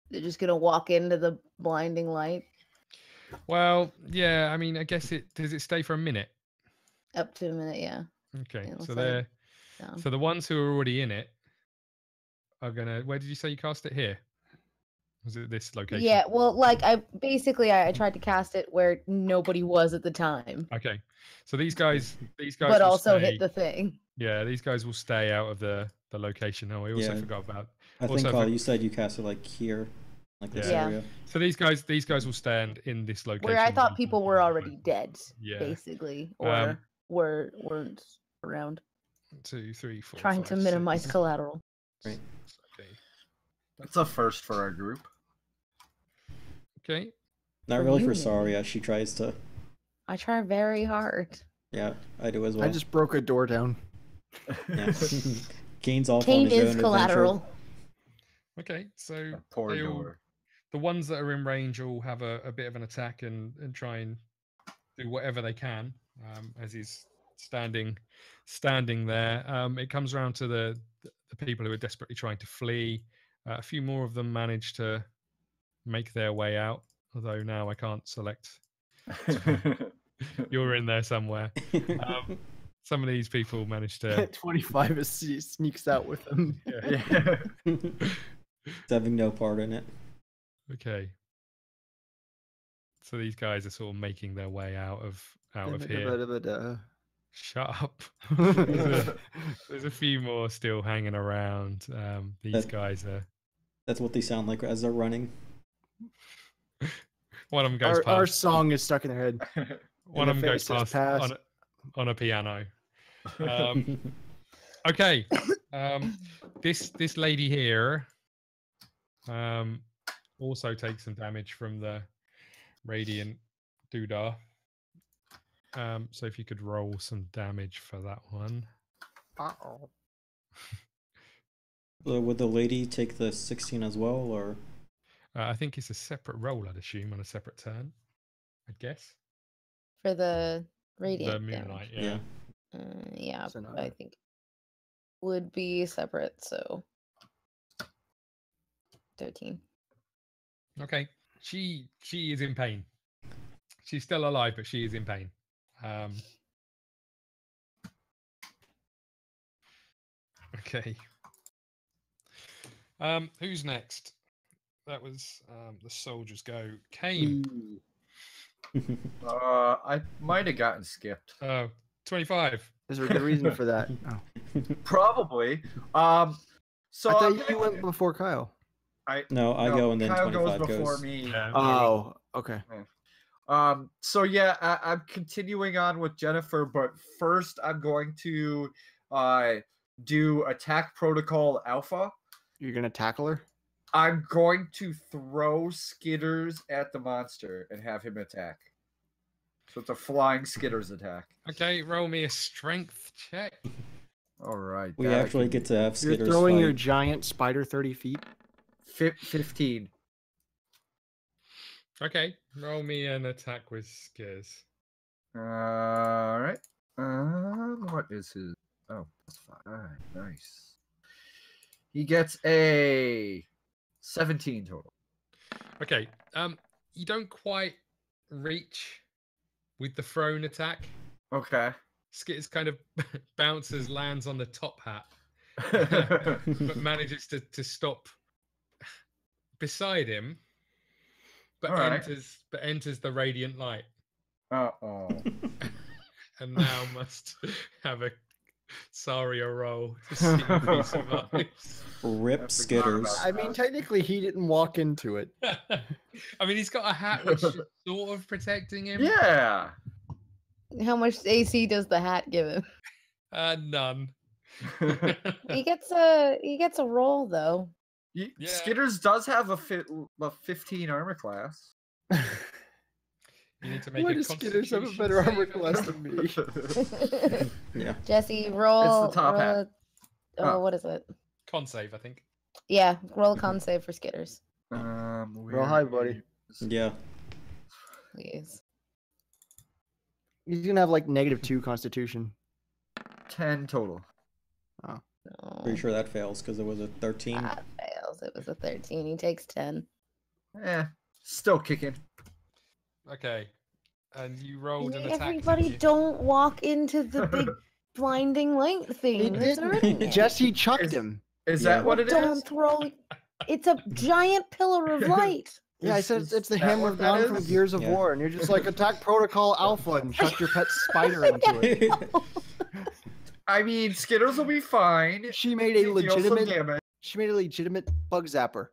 They're just gonna walk into the blinding light. Well, yeah. I mean, I guess does it stay for a minute? Up to a minute, yeah. Okay. It'll So say they're down. so the ones who are already in it are gonna. Where did you say you cast it? Here. Was it this location? Yeah, well, like I tried to cast it where nobody was at the time, Okay. So these guys but will also stay, hit the thing. Yeah, these guys will stay out of the location. Oh, I also Yeah. forgot about. I Also, think, if Carl, it- you said you cast it like here, like this Yeah. area. So these guys will stand in this location. Where I thought until people were already dead, Yeah. basically, Um, or weren't around. 2, 3, 4. Trying 5, to minimize 6. collateral. Right. Okay. That's a first for our group. Okay. Not For really you, for maybe. Sarya. She tries to. I try very hard. Yeah, I do as well. I just broke a door down. Yeah. Kane's off on Cain his own is adventure. collateral. Okay. So Poor they all- door. the ones that are in range will have a bit of an attack and try and do whatever they can as he's standing there. It comes around to the people who are desperately trying to flee. A few more of them manage to make their way out, although now I can't select. You're in there somewhere. Some of these people manage to. 25 is sneaks out with him. Yeah. Having no part in it. Okay. So these guys are sort of making their way out of here. Shut up. There's a few more still hanging around. These guys are. That's what they sound like as they're running. One of them goes Our past. song is stuck in their head. One of them goes past on a piano. Okay. This lady here also takes some damage from the radiant doodah. So if you could roll some damage for that one. Uh-oh. Would the lady take the 16 as well, or? I think it's a separate roll, I'd assume, on a separate turn. I'd guess. For the The radiant moonlight, damage. yeah. Yeah, So not- I think would be separate. So 13. Okay. She is in pain. She's still alive, but she is in pain. Okay. Who's next? That was the soldiers go. Cain. I might have gotten skipped. 25. Is there a good reason for that? Oh. Probably. So I thought I'm you gonna- went before Kyle. No, I go and then Kyle 25 goes before goes. me. Yeah. Oh, okay. So yeah, I'm continuing on with Jennifer, but first I'm going to do attack protocol alpha. You're gonna tackle her? I'm going to throw skitters at the monster and have him attack. So it's a flying skitters attack. Okay, roll me a strength check. All right. We actually get to have You're Skitters throwing fight. your giant spider 30 feet? 15. Okay, roll me an attack with skitters. All right. What is his? Oh, that's fine. Nice. He gets a 17 total. Okay, you don't quite reach with the thrown attack. Okay. Skitters kind of bounces, lands on the top hat, but manages to stop beside him, but All right. enters the radiant light, Uh-oh. and now must have a Sarya roll to see if he survives. Rip I forgot Skitters. about I mean, technically, he didn't walk into it. I mean, he's got a hat which is sort of protecting him. Yeah. How much AC does the hat give him? None. He gets a roll though. Yeah. Skitters does have a 15 armor class. You need to make Why a does Skitters have a Constitution better armor save, class Oh, than me? Yeah. Jesse, roll. top hat. roll Oh. What is it? Con save, I think. Yeah, roll a con save for Skitters, Roll high, buddy. Yeah. please. He's gonna have like -2 Constitution. 10 total. No, Pretty sure that fails because it was a 13. that fails. It was a 13. He takes 10. Still kicking. Okay. And you rolled an attack. Everybody, didn't you? don't walk into the big blinding light He thing. There's didn't. already there. Jesse chucked him. Is Yeah. that what it Don't is? throw. It's a giant pillar of light. Yeah, I said Is it's the that hammer what of that dawn from is? Gears of Yeah. War, and you're just like attack protocol alpha and chuck your pet spider into it. I mean, Skitters will be fine. She made He a deals some legitimate. damage. She made a legitimate bug zapper,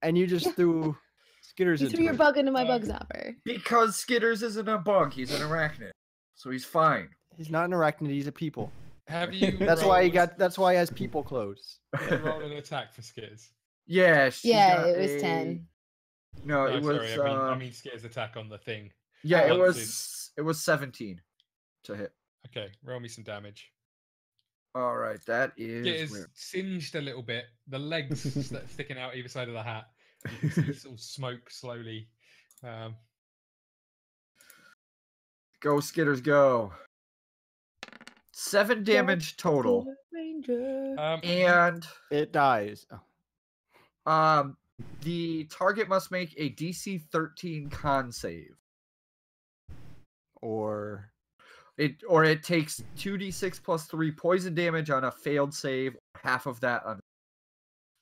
and you just Yeah. threw Skitters You into threw your it. bug into my bug zapper. Because Skitters isn't a bug, he's an arachnid. So he's fine. He's not an arachnid. He's a people. Have you? That's why he rolled- got. That's why he has people clothes. Have you rolled an attack for Skitters. Yeah, she Yeah, got it was a- 10. No, No, it was sorry, I mean Skitters attack on the thing. yeah, it once was 17 to hit. Okay, roll me some damage. All right, that is Skitters weird. singed a little bit. The legs sticking out either side of the hat. You can see sort of smoke slowly. Go Skitters, go. 7 damage total, and It dies. Oh. the target must make a DC 13 con save. Or It takes 2d6 plus 3 poison damage on a failed save. Half of that on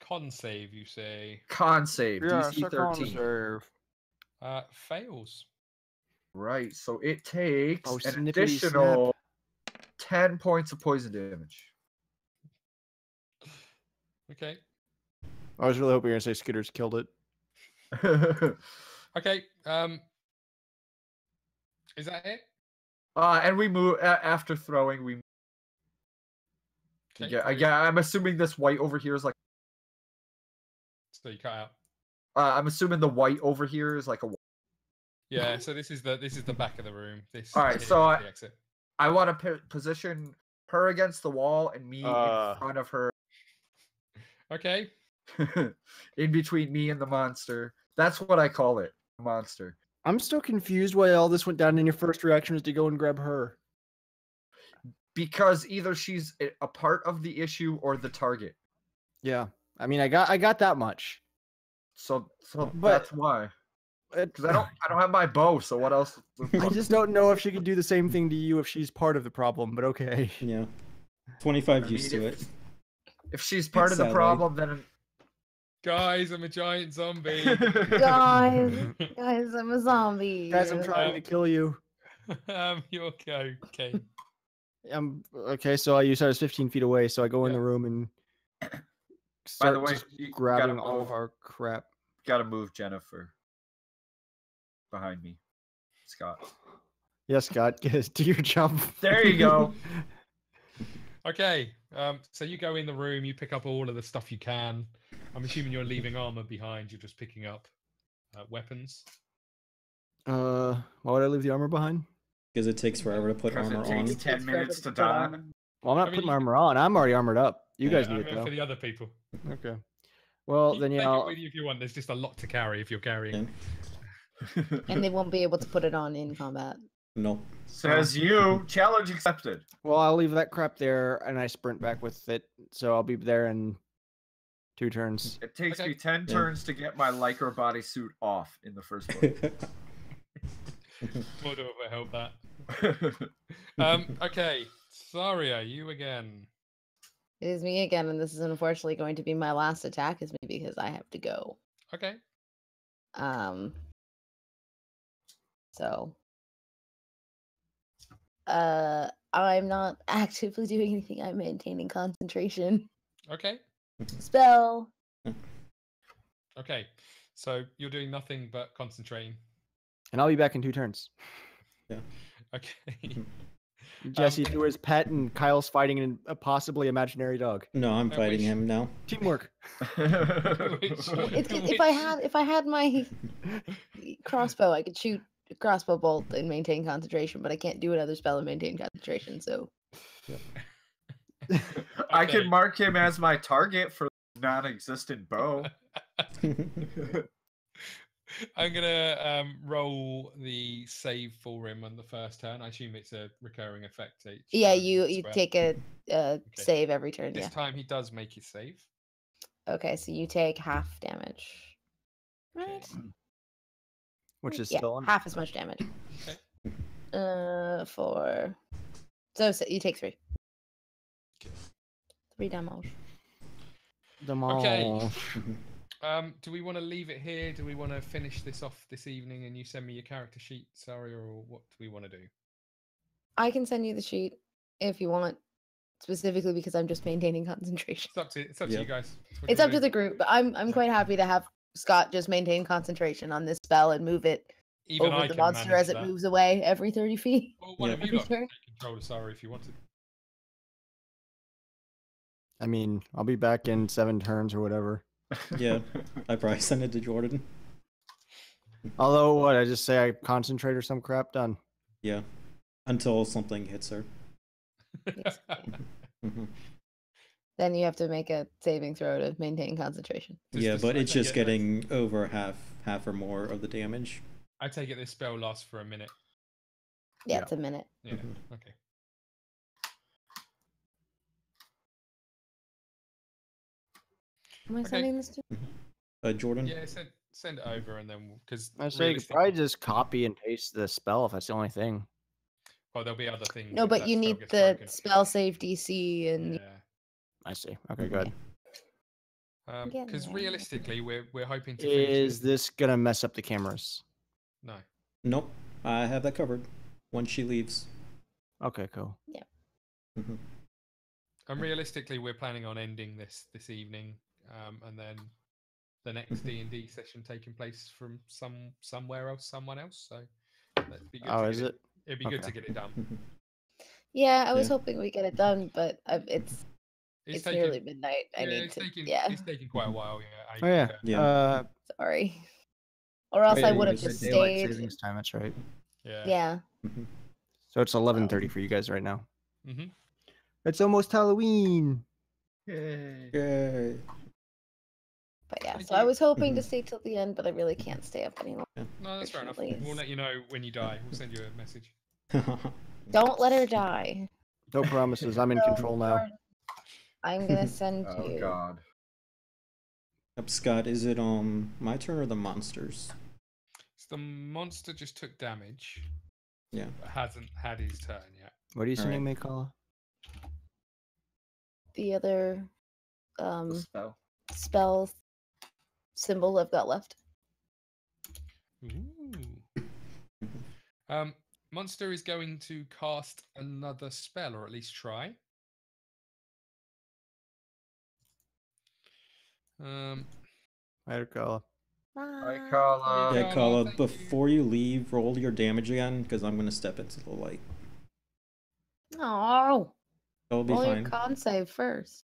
con save, you say. con save. yeah, DC suck on 13. serve. Fails. Right, so it takes Oh, an snippity additional 10 points of poison damage. Okay. I was really hoping you were gonna say Skitters killed it. Okay. Is that it? And we move after throwing. We. Okay, Yeah, I'm assuming this white over here is like. So you cut out. I'm assuming the white over here is like a. Yeah. So this is the back of the room. This. All right, here so is the exit. I want to position her against the wall and me in front of her. Okay. In between me and the monster. That's what I call it, monster. I'm still confused why all this went down and your first reaction was to go and grab her. Because either she's a part of the issue or the target. Yeah. I mean, I got that much. So But- that's why. Because I don't have my bow, so what else? I just don't know if she could do the same thing to you if she's part of the problem, but okay. Yeah. 25 used to it. If she's part of the Sadly. problem, then Guys, I'm a giant zombie. Guys, I'm a zombie. Guys, I'm trying to kill you. You okay? Okay. Okay, so you said I was 15 feet away, so I go in Yeah. the room and By start the way, just you grabbing gotta all move, of our crap. gotta move Jennifer behind me, Scott. Yes, Scott, do your jump. There you go. Okay. So you go in the room. You pick up all of the stuff you can. I'm assuming you're leaving armor behind. You're just picking up weapons. Why would I leave the armor behind? Because it takes forever to put Because armor it takes on. 10 minutes to don. Well, I'm not I mean, putting my armor on. I'm already armored up. You guys I need it meant though. for the other people. Okay. Well, You then can yeah. take it with you if you want. There's just a lot to carry if you're carrying. And they won't be able to put it on in combat. Nope. Says you. Challenge accepted. Well, I'll leave that crap there, and I sprint back with it. So I'll be there in 2 turns. It takes Okay. me 10 Yeah. turns to get my Lycra bodysuit off in the first place. What do I help that? Okay. Sarya, you again. It is me again, and this is unfortunately going to be my last attack, is me because I have to go. Okay. So I'm not actively doing anything. I'm maintaining concentration. Okay. Spell. Okay. So you're doing nothing but concentrating. And I'll be back in 2 turns. Okay. Jesse to his pet, and Kyle's fighting a possibly imaginary dog. No, I'm fighting which- him now. Teamwork. If I had my crossbow, I could shoot a crossbow bolt and maintain concentration, but I can't do another spell and maintain concentration. So I Okay. can mark him as my target for non-existent bow. I'm gonna roll the save for him on the first turn. I assume it's a recurring effect each. yeah, time you square. take a save every turn. This Yeah. time he does make his save. Okay, so you take half damage. Right? Which is yeah, still on. half as much damage. Okay. So you take 3. 3 damage. Okay. Do we want to leave it here? Do we want to finish this off this evening and you send me your character sheet, Sarya, or what do we want to do? I can send you the sheet if you want, specifically because I'm just maintaining concentration. It's up to Yeah. you guys. What do It's you up to do? the group, but I'm quite happy to have Scott just maintain concentration on this spell and move it Even I over the can monster manage as it that. moves away every 30 feet. Well, one Yeah. of you Every lot turn. can take control of Sarya if you wanted. I mean, I'll be back in 7 turns or whatever. Yeah, I probably send it to Jordan. Although, what, I just say I concentrate or some crap, done. Yeah, until something hits her. Yes. Mhm. Then you have to make a saving throw to maintain concentration. Yeah, but it's just I take it- getting over half or more of the damage. I take it this spell lasts for a minute. Yeah, Yeah. it's a minute. Yeah. Mhm. Okay. Am I Okay. sending this to? Jordan? Yeah, send it over and then because I say you could probably just copy and paste the spell if that's the only thing. well, there'll be other things. No, if but that you spell need gets the broken. spell save DC and Yeah. I see. Okay, good. Getting Because there. realistically, we're hoping to finish Is this. this gonna mess up the cameras? No. Nope, I have that covered once she leaves. Okay, cool. And realistically, we're planning on ending this evening, and then the next D&D session taking place from somewhere else, someone else. So that'd be good. Oh, is it? It'd be good to get it done. Yeah, I was hoping we get it done, but it's taking, nearly midnight. It's taking quite a while. Yeah. Oh yeah. Yeah. Sorry. Or else I would have It's just daylight stayed. savings time. That's right. Yeah. So it's 11:30 for you guys right now. Mm-hmm. It's almost Halloween. Yay. But yeah, so I was hoping to stay till the end, but I really can't stay up any longer. No, that's fair enough. We'll let you know when you die. We'll send you a message. Don't let her die. No promises. I'm in control now. I'm gonna send Oh you. God. Yep, Scott, is it my turn or the monsters? So the monster just took damage. Yeah. But hasn't had his turn yet. What are you sending Alright. me, Kala? The other Spell. spell symbol I've got left. Ooh. Monster is going to cast another spell, or at least try. Hi, Kala. Hi, Kala. Yeah, Kala, before you leave, roll your damage again, because I'm going to step into the light. No. That'll be Roll your fine. con save first.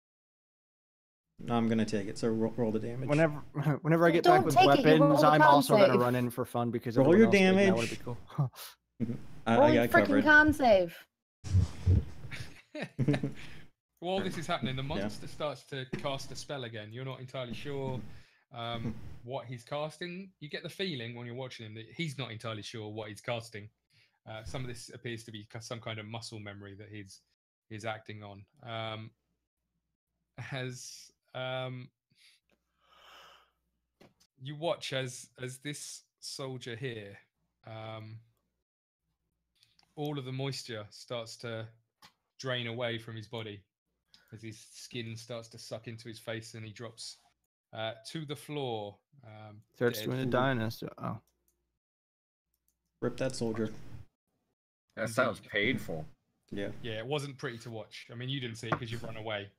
No, I'm going to take it, so roll the damage. Whenever I get Don't back with take it, you roll weapons, the I'm con also gonna save. run in for fun because Roll everyone your else did, and that damage. would be cool. Roll I your got freaking covered. con save. While this is happening, the monster starts to cast a spell again. You're not entirely sure what he's casting. You get the feeling when you're watching him that he's not entirely sure what he's casting. Some of this appears to be some kind of muscle memory that he's acting on. You watch as this soldier here, all of the moisture starts to drain away from his body as his skin starts to suck into his face and he drops to the floor. Starts dead. doing a dynasty. Oh, Rip that soldier. That sounds painful. Yeah. Yeah, it wasn't pretty to watch. I mean, you didn't see it because you've run away,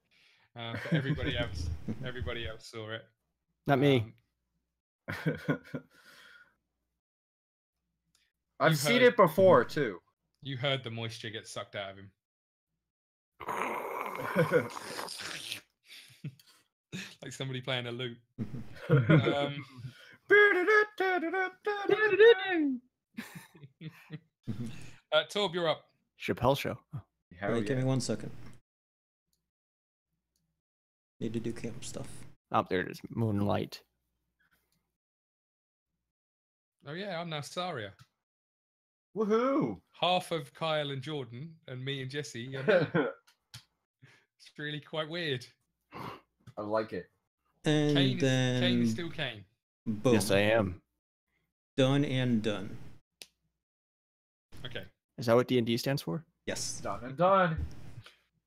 but everybody else saw it. not me. I've seen it before too. You heard the moisture get sucked out of him. Like somebody playing a lute. Torb, you're up. Chappelle show. Wait, give me 1 second. Need to do camp stuff. Oh, there it is. Moonlight. Oh yeah, I'm now Sarya. Woohoo! Half of Kyle and Jordan and me and Jesse are me. It's really quite weird. I like it. And Cain is still Cain. Boom. Yes, I am. Done and done. Okay. Is that what D&D stands for? Yes. Done and done.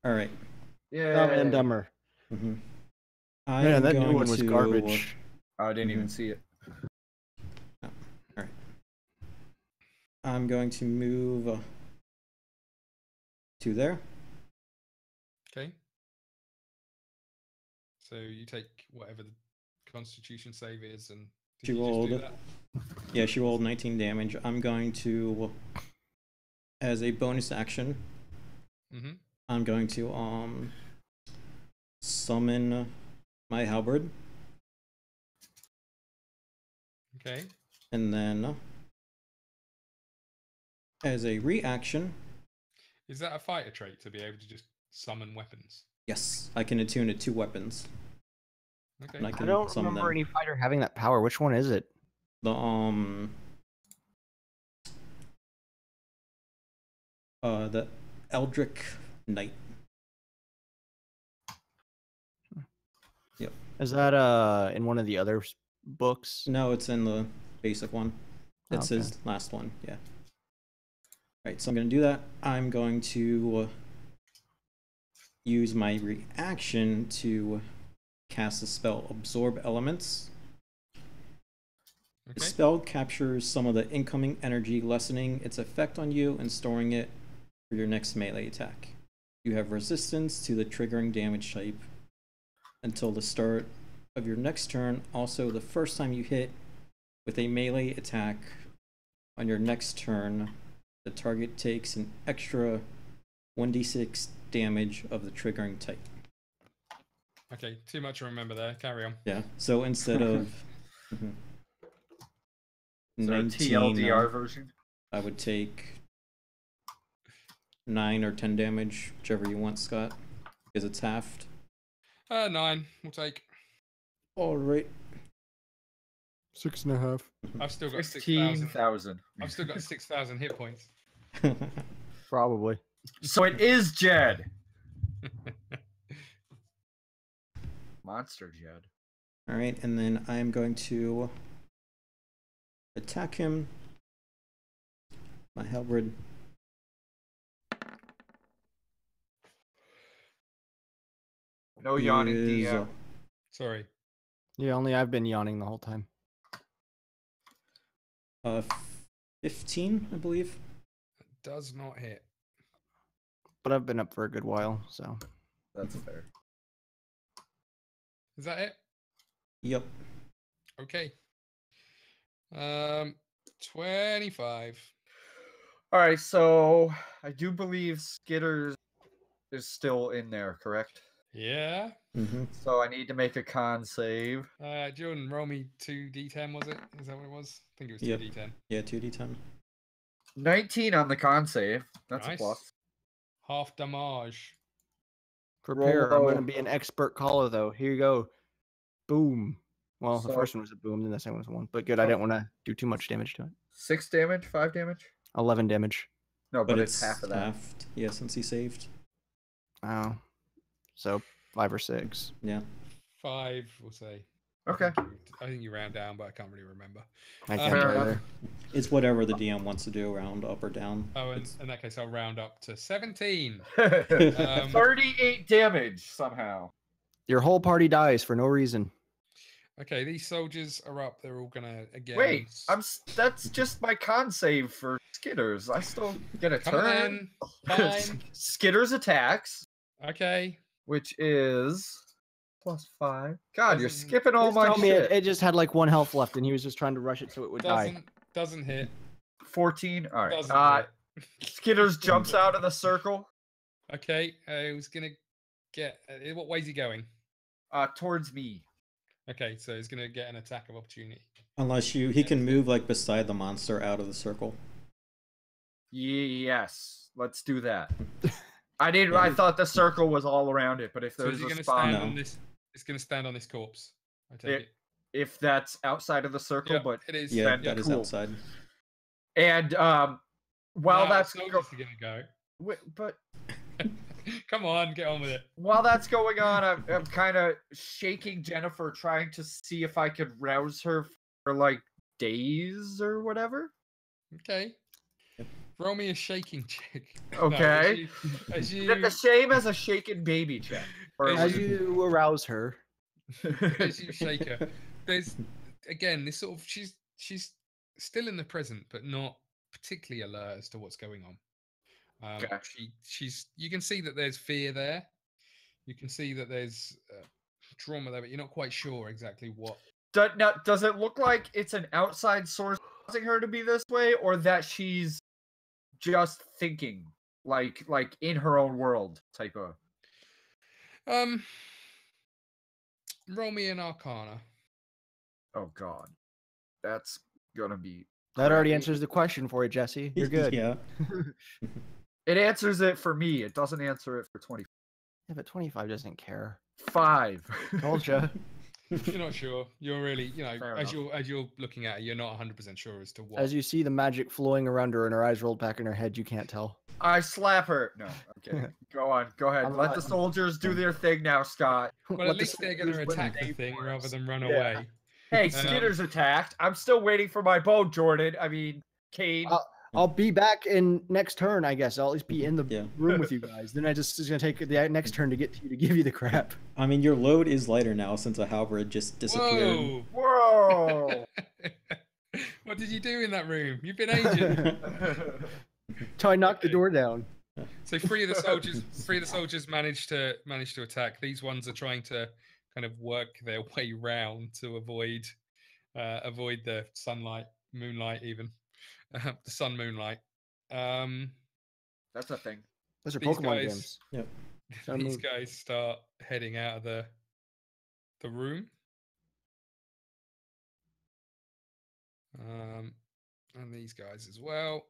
All right. Yeah. Dumb and Dumber. Mm-hmm. Man, that new one was garbage. I didn't even see it. All right. I'm going to move to there. Okay. So you take whatever the Constitution save is, and did She you just do rolled. that? Yeah, she rolled 19 damage. I'm going to, as a bonus action, I'm going to summon my halberd. Okay. And then, as a reaction, Is that a fighter trait to be able to just summon weapons? yes, I can attune it to weapons. Okay. And I I can don't summon remember them. any fighter having that power. Which one is it? The Eldritch Knight. Yep. Is that in one of the other books? No, it's in the basic one. It's Okay. his last one, yeah. Right, so I'm going to do that. I'm going to use my reaction to cast the spell Absorb Elements. The Okay. spell captures some of the incoming energy, lessening its effect on you and storing it for your next melee attack. You have resistance to the triggering damage type until the start of your next turn. Also, the first time you hit with a melee attack on your next turn, the target takes an extra 1d6 damage of the triggering type. Okay, too much to remember there. Carry on. Yeah, so instead of 19, TLDR version. I would take 9 or 10 damage, whichever you want, Scott, because it's halved. 9. We'll take. All right. 6.5. I've still got 6,000. 16,000. I've still got 6,000 hit points. Probably. So it is Jed. Monster Jed. All right, and then I'm going to attack him. My halberd. No yawning is, DM. Sorry. Yeah, only I've been yawning the whole time. 15, I believe. Does not hit. But I've been up for a good while, so. That's fair. Is that it? Yep. Okay. 25. All right, so I do believe Skitters is still in there, correct? Yeah. Mm-hmm. So I need to make a con save. Jordan, roll me 2d10, was it? Is that what it was? I think it was Yep. 2d10. Yeah, 2d10. 19 on the con save. That's Nice. a plus. Half damage. Prepare. Roll I'm going low. to be an expert caller, though. Here you go. Boom. Well, the So- first one was a boom, then the second one was a 1. But good, I didn't want to do too much damage to it. 6 damage, 5 damage? 11 damage. No, But but it's it's half of that. halved. Yeah, since he saved. Oh. So 5 or 6. Yeah. 5, we'll say. Okay. I think you round down, but I can't really remember. I Fair can't enough. either. It's whatever the DM wants to do, round up or down. Oh, and It's- in that case, I'll round up to 17. 38 damage somehow. Your whole party dies for no reason. Okay, these soldiers are up. They're all gonna again. Wait, that's just my con save for Skitters. I still get a Come turn. on, fine. Skitters attacks, Okay. which is +5. God, you're Doesn't- skipping all Just my tell me shit. it just had like 1 health left, and he was just trying to rush it so it would die. Doesn't hit. 14. All right. Doesn't hit. Skitters jumps out of the circle Okay, I was gonna get. What way's he going? towards me. Okay, so he's gonna get an attack of opportunity. Unless he can move like beside the monster out of the circle. Yes, let's do that. I thought the circle was all around it, but if So there's is he a gonna spot, stand No. on this? It's gonna stand on this corpse. I take it. if that's outside of the circle, Yep, but it is. Yeah, Then that is cool. outside. and while Now, that's soldiers are gonna go. but Come on, get on with it. while that's going on, I'm kind of shaking Jennifer, trying to see if I could rouse her for like days or whatever. Okay. Yep. Roll me a shaking check. Okay. As Is it the you, same as a shaken baby check? Or As As is it- you arouse her, as you shake her, there's again this sort of she's still in the present, but not particularly alert as to what's going on. Okay. She's you can see that there's fear there. You can see that there's trauma there, but you're not quite sure exactly what. Now, does it look like it's an outside source causing her to be this way, or that she's just thinking like in her own world type of? Roll me an Arcana. Oh God, that's gonna be. that already crappy. answers the question for you, Jesse. You're good. Yeah. It answers it for me. It doesn't answer it for Yeah, but 25 doesn't care. 25. Told ya. You're not sure. You're really, Fair as enough. you're looking at it, you're not 100% sure as to what. As you see the magic flowing around her and her eyes rolled back in her head, you can't tell. I slap her. No, okay. Go on. Go ahead. I'm Let not- the soldiers do their thing now, Scott. Well, Let at the least they're going to soldiers win attack the day thing for rather us. than run Yeah. away. Hey, Um, Skitter's attacked. I'm still waiting for my bow, Jordan. I mean, Cain. I'll be back in next turn, I guess. I'll at least be in the Yeah. room with you guys. Then I just is gonna take the next turn to get to you to give you the crap. I mean, your load is lighter now since a halberd just disappeared. Whoa! Whoa. What did you do in that room? You've been agent. So I knocked the Okay. door down. So three of the soldiers managed to attack. These ones are trying to kind of work their way round to avoid the moonlight, even the sun moonlight. That's a thing. Those are These Pokemon guys- games. Yep. These guys start heading out of the room. And these guys as well.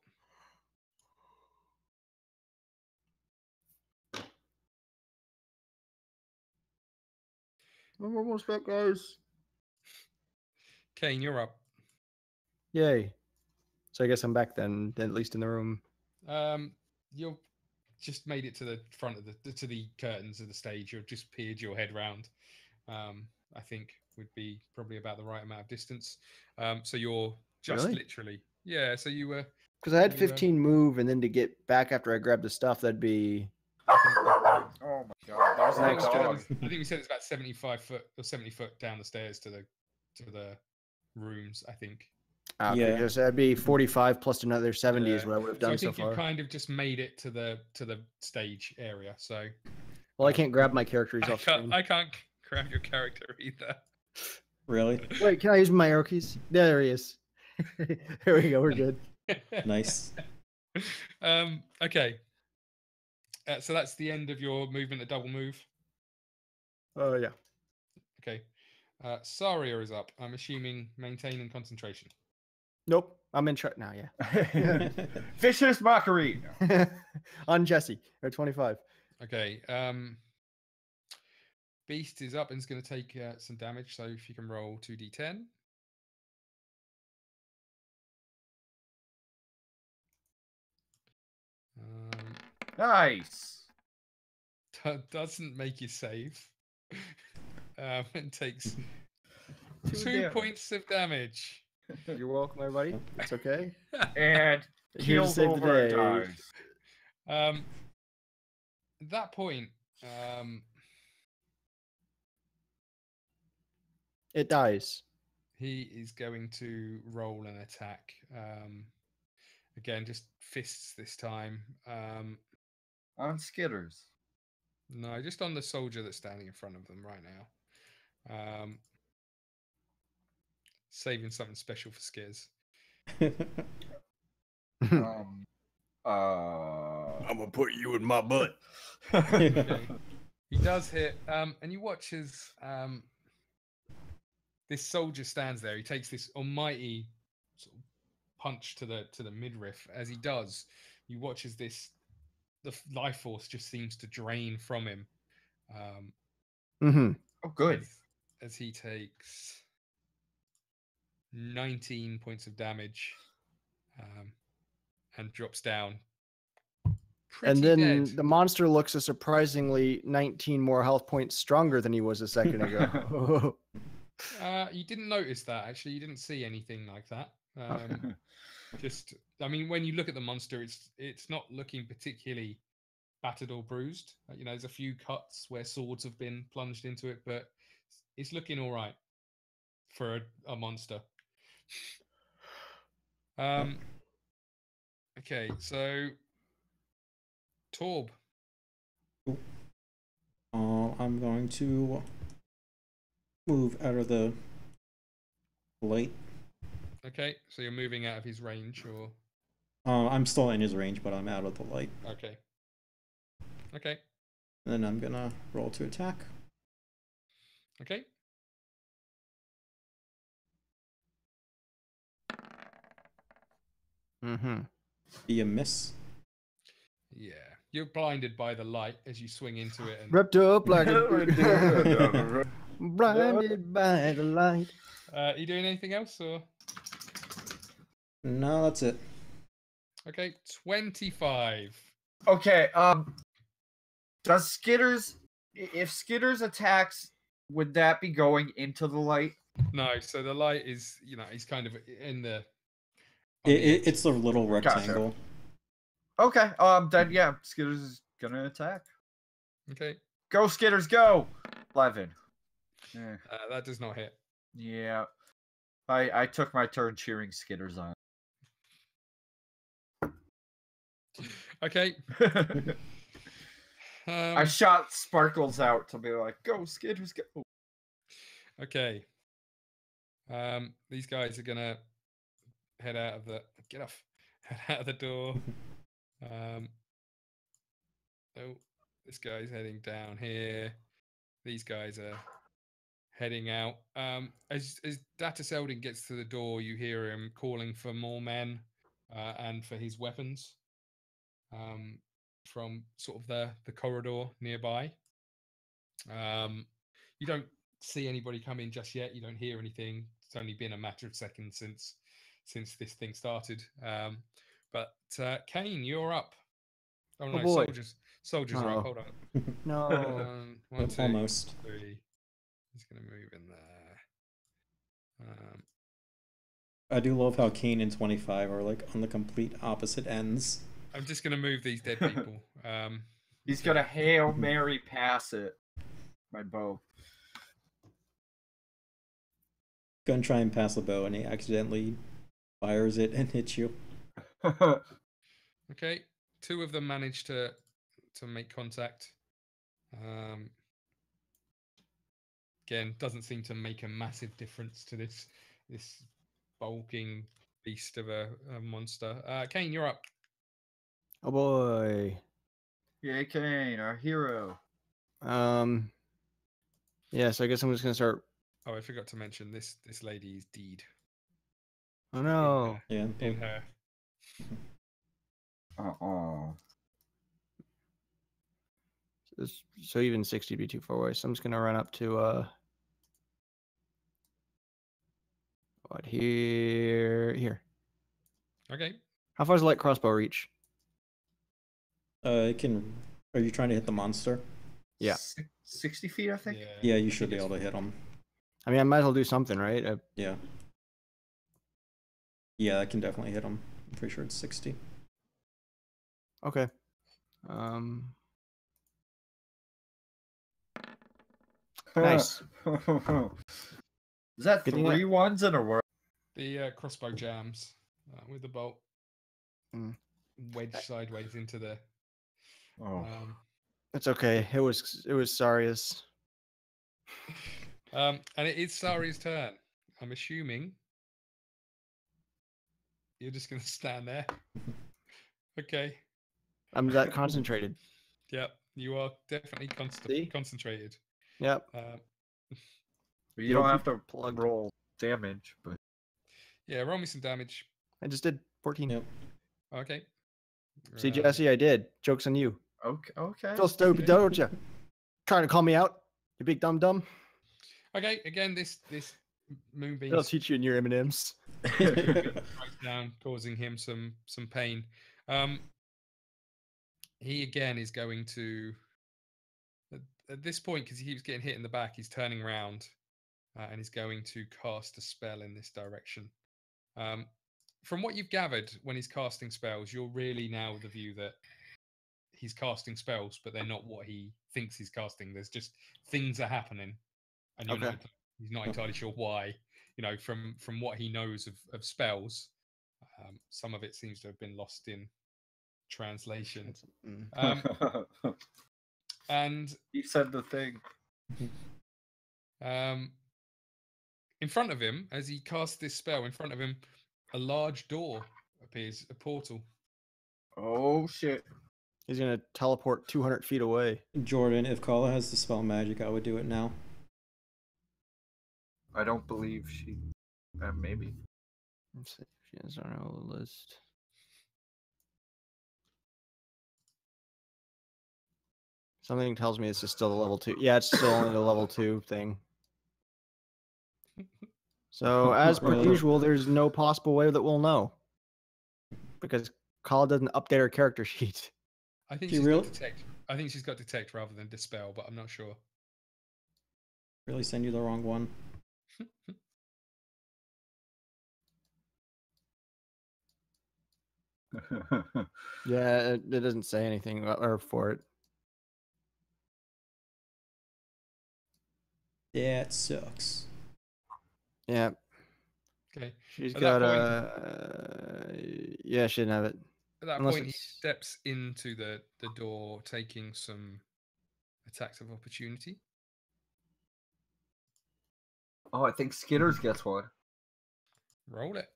I'm almost back, guys. Cain, you're up. Yay. So I guess I'm back then at least in the room. You've just made it to the front of to the curtains of the stage. You've just peered your head round. I think would be probably about the right amount of distance. So you're just Really? literally, yeah. So you were Because I had 15 move, and then to get back after I grabbed the stuff, that'd be. Oh my god, there's an Next dog. I think we said it's about 75 foot or 70 foot down the stairs to the rooms. I think. Okay, Yeah. so that'd be 45 plus another 70 is Yeah. what I would have So I done so think you far. kind of just made it to the stage area. So Well, I can't grab my characters off screen. I can't grab your character either. Really? Wait, can I use my arrow keys? There he is. There we go. We're good. Nice. Okay. So that's the end of your movement, a double move. Oh yeah. Okay. Sarya is up. I'm assuming maintaining concentration. Nope. I'm in now. Yeah. Vicious mockery. On Jesse or 25. Okay. Beast is up and is going to take some damage. So if you can roll 2d10. Nice. Doesn't make you save. And takes Two 2 damage. points of damage. You're welcome, everybody. It's okay. And Here to keels save the over and day. dies. At that point, It dies. he is going to roll an attack. Again, just fists this time. On skitters. No, just on the soldier that's standing in front of them right now. Saving something special for Skiz. I'm gonna put you in my butt. Okay. He does hit, and you watch as this soldier stands there. He takes this almighty sort of punch to the midriff. As he does, you watch as the life force just seems to drain from him. Oh, good. As he takes 19 points of damage, and drops down. And then dead. the monster looks a surprisingly 19 more health points stronger than he was a second ago. You didn't notice that, actually. You didn't see anything like that. Just, I mean, when you look at the monster, it's not looking particularly battered or bruised. You know, there's a few cuts where swords have been plunged into it, but it's looking all right for a monster. Okay, so Torb. I'm going to move out of the light. Okay, so you're moving out of his range, or I'm still in his range, but I'm out of the light. okay. Okay. And then I'm gonna roll to attack. Okay. Mm-hmm. Be a miss. Yeah. You're blinded by the light as you swing into it. And Ripped up like a blinded by the light. are you doing anything else, or? No, that's it. Okay, 25. Okay, does Skitters, if Skitters attacks, would that be going into the light? No, so the light is, you know, he's kind of in the... It's a little rectangle. Okay, then yeah, Skitters is gonna attack. Okay. Go, Skitters, go! 11. That does not hit. Yeah. I took my turn cheering Skitters on. Okay. I shot sparkles out to be like, go, Skitters, go. Okay. These guys are gonna head out of the head out of the door. Oh, this guy's heading down here. These guys are heading out. As Data Seldon gets to the door, you hear him calling for more men and for his weapons from sort of the corridor nearby. You don't see anybody come in just yet. You don't hear anything. It's only been a matter of seconds since this thing started. But Cain, you're up. Oh no, boy. soldiers are up. Hold on. No. One, two, Almost. 3. He's gonna move in there. I do love how Cain and 25 are like on the complete opposite ends. I'm just gonna move these dead people. He's gonna Hail Mary pass it. My bow. Gonna try and pass the bow and he accidentally fires it and hits you. Okay, 2 of them manage to make contact. Again, doesn't seem to make a massive difference to this bulking beast of a monster. Cain, you're up. Oh boy. Yay, Cain, our hero. Yeah, so I guess I'm just gonna start. Oh, I forgot to mention this lady is deed. Oh no. Yeah. In her. So even 60 would be too far away. So I'm just gonna run up to what here. Okay. How far does the light crossbow reach? It can. Are you trying to hit the monster? Yeah. 60 feet, I think. Yeah, you should be able to hit him. I mean, I might as well do something, right? Yeah. Yeah, I can definitely hit him. I'm pretty sure it's 60. Okay. Nice. Is that Getting 3 ones in a row? The crossbow jams with the bolt wedged sideways into the. It's okay. It was Sarya's. And it is Sarya's turn. I'm assuming you're just going to stand there. Okay. I'm that concentrated. Yep, you are definitely concentrated. Yep. You don't have to roll damage, but yeah, roll me some damage. I just did 14. Yep. Okay. See, Jesse, I did. Joke's on you. Okay. Feel stupid, don't you? Trying to call me out, you big dumb. Okay. Again, this moonbeam. I'll teach you in your M&Ms. down, causing him some pain. He again is going to. At this point, because he keeps getting hit in the back, he's turning around and he's going to cast a spell in this direction. From what you've gathered, when he's casting spells, you're really now of the view that he's casting spells, but they're not what he thinks he's casting. There's just things are happening, and he's not entirely sure why. You know, from what he knows of spells, some of it seems to have been lost in translation. And he said the thing. In front of him, as he casts this spell, in front of him, a large door appears, a portal. Oh shit! He's gonna teleport 200 feet away. Jordan, if Kala has the spell magic, I would do it now. I don't believe she. Maybe. Let's see if she has on our list. Something tells me this is still a level 2. Yeah, it's still only a level 2 thing. So, as per usual, there's no possible way that we'll know. Because Kala doesn't update her character sheet. I think she's got detect. I think she's got detect rather than dispel, but I'm not sure. Really send you the wrong one. Yeah, it doesn't say anything for it. That sucks. Yeah. Okay. She's got yeah, she didn't have it. At that Unless point, he it's- steps into the door, taking some attacks of opportunity. Oh, I think Skitters gets one. Roll it.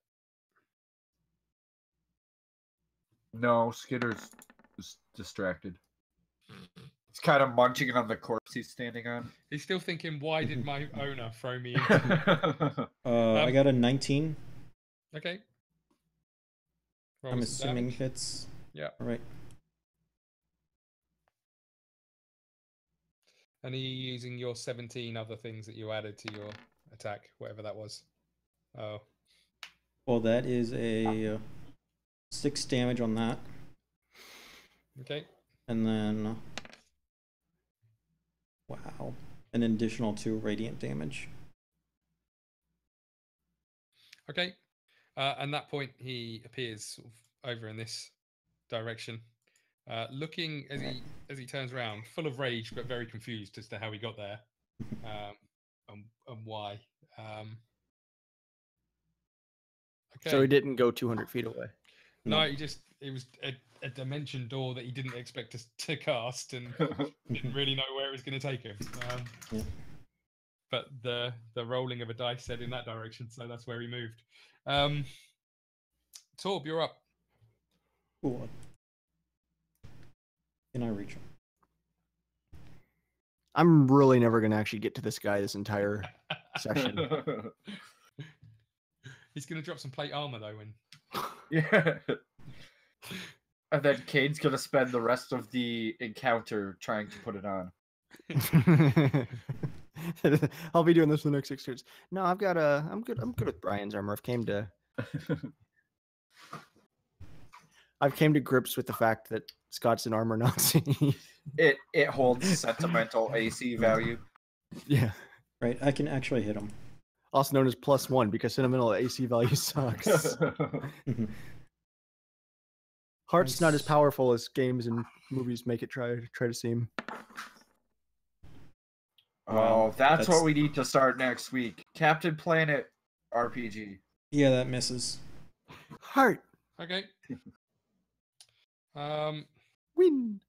No, Skitters is distracted. He's kind of munching on the corpse he's standing on. He's still thinking, why did my owner throw me into I got a 19. Okay. Roll I'm some assuming damage. hits. Yeah. All right. And are you using your 17 other things that you added to your attack, whatever that was? Oh. Well, that is a 6 damage on that. Okay. And then, wow, an additional 2 radiant damage. Okay. And that point, he appears sort of over in this direction, looking as he turns around, full of rage but very confused as to how he got there, and why. Okay. So he didn't go 200 feet away. No, it was a dimension door that he didn't expect to cast, and didn't really know where it was going to take him. Yeah. But the rolling of a dice said in that direction, so that's where he moved. Torb, you're up. Cool. Can I reach him? I'm really never going to actually get to this guy this entire session. He's going to drop some plate armor though. Yeah. And then Cain's gonna spend the rest of the encounter trying to put it on. I'll be doing this for the next 6 turns. No, I'm good with Brian's armor. I've came to grips with the fact that Scott's an armor Nazi. It holds sentimental AC value. Yeah. Right, I can actually hit him. Also known as +1 because sentimental AC value sucks. Heart's not as powerful as games and movies make it try to seem. Oh, that's what we need to start next week. Captain Planet RPG. Yeah, that misses. Heart. Okay. Wind.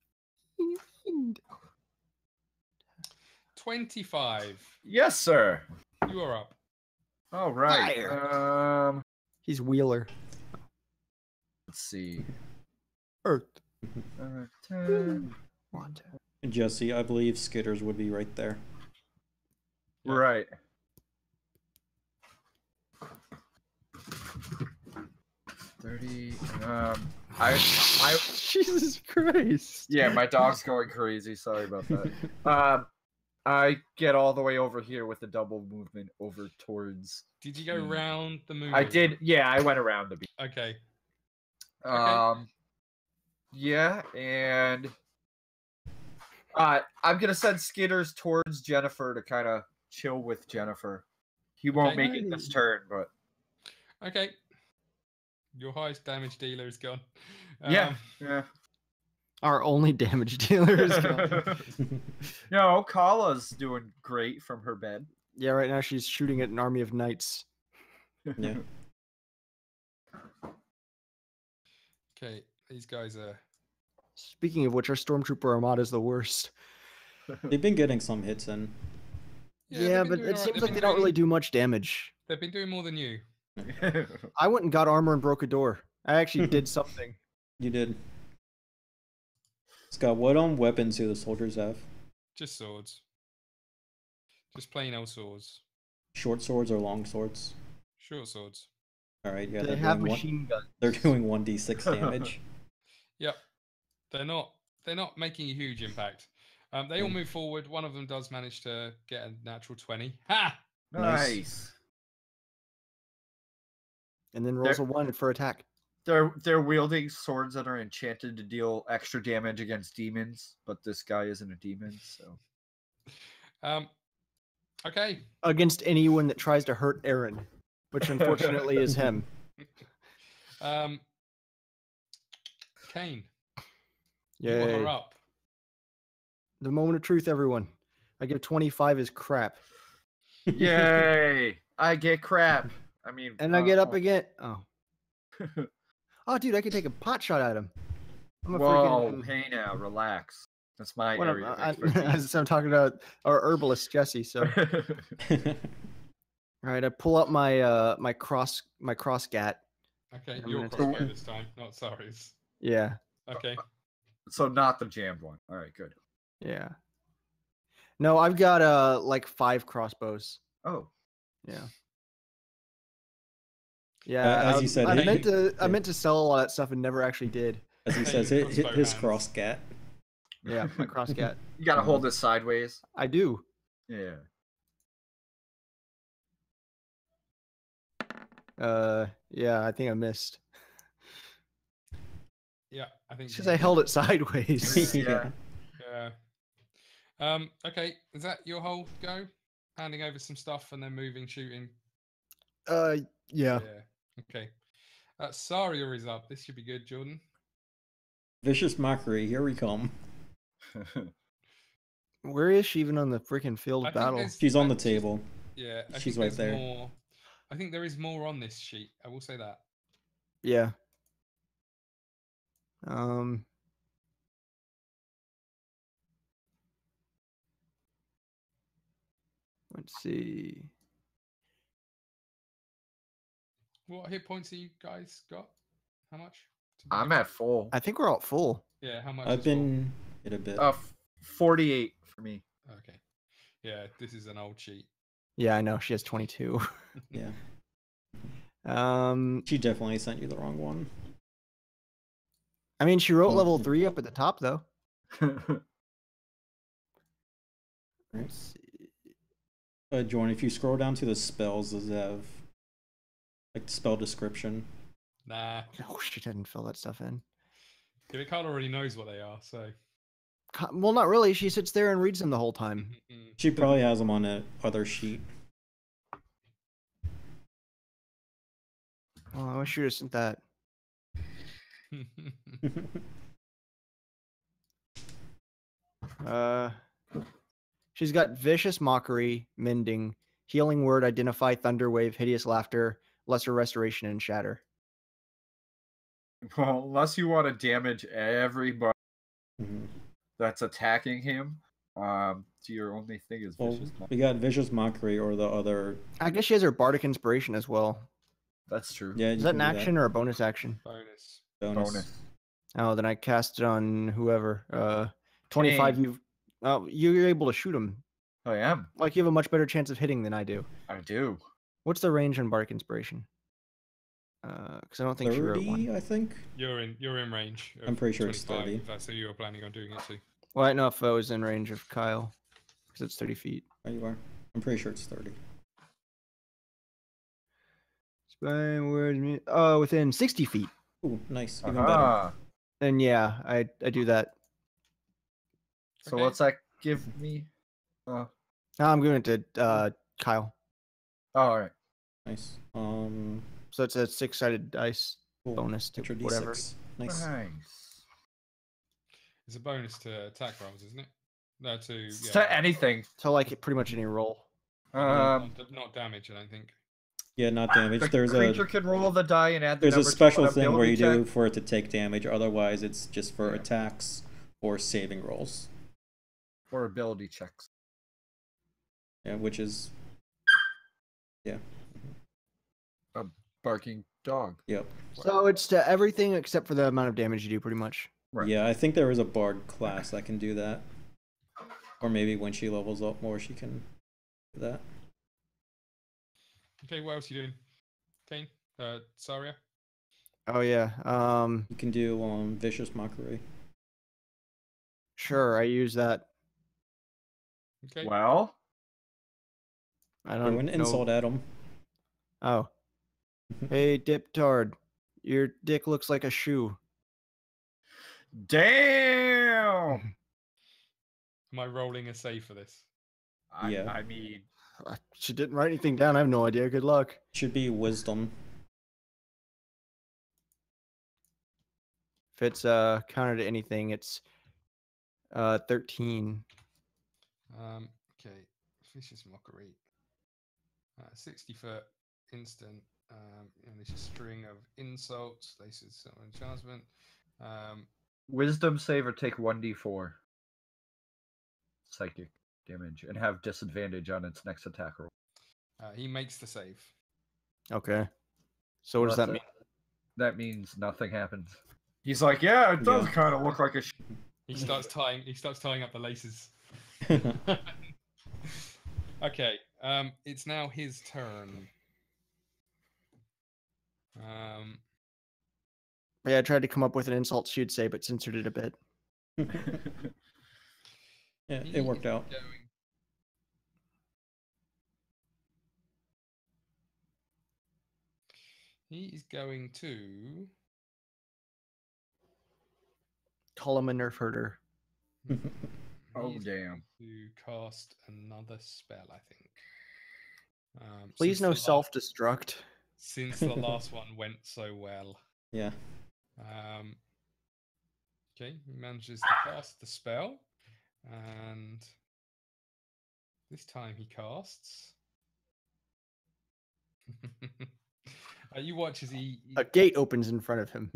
25. Yes, sir. You are up. All right. Fire. He's Wheeler. Let's see. Earth. 10. Water. Jesse, I believe Skitters would be right there. Right. $30. Jesus Christ. Yeah, my dog's going crazy. Sorry about that. I get all the way over here with the double movement over towards. Did you go round the moon? I did. Yeah, I went around the beat. Okay. Yeah, and I'm gonna send Skitters towards Jennifer to kind of chill with Jennifer. He won't make it this turn, but okay. Your highest damage dealer is gone. Yeah. Our only damage dealer is gone. No, Kala's doing great from her bed. Yeah, right now she's shooting at an army of knights. Yeah. Okay, these guys are. Speaking of which, our Stormtrooper Armada is the worst. They've been getting some hits in. Yeah, they've been but doing it alright. seems They've like been they don't doing- really do much damage. They've been doing more than you. I went and got armor and broke a door. I actually did something. You did. Scott, what weapons do the soldiers have? Just swords. Just plain old swords. Short swords or long swords? Short swords. All right, yeah. They they're have doing machine guns. They're doing 1d6 damage. Yep. They're not making a huge impact. They all move forward. One of them does manage to get a natural 20. Ha! Nice. And then rolls a 1 for attack. They're wielding swords that are enchanted to deal extra damage against demons, but this guy isn't a demon, so. Okay. Against anyone that tries to hurt Aaron, which unfortunately is him. Cain. Yay. You are up. The moment of truth, everyone. I give 25 as crap. Yay! I get crap. I mean, And I get up again. Oh. Oh, dude, I could take a pot shot at him. I'm a Whoa, freaking. hey now, relax. That's my What area of I'm expertise. I'm talking about our herbalist Jesse. So, all right, I pull up my my cross gat. Okay, I'm your gonna crossbow take- this time, not Sarya's. Yeah, Okay. So not the jammed one. All right, good. yeah. No, I've got like 5 crossbows. Oh, Yeah. Yeah, as you said, I hey, meant to sell all that stuff and never actually did. as he Hey, says, crossbow his hands. cross gat. Yeah, my cross gat. you gotta hold this sideways. I do. Yeah. Yeah, I think I missed. Yeah, I think. It's because I held it sideways. Yeah. Yeah. Okay, is that your whole go? Handing over some stuff and then moving, shooting. Yeah. Okay. Sarya is up. This should be good, Jordan. Vicious mockery. Here we come. Where is she even on the freaking field I of think battle? there's- She's on the she's- table. Yeah, I She's think right there's there. More, I think there is more on this sheet. I will say that. Yeah. Let's see. What hit points have you guys got? How much? I'm at full. I think we're all at full. Yeah, how much? I've is full? been hit a bit. 48 for me. Okay. Yeah, this is an old sheet. Yeah, I know. She has 22. Yeah. Um, She definitely sent you the wrong one. I mean, she wrote Oh, level yeah. 3 up at the top, though. Right. Let's see. Jordan, if you scroll down to the spells, does it have like the spell description? Nah. Oh, she didn't fill that stuff in. KalathraGames already knows what they are, so. Well, not really. She sits there and reads them the whole time. She probably has them on a other sheet. Oh, I wish you would have sent that. She's got vicious mockery, mending, healing word, identify, thunder wave, hideous laughter, lesser restoration, and shatter. Well, unless you want to damage everybody Mhm. that's attacking him, so your only thing is Well, vicious. we got vicious mockery or the other. I guess she has her bardic inspiration as well. That's true. Yeah, Is you that can an do action or a bonus action? Bonus. Bonus. Oh, then I cast it on whoever. 25. Cain. You're able to shoot him. I am. Like you have a much better chance of hitting than I do. I do. What's the range on bardic inspiration? Because I don't think she wrote 30, one. I think. You're in range. I'm pretty sure it's 25, 30. If that's who you were planning on doing it to. Well, I don't know if I was in range of Kyle, because it's 30 feet. Oh, you are. I'm pretty sure it's 30. Spine word. Within 60 feet. Ooh, nice. Even better. Aha. Then yeah, I do that. So Okay. what's that give me? Now I'm giving it to Kyle. Oh, all right. Nice. So it's a 6-sided dice Cool. bonus to Extra whatever. D6. Nice. Nice. It's a bonus to attack rolls, isn't it? No, to yeah, To anything. So like pretty much any roll. not damage. I don't think. Yeah, not damage. The There's creature can roll the die and add the there's a number to special an thing where you ability do check. for it to take damage. Otherwise, it's just for Yeah. attacks or saving rolls. Or ability checks. Yeah, which is Barking dog. yep. So it's to everything except for the amount of damage you do, pretty much. Right. Yeah, I think there is a bard class that can do that. Or maybe when she levels up more, she can do that. Okay, what else are you doing? Cain? Sarya? Oh yeah. You can do vicious mockery. Sure. I use that. Okay. Well, I Throw don't an know. insult at him. Oh. Hey, Diptard. Your dick looks like a shoe. damn. Am I rolling a save for this? Yeah. I mean, She didn't write anything down. I have no idea. Good luck. Should be wisdom. If it's counter to anything, it's 13. Okay. Vicious mockery. 60 foot instant. And it's a string of insults. This is some enchantment. Wisdom save or take 1d4 psychic damage and have disadvantage on its next attack roll. He makes the save. Okay. So what does that mean? That means nothing happens. He's like, yeah, it does kind of look like a. He starts tying up the laces. Okay. It's now his turn. Yeah, I tried to come up with an insult she'd say, but censored it a bit. Yeah, it worked out. He's going to Call him a nerf herder. Oh, he's damn. to cast another spell, I think. Please since no the self-destruct. Since the last one went so well. Yeah. Okay, he manages to cast the spell, and this time he casts. You watch as he A gate opens in front of him.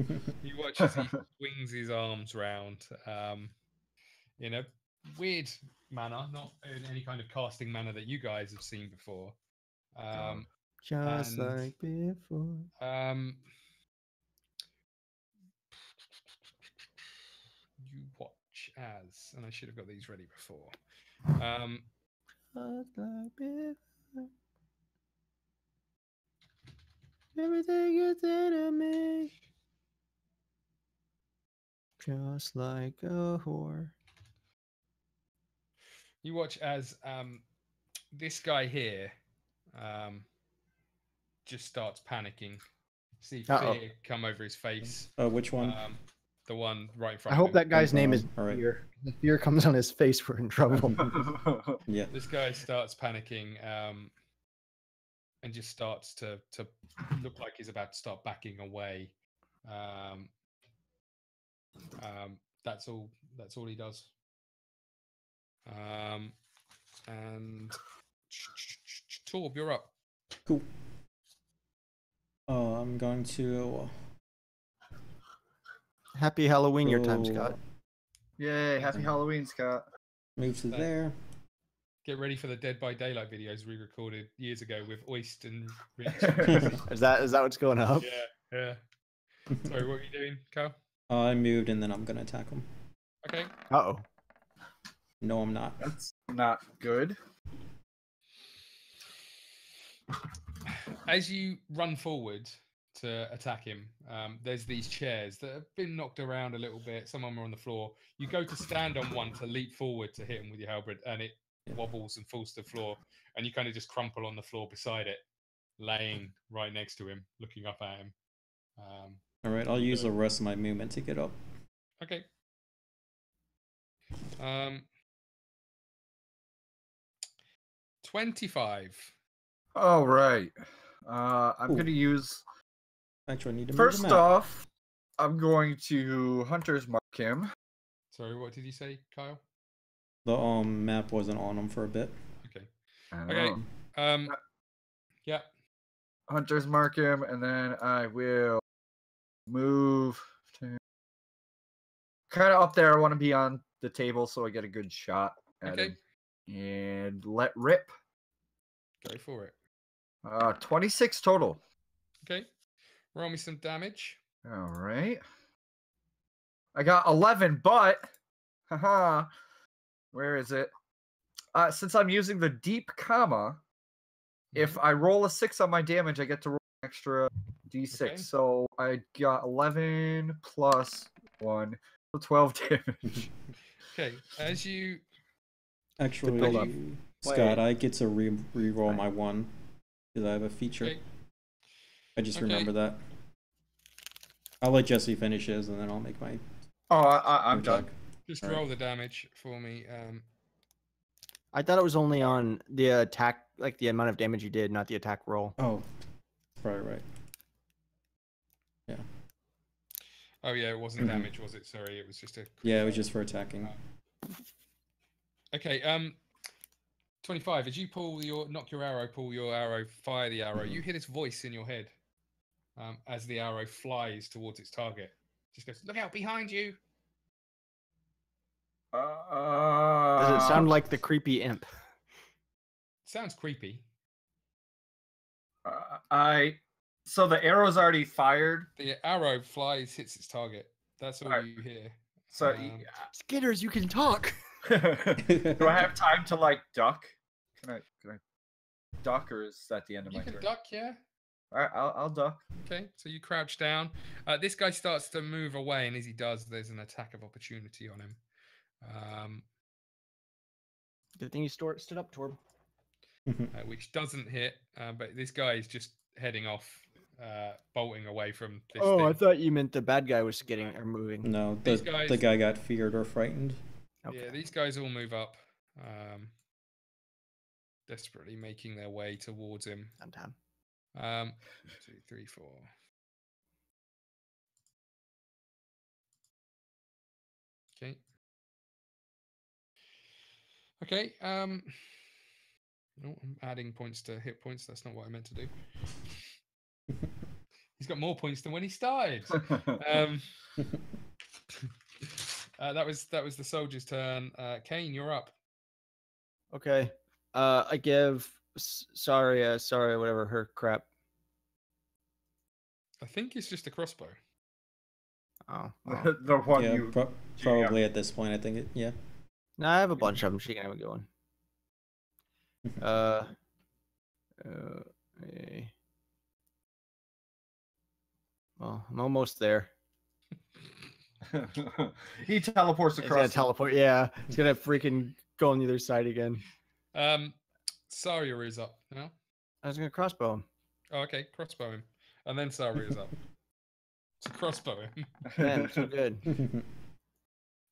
you watch as he swings his arms round in a weird manner, not in any kind of casting manner that you guys have seen before. Just and, like before. You watch as, and I should have got these ready before. Just like before. Everything you say to me. Just like a whore. You watch as this guy here just starts panicking. See fear come over his face. Which one? The one right in front I of hope him. that guy's name is All right. Fear. If Fear comes on his face, we're in trouble. Yeah. This guy starts panicking and just starts to look like he's about to start backing away. That's all he does. And Torb, you're up. Cool. I'm going to. Happy Halloween your time, Scott. Yay, happy Halloween, Scott. Move to there. Get ready for the Dead by Daylight videos we recorded years ago with Oyst and Rich. Is that what's going up? Yeah. Sorry, what are you doing, Kyle? I moved and then I'm gonna attack him. Okay. Uh-oh. No, I'm not. That's not good. As you run forward to attack him, there's these chairs that have been knocked around a little bit. Some of them are on the floor. You go to stand on one to leap forward to hit him with your halberd, and it wobbles and falls to the floor, and you kind of just crumple on the floor beside it, laying right next to him, looking up at him. All right, I'll use the rest of my movement to get up. Okay. 25. All right. I'm going to use... Actually, I need to move First the map. off, I'm going to Hunter's Mark him. Sorry, what did you say, Kyle? The map wasn't on him for a bit. Okay. Okay. Yeah. Hunter's Mark him, and then I will move to... kind of up there. I want to be on the table so I get a good shot at him. And let rip. Go for it. 26 total. Okay. Roll me some damage. All right. I got 11, but haha, where is it? Since I'm using the deep comma, if I roll a 6 on my damage, I get to roll an extra d6. Okay. So I got 11 plus 1, so 12 damage. Okay. As you Actually, Scott, I get to re-roll my 1 because I have a feature. Okay. I just remember that. I'll let Jesse finish his, and then I'll make my. I'm done. just All roll right. the damage for me. I thought it was only on the attack, like the amount of damage you did, not the attack roll. Oh, probably right. Yeah. Oh yeah, it wasn't damage, was it? Sorry, it was just a. Yeah, it was just for attacking. Okay. 25. As you knock your arrow, pull your arrow, fire the arrow, you hear this voice in your head as the arrow flies towards its target. Just goes, look out behind you. Does it sound like the creepy imp? Sounds creepy. So the arrow's already fired. The arrow flies, hits its target. That's all you hear. So Skitters, you can talk. do I have time to like duck? Can I duck, or is that the end of my turn? You can duck, yeah. All right, I'll duck. Okay, so you crouch down. This guy starts to move away, and as he does, there's an attack of opportunity on him. Good thing you stood up, Torb. Which doesn't hit, but this guy is just heading off, bolting away from this Oh, thing. I thought you meant the bad guy was getting or moving. No, the guy got feared or frightened. Okay. Yeah, these guys all move up, desperately making their way towards him. On time. 1, 2, 3, 4. Okay. Okay. No, I'm adding points to hit points. That's not what I meant to do. He's got more points than when he started. That was the soldier's turn. Cain, you're up. Okay. I give Sarya, whatever her crap. I think it's just a crossbow. Oh. The one Yeah, you probably at this point. I think yeah. No, I have a bunch of them. She can have a good one. Well, I'm almost there. He teleports He's across. gonna teleport. Yeah, he's gonna freaking go on the other side again. Sarya is up now. I was gonna crossbow him. Oh, okay, crossbow him, and then Sarya is up. So crossbow him. Man, so good.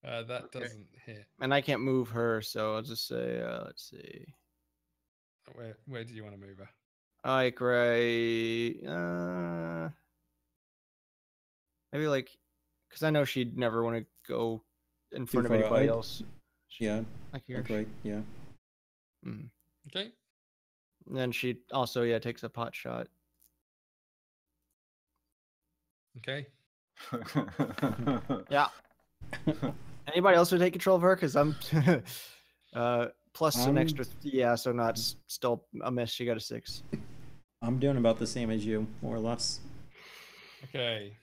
That doesn't hit. And I can't move her, so I'll just say, let's see. Where do you want to move her? Like right, maybe like, because I know she'd never want to go in front of anybody else. Yeah. Like here. Right. Yeah. Okay. And then she also takes a pot shot. Okay. Yeah. Anybody else would take control of her? Because I'm plus an extra. Yeah, so not still a miss. She got a 6. I'm doing about the same as you, more or less. Okay.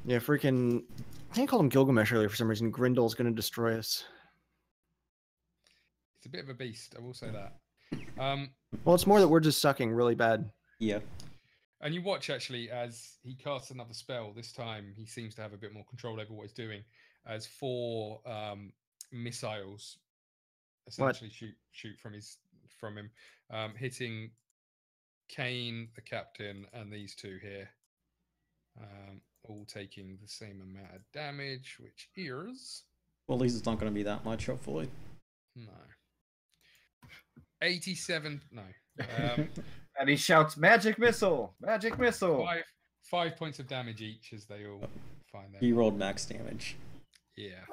Yeah, freaking. I think I called him Gilgamesh earlier for some reason. Grindel's gonna destroy us. It's a bit of a beast, I will say that. Well, it's more that we're just sucking really bad. Yeah. And you watch actually as he casts another spell. This time he seems to have a bit more control over what he's doing. As 4 missiles essentially shoot from him, hitting Cain, the captain, and these 2 here, all taking the same amount of damage, which is. Well, at least it's not going to be that much, hopefully. No. 87. No. And he shouts, "Magic missile! Magic missile!" 5 points of damage each as they all find their. He rolled max damage. Yeah.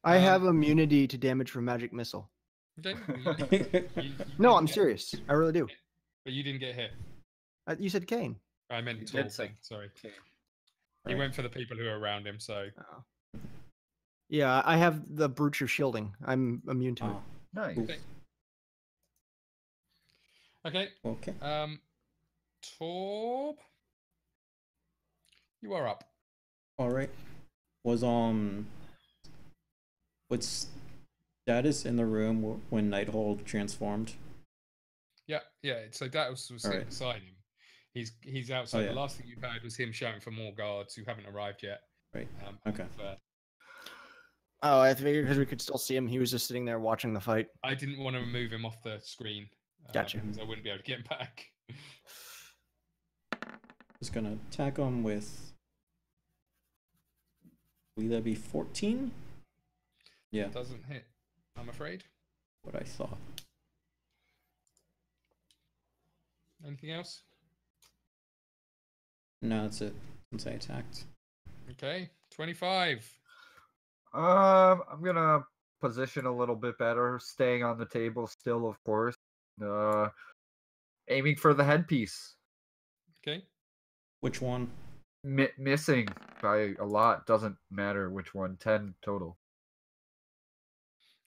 I have immunity to damage from magic missile. Okay. No, I'm serious. I really do. But you didn't get hit. You said Cain. I meant Torb. Sorry. He went for the people who are around him. So. Oh. Yeah, I have the brooch of shielding. I'm immune to it. Nice. Okay. Okay. Torb, you are up. All right. Was what's status in the room when Nighthold transformed? Yeah. So that was sitting beside him. He's outside. Oh, yeah. The last thing you heard was him shouting for more guards who haven't arrived yet. Right. Okay. Oh, I figured because we could still see him. He was just sitting there watching the fight. I didn't want to move him off the screen. Gotcha. Because I wouldn't be able to get him back. Just gonna attack him with. Will that be 14? Yeah. Doesn't hit, I'm afraid. What I thought. Anything else? No, that's it. Since I attacked. Okay, 25. I'm gonna position a little bit better, staying on the table still, of course. Aiming for the headpiece. Okay. Which one? Missing by a lot. Doesn't matter which one. 10 total.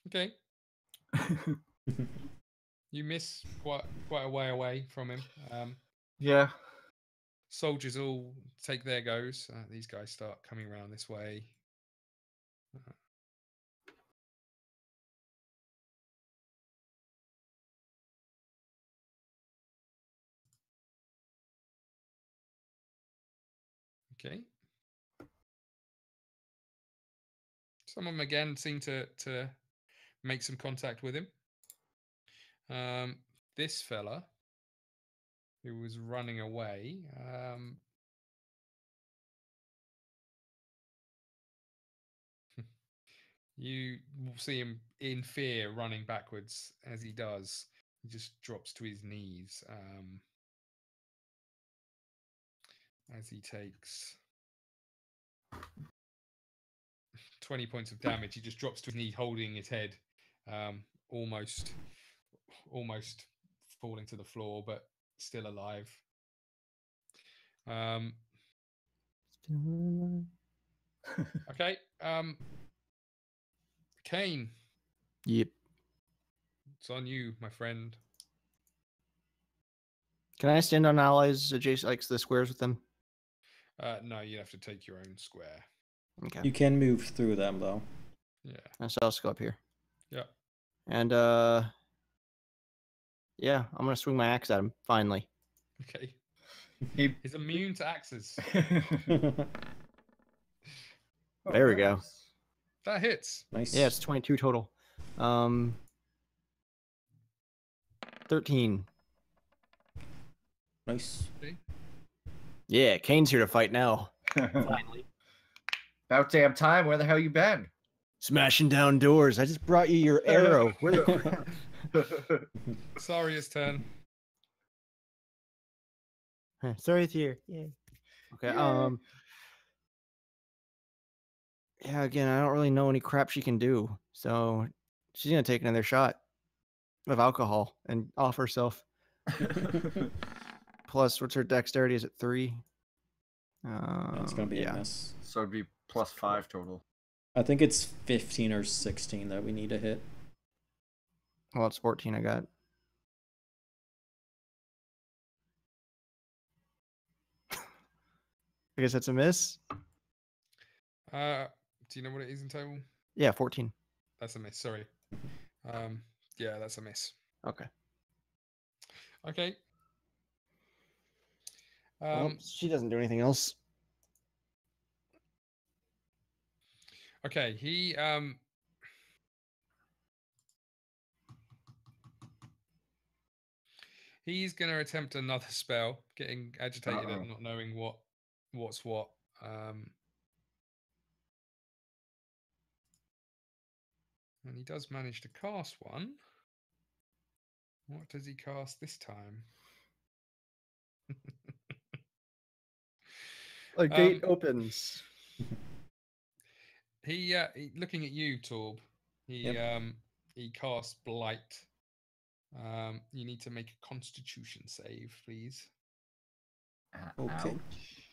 Okay. You miss quite a way away from him. Yeah. Soldiers all take their goes. These guys start coming around this way. Okay. Some of them again seem to make some contact with him. This fella who was running away. You will see him in fear running backwards. As he does, he just drops to his knees as he takes 20 points of damage. He just drops to his knee, holding his head, almost falling to the floor, but still alive. Okay. Cain. Yep. It's on you, my friend. Can I stand on allies adjacent, like the squares with them? No, you have to take your own square. Okay. You can move through them though. Yeah. So I'll just go up here. Yeah. And yeah, I'm gonna swing my axe at him finally. Okay. He's immune to axes. There we go. That hits. Nice. Yeah, it's 22 total. 13. Nice. Okay. Yeah, Cain's here to fight now. Finally. About damn time. Where the hell you been? Smashing down doors. I just brought you your arrow. Where the Sarya's turn. Sorry, it's here. Yeah. Okay. Yeah. Again, I don't really know any crap she can do, so she's gonna take another shot of alcohol and off herself. Plus, what's her dexterity? Is it 3? That's gonna be a miss. So it'd be +5 total. I think it's 15 or 16 that we need to hit. Well, it's 14 I got. I guess that's a miss. Do you know what it is in total? Yeah, 14. That's a miss. Sorry. Yeah, that's a miss. Okay. Okay. Well, she doesn't do anything else. Okay, he's gonna attempt another spell, getting agitated at not knowing what's what. And he does manage to cast one. What does he cast this time? A gate opens. He looking at you, Torb. He casts Blight. You need to make a Constitution save, please. Okay. Ouch.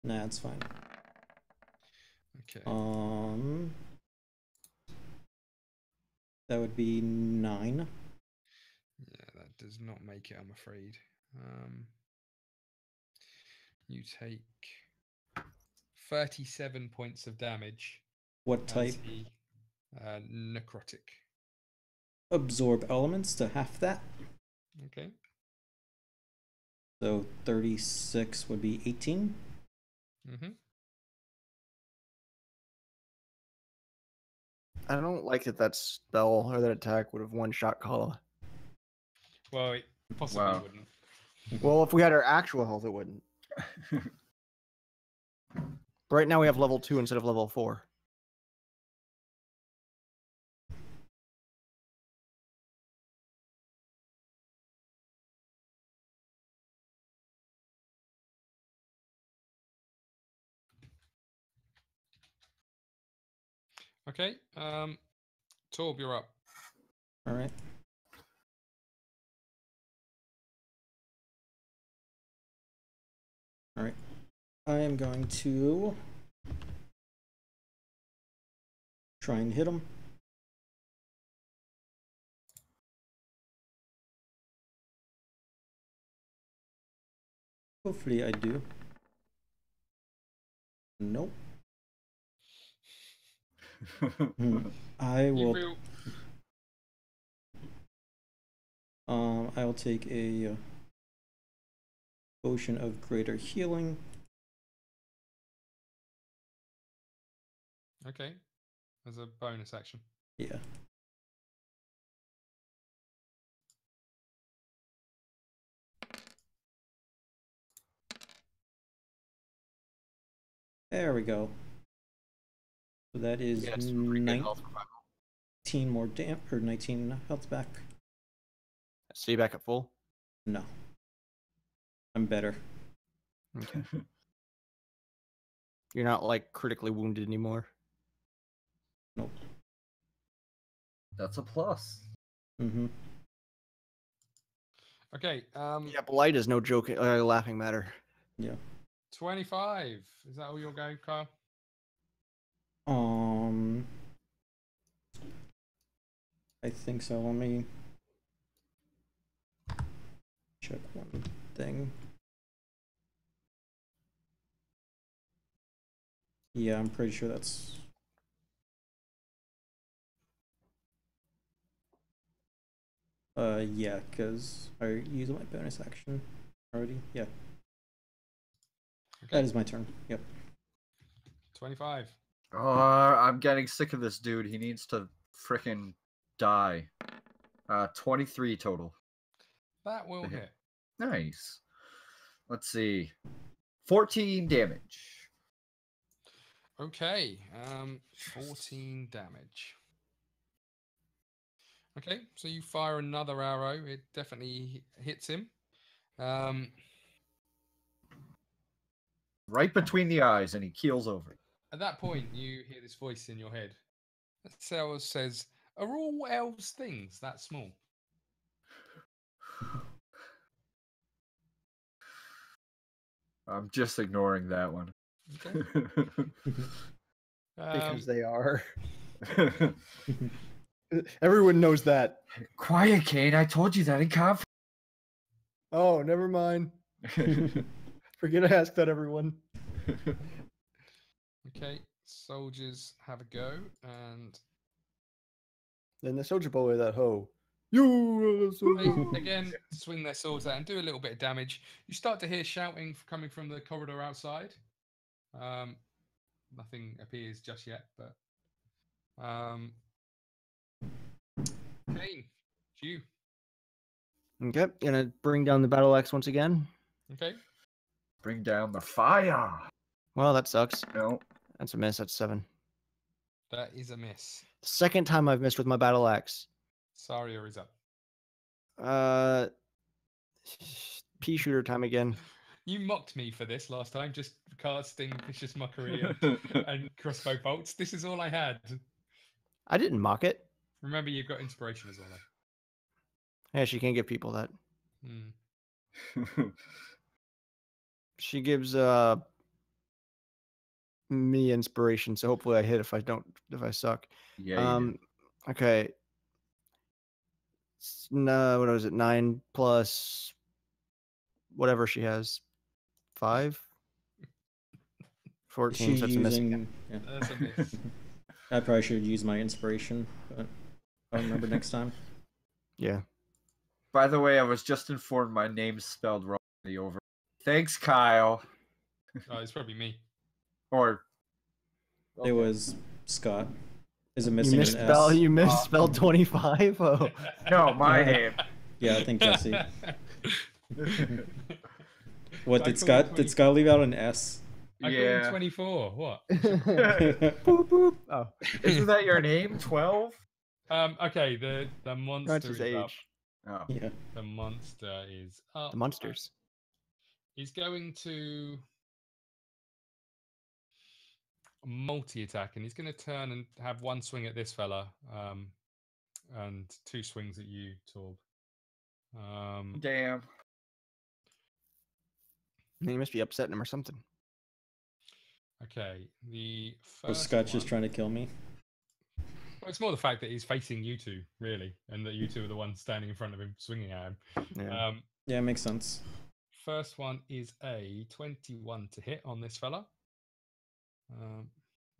Nah, it's fine. Okay. That would be 9. Yeah, that does not make it, I'm afraid. You take 37 points of damage. What type? Necrotic. Absorb elements to half that. Okay. So 36 would be 18. Mm-hmm. I don't like that spell or that attack would have one-shot Kala. Well, it possibly wouldn't. Well, if we had our actual health, it wouldn't. Right now we have level 2 instead of level 4. Okay. Torb, you're up. All right. All right. I am going to try and hit him. Hopefully I do. Nope. I will. I will take a potion of greater healing. Okay. As a bonus action. Yeah. There we go. So that is 19 more or 19 health back. So you back at full? No. I'm better. Okay. You're not like critically wounded anymore. Nope. That's a plus. Mm-hmm. Okay. Yeah, blight is no joke, laughing matter. Yeah. 25. Is that all you'll go, Kyle? I think so. Let me check one thing. Yeah, I'm pretty sure that's... yeah, because I used my bonus action already. Yeah. Okay. That is my turn. Yep. 25. I'm getting sick of this dude. He needs to frickin' die. 23 total. That will hit. Nice. Let's see. 14 damage. Okay. 14 damage. Okay, so you fire another arrow. It definitely hits him. Right between the eyes, and he keels over. At that point, you hear this voice in your head. That says, "Are all elves things that small?" I'm just ignoring that one. Okay. Because they are. Everyone knows that. Quiet, Cain. I told you that in conference. Oh, never mind. Forget I asked that, everyone. Okay, soldiers have a go, and then the soldier boy with that hoe. You they again swing their swords out and do a little bit of damage. You start to hear shouting coming from the corridor outside. Nothing appears just yet, but Cain, it's you. Okay, gonna bring down the battle axe once again. Okay. Bring down the fire. Well, that sucks. No. That's a miss. That's 7. That is a miss. Second time I've missed with my battle axe. Sarya is up. Pea shooter time again. You mocked me for this last time, just casting vicious mockery and crossbow bolts. This is all I had. I didn't mock it. Remember, you've got inspiration as well. Yeah, she can't give people that. She gives me inspiration, so hopefully I hit if I suck. Yeah. Okay. No, what was it? 9 plus whatever she has. 5? 14, so that's a miss. Yeah. That's a miss. I probably should use my inspiration, but I'll remember next time. Yeah. By the way, I was just informed my name's spelled wrong in the over. Thanks, Kyle. Oh, it's probably me. Or it was Scott. Is it missing an S? You misspelled 25? Oh. No, my name. Yeah, I think Jesse. What did Scott leave out an S? I called him 24. What? Boop, boop. Oh. Isn't that your name? 12? Okay, the monster That's his is up. age. Oh. Yeah. The monster is up. The monsters. He's going to... multi-attack, and he's going to turn and have one swing at this fella, and 2 swings at you, Torb. Damn. He must be upsetting him or something. Okay, the Was first Scott one, just trying to kill me? well, it's more the fact that he's facing you two, really, and that you two are the ones standing in front of him, swinging at him. Yeah. Yeah, makes sense. First one is a 21 to hit on this fella. Let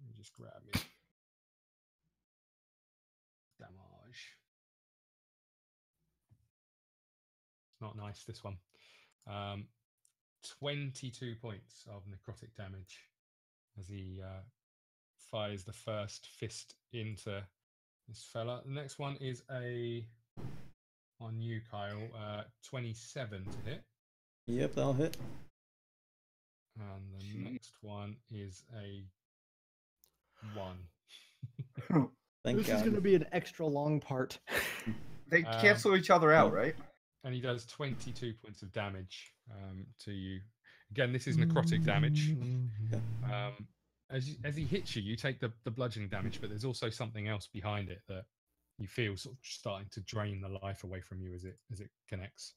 me just grab me. Damage. It's not nice, this one. 22 points of necrotic damage as he fires the first fist into this fella. The next one is on you, Kyle, 27 to hit. Yep, that'll hit. And the next one is a 1. Thank This God. is going to be an extra long part. They cancel each other out, right? And he does 22 points of damage to you. Again, this is necrotic damage. As he hits you, you take the bludgeoning damage, but there's also something else behind it that you feel sort of starting to drain the life away from you as it connects.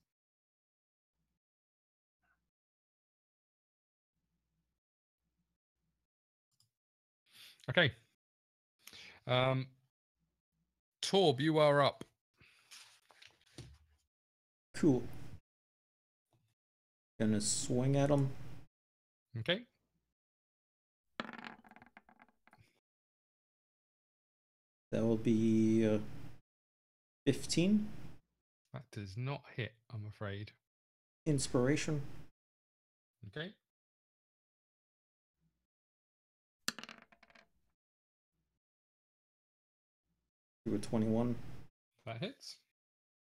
Okay. Torb, you are up. Cool. Gonna swing at him. Okay. That will be 15. That does not hit, I'm afraid. Inspiration. Okay. Do a 21. That hits.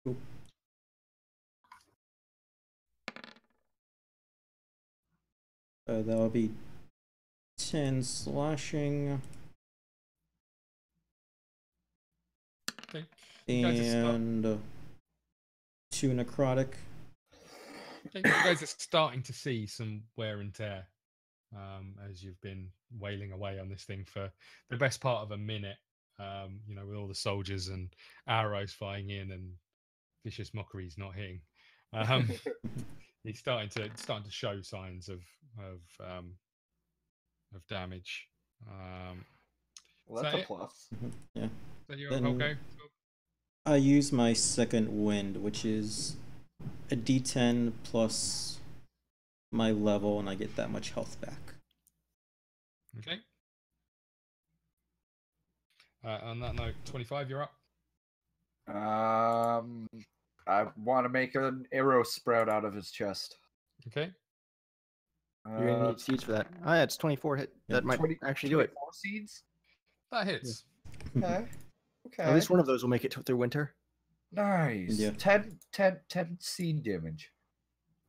Cool. That will be 10 slashing. Okay. You guys are And 2 necrotic. Okay. You guys are starting to see some wear and tear as you've been wailing away on this thing for the best part of a minute. With all the soldiers and arrows flying in and vicious mockeries not hitting. He's starting to show signs of damage. Well, that's a it? plus. Yeah. So you're Then- okay. I use my second wind, which is a d10 plus my level, and I get that much health back. Okay. On that note, 25, you're up. I want to make an arrow sprout out of his chest. Okay. You're going to need seeds for that. Oh, yeah, it's 24 hit. That might actually do it. 24 seeds? That hits. Okay. Okay. At least one of those will make it through winter. Nice. Yeah. 10 seed damage.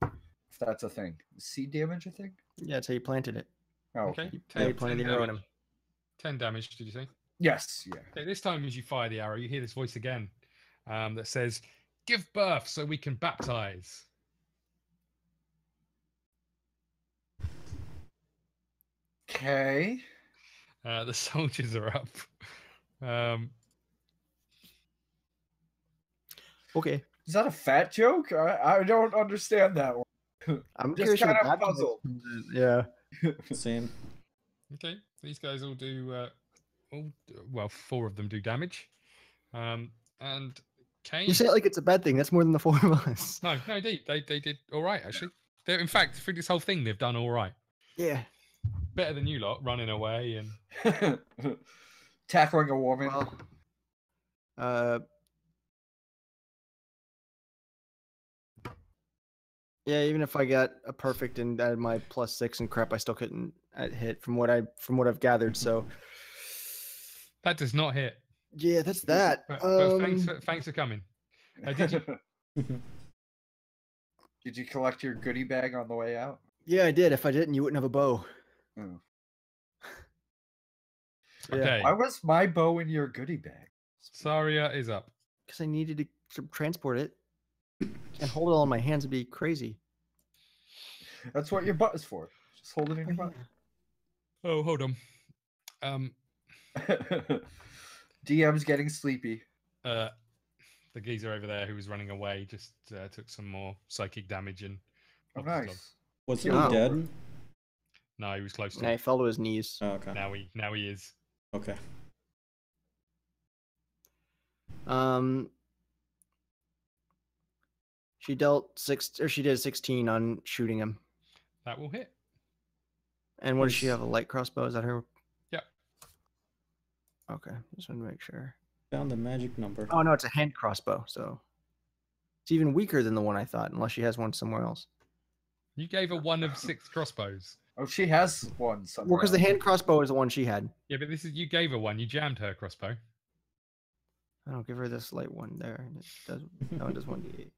If that's a thing. Is seed damage a thing? Yeah, that's how you planted it. Oh. Okay. Yeah, you planted the arrow in him. 10 damage, did you say? Yes. Yeah. Okay, this time as you fire the arrow, you hear this voice again that says, "Give birth so we can baptize." Okay. The soldiers are up. Okay. Is that a fat joke? I don't understand that one. I'm Just curious what kind of that puzzled. Yeah. Same. Okay, these guys all do. Well, 4 of them do damage. And Cain. You say it like it's a bad thing. That's more than the 4 of us. No, indeed, they did all right actually. In fact, through this whole thing, they've done all right. Yeah. Better than you lot, running away and Tackling a woman. Well, yeah, even if I got a perfect and added my +6 and crap, I still couldn't hit from what I've gathered. So that does not hit. yeah, that's that. But thanks for coming. Did you? Did you collect your goodie bag on the way out? Yeah, I did. If I didn't, you wouldn't have a bow. Oh. Yeah. Okay. Why was my bow in your goodie bag? Sarya is up. Because I needed to transport it. And hold it all in my hands would be crazy. That's what your butt is for. Just hold it in your butt. Oh, hold on. DM's getting sleepy. The geezer over there who was running away just took some more psychic damage and. Oh, knocked his dog. nice. Wasn't Yeah. he dead? No, he was close to. And he it. fell to his knees. Oh, okay. Now he is. Okay. She did 16 on shooting him. That will hit. And what does she Is- have? A light crossbow? Is that her? Yep. Okay, just want to make sure. Found the magic number. Oh no, it's a hand crossbow, so it's even weaker than the one I thought, unless she has one somewhere else. You gave her 1 of 6 crossbows. Oh, she has one somewhere. Well, because the else. hand crossbow is the one she had. Yeah, but you gave her 1. You jammed her crossbow. I don't give her this light one there. It does that one does 1d8.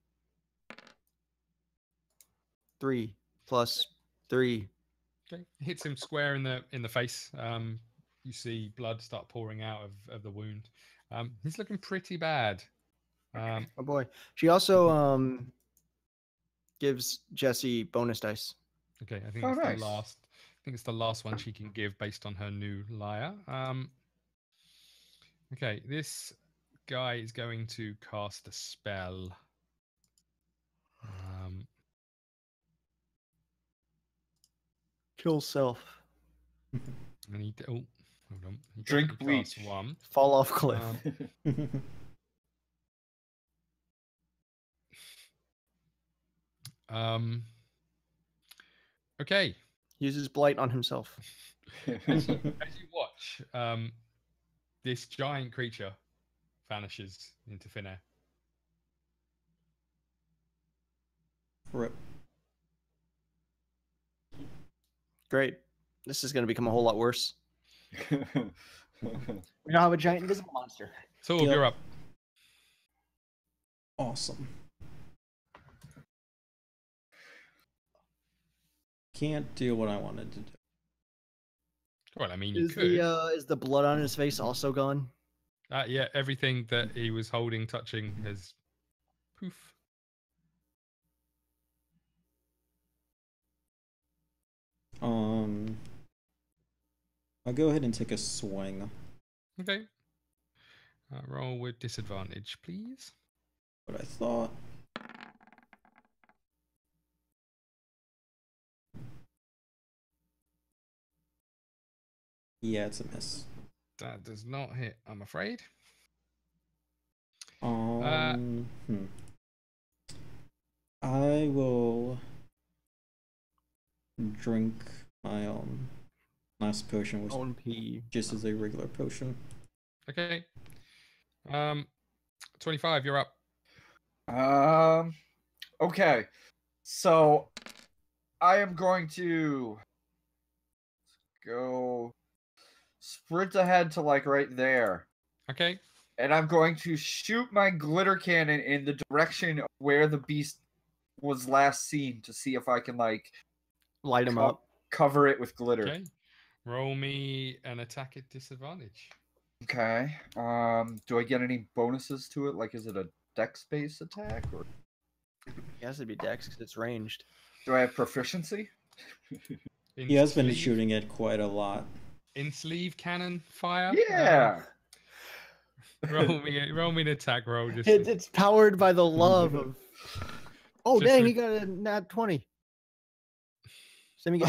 3 plus 3. Okay, hits him square in the face. You see blood start pouring out of the wound. He's looking pretty bad. Oh boy. She also gives Jesse bonus dice. Okay, I think Oh, it's nice. the last. I think it's the last one she can give based on her new lyre. Okay, this guy is going to cast a spell. Kill self. And he hold on. He Drink definitely casts bleach. 1. Fall off cliff. Okay. Uses blight on himself. As you watch, this giant creature vanishes into thin air. Rip. Great. This is going to become a whole lot worse. We now have a giant invisible monster. So Yep. you're up. Awesome. Can't do what I wanted to do. Well, I mean, you Is could. is the blood on his face also gone? Yeah, everything that he was holding, touching, has poof. I'll go ahead and take a swing. Okay. Roll with disadvantage, please. What I thought. Yeah, it's a miss. That does not hit, I'm afraid. I will drink my last potion, which Own pee. just as a regular potion. Okay. 25, you're up. Okay. So I am going to go sprint ahead to like right there. Okay. And I'm going to shoot my glitter cannon in the direction of where the beast was last seen to see if I can like Light him up. cover it with glitter. Okay. Roll me an attack at disadvantage. Okay. Do I get any bonuses to it? Like, is it a dex-based attack, or It has to be dex because it's ranged. do I have proficiency? He has been sleeve- shooting it quite a lot. in sleeve cannon fire. Yeah. Roll me an attack roll. Just It's powered by the love of. Oh Just dang! for- He got a nat 20. Send me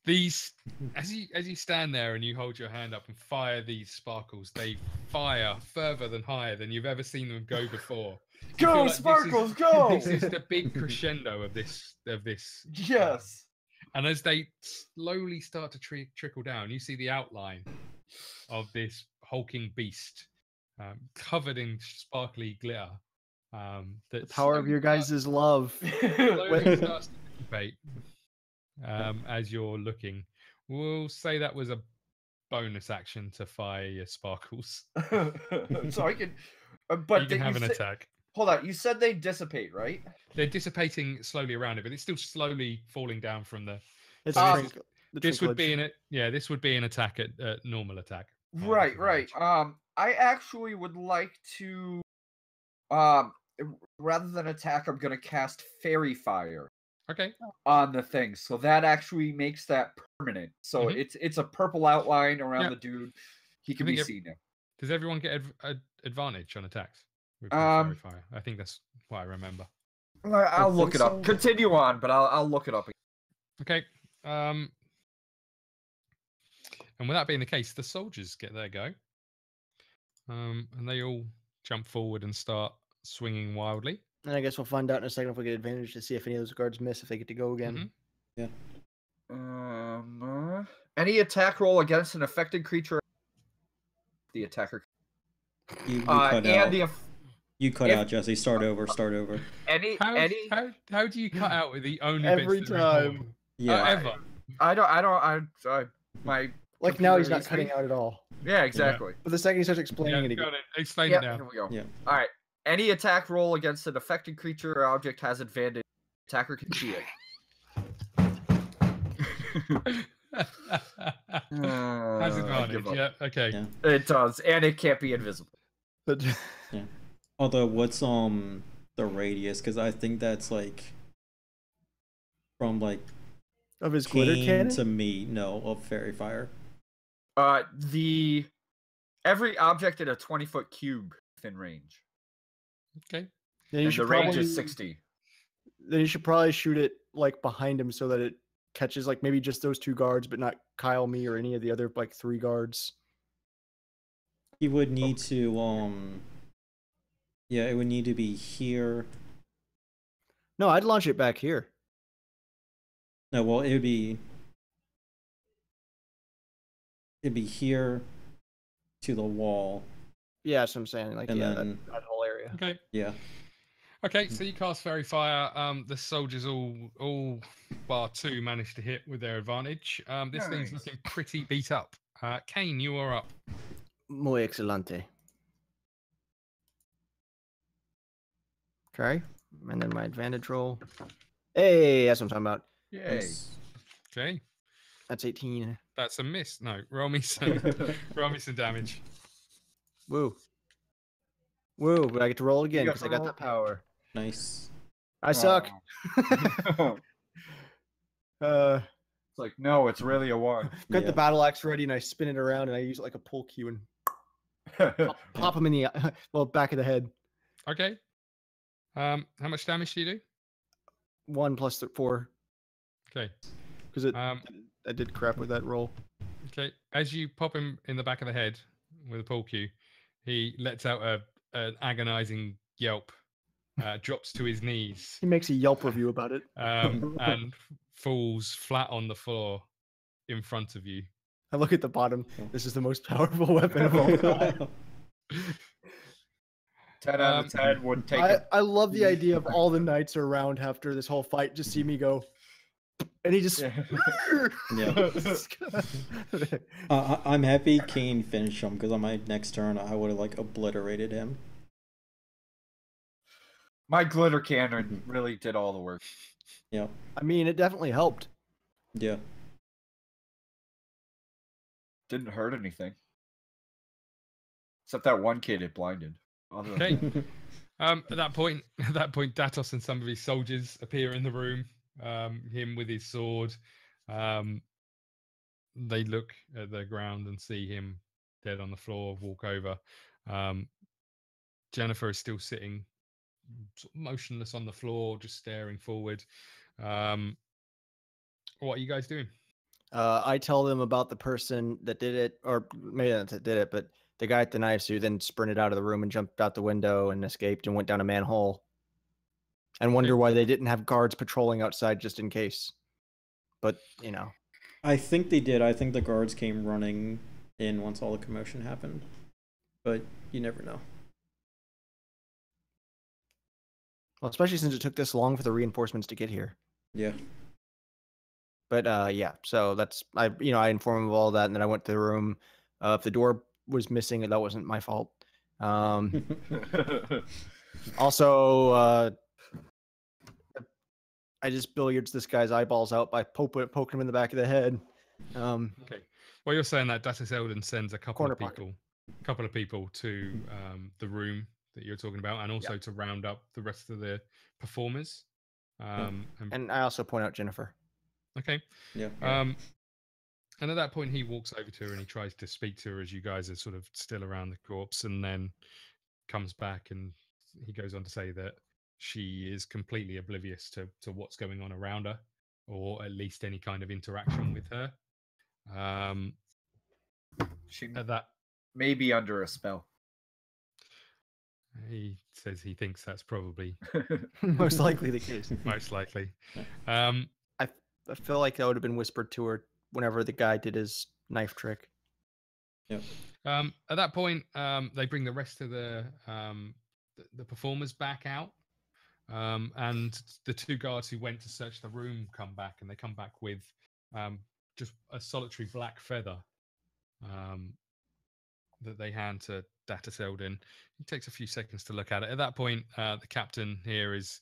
these as you stand there and you hold your hand up and fire these sparkles, they fire further than higher than you've ever seen them go before. You Go, feel like this is- Sparkles, go! This is the big crescendo of this. Yes. And as they slowly start to trickle down, you see the outline of this hulking beast, covered in sparkly glitter. the That power of your guys' love. slowly starts to dissipate as you're looking. We'll say that was a bonus action to fire your sparkles. So I can, but you can have an said- attack. Hold on, you said they dissipate, right? They're dissipating slowly around it, but it's still slowly falling down from the. It's Ah, the This would be trinklage. this would be an attack at normal attack. not Right, right. disadvantage. I actually would like to, rather than attack, I'm gonna cast Fairy Fire. Okay. on the thing, so that actually makes that permanent. So it's a purple outline around the dude. He can be seen now. Does everyone get advantage on attacks with fairy fire? I think that's what I remember. I'll look it up. Continue on, but I'll look it up. Okay. And with that being the case, the soldiers get their go. And they all jump forward and start swinging wildly. And I guess we'll find out in a second if we get advantage to see if any of those guards miss, if they get to go again. Yeah. Any attack roll against an affected creature, the attacker. You cut out. You cut out, Jesse. Start over. How do you cut out with the only every bits time? Yeah. Ever. My like now he's not cutting out at all. Yeah, exactly. Yeah. But the second he starts explaining it again. Explain it now. Here we go. Yeah. All right. Any attack roll against an affected creature or object has advantage. Attacker can see it. Has advantage. Yeah. Okay. Yeah. It does, and it can't be invisible. But yeah. Although, what's the radius? Because I think that's like from like of his glitter cannon to me. No, of fairy fire. Every object in a 20-foot cube within range. Okay. And the range is 60. Then you should probably shoot it like behind him so that it catches like maybe just those two guards, but not Kyle, me, or any of the other like 3 guards. He would need to yeah, it would need to be here. No, I'd launch it back here. No, well, it'd be here to the wall. Yeah, that's what I'm saying. Like, and yeah, then, that whole area. Okay. Yeah. Okay, so you cast fairy fire. The soldiers all bar 2 managed to hit with their advantage. This thing's looking pretty beat up. Cain, you are up. Muy excelente. Okay, and then my advantage roll. Hey, that's what I'm talking about. Yay. Okay. That's 18. That's a miss. No, roll me some damage. Woo. Woo, but I get to roll again because I got that power. Nice. I suck. It's like, no, it's really a 1. Got the battle axe ready and I spin it around and I use it like a pull cue and pop him in the back of the head. Okay. How much damage do you do? 1 plus 4. Okay. Because I did crap with that roll. Okay. As you pop him in the back of the head with a pull cue, he lets out an agonizing yelp, drops to his knees. He makes a Yelp review about it. And falls flat on the floor in front of you. I look at the bottom. This is the most powerful weapon of all time. 10 out of 10 would take it. I love the idea of all the knights around after this whole fight just see me go, and he just. Yeah. I'm happy Cain finished him because on my next turn I would have like obliterated him. My glitter cannon really did all the work. Yeah. I mean, it definitely helped. Yeah. Didn't hurt anything. Except that one kid it blinded. Okay. At that point, Datos and some of his soldiers appear in the room. Him with his sword. They look at the ground and see him dead on the floor. Walk over. Jennifer is still sitting, sort of motionless on the floor, just staring forward. What are you guys doing? I tell them about the person that did it, or maybe not that did it, but the guy at the knives who then sprinted out of the room and jumped out the window and escaped and went down a manhole. And wonder why they didn't have guards patrolling outside just in case. But, you know. I think they did. I think the guards came running in once all the commotion happened. But you never know. Well, especially since it took this long for the reinforcements to get here. Yeah. But yeah, so that's I informed him of all that, and then I went to the room. If the door was missing, that wasn't my fault. Also, I just billiards this guy's eyeballs out by poking him in the back of the head. Okay. Well, you're saying that Datus Eldon sends a couple of people to the room that you're talking about, and also to round up the rest of the performers. And I also point out Jennifer. Okay. Yeah. And at that point, he walks over to her and he tries to speak to her as you guys are sort of still around the corpse, and then comes back and he goes on to say that she is completely oblivious to what's going on around her, or at least any kind of interaction with her. She At that, may be under a spell. he says he thinks that's probably Most likely the case. most likely. I feel like that would have been whispered to her whenever the guy did his knife trick. Yep. At that point, they bring the rest of the performers back out, and the two guards who went to search the room come back, and they come back with just a solitary black feather that they hand to Data Selden. He takes a few seconds to look at it. At that point, the captain here is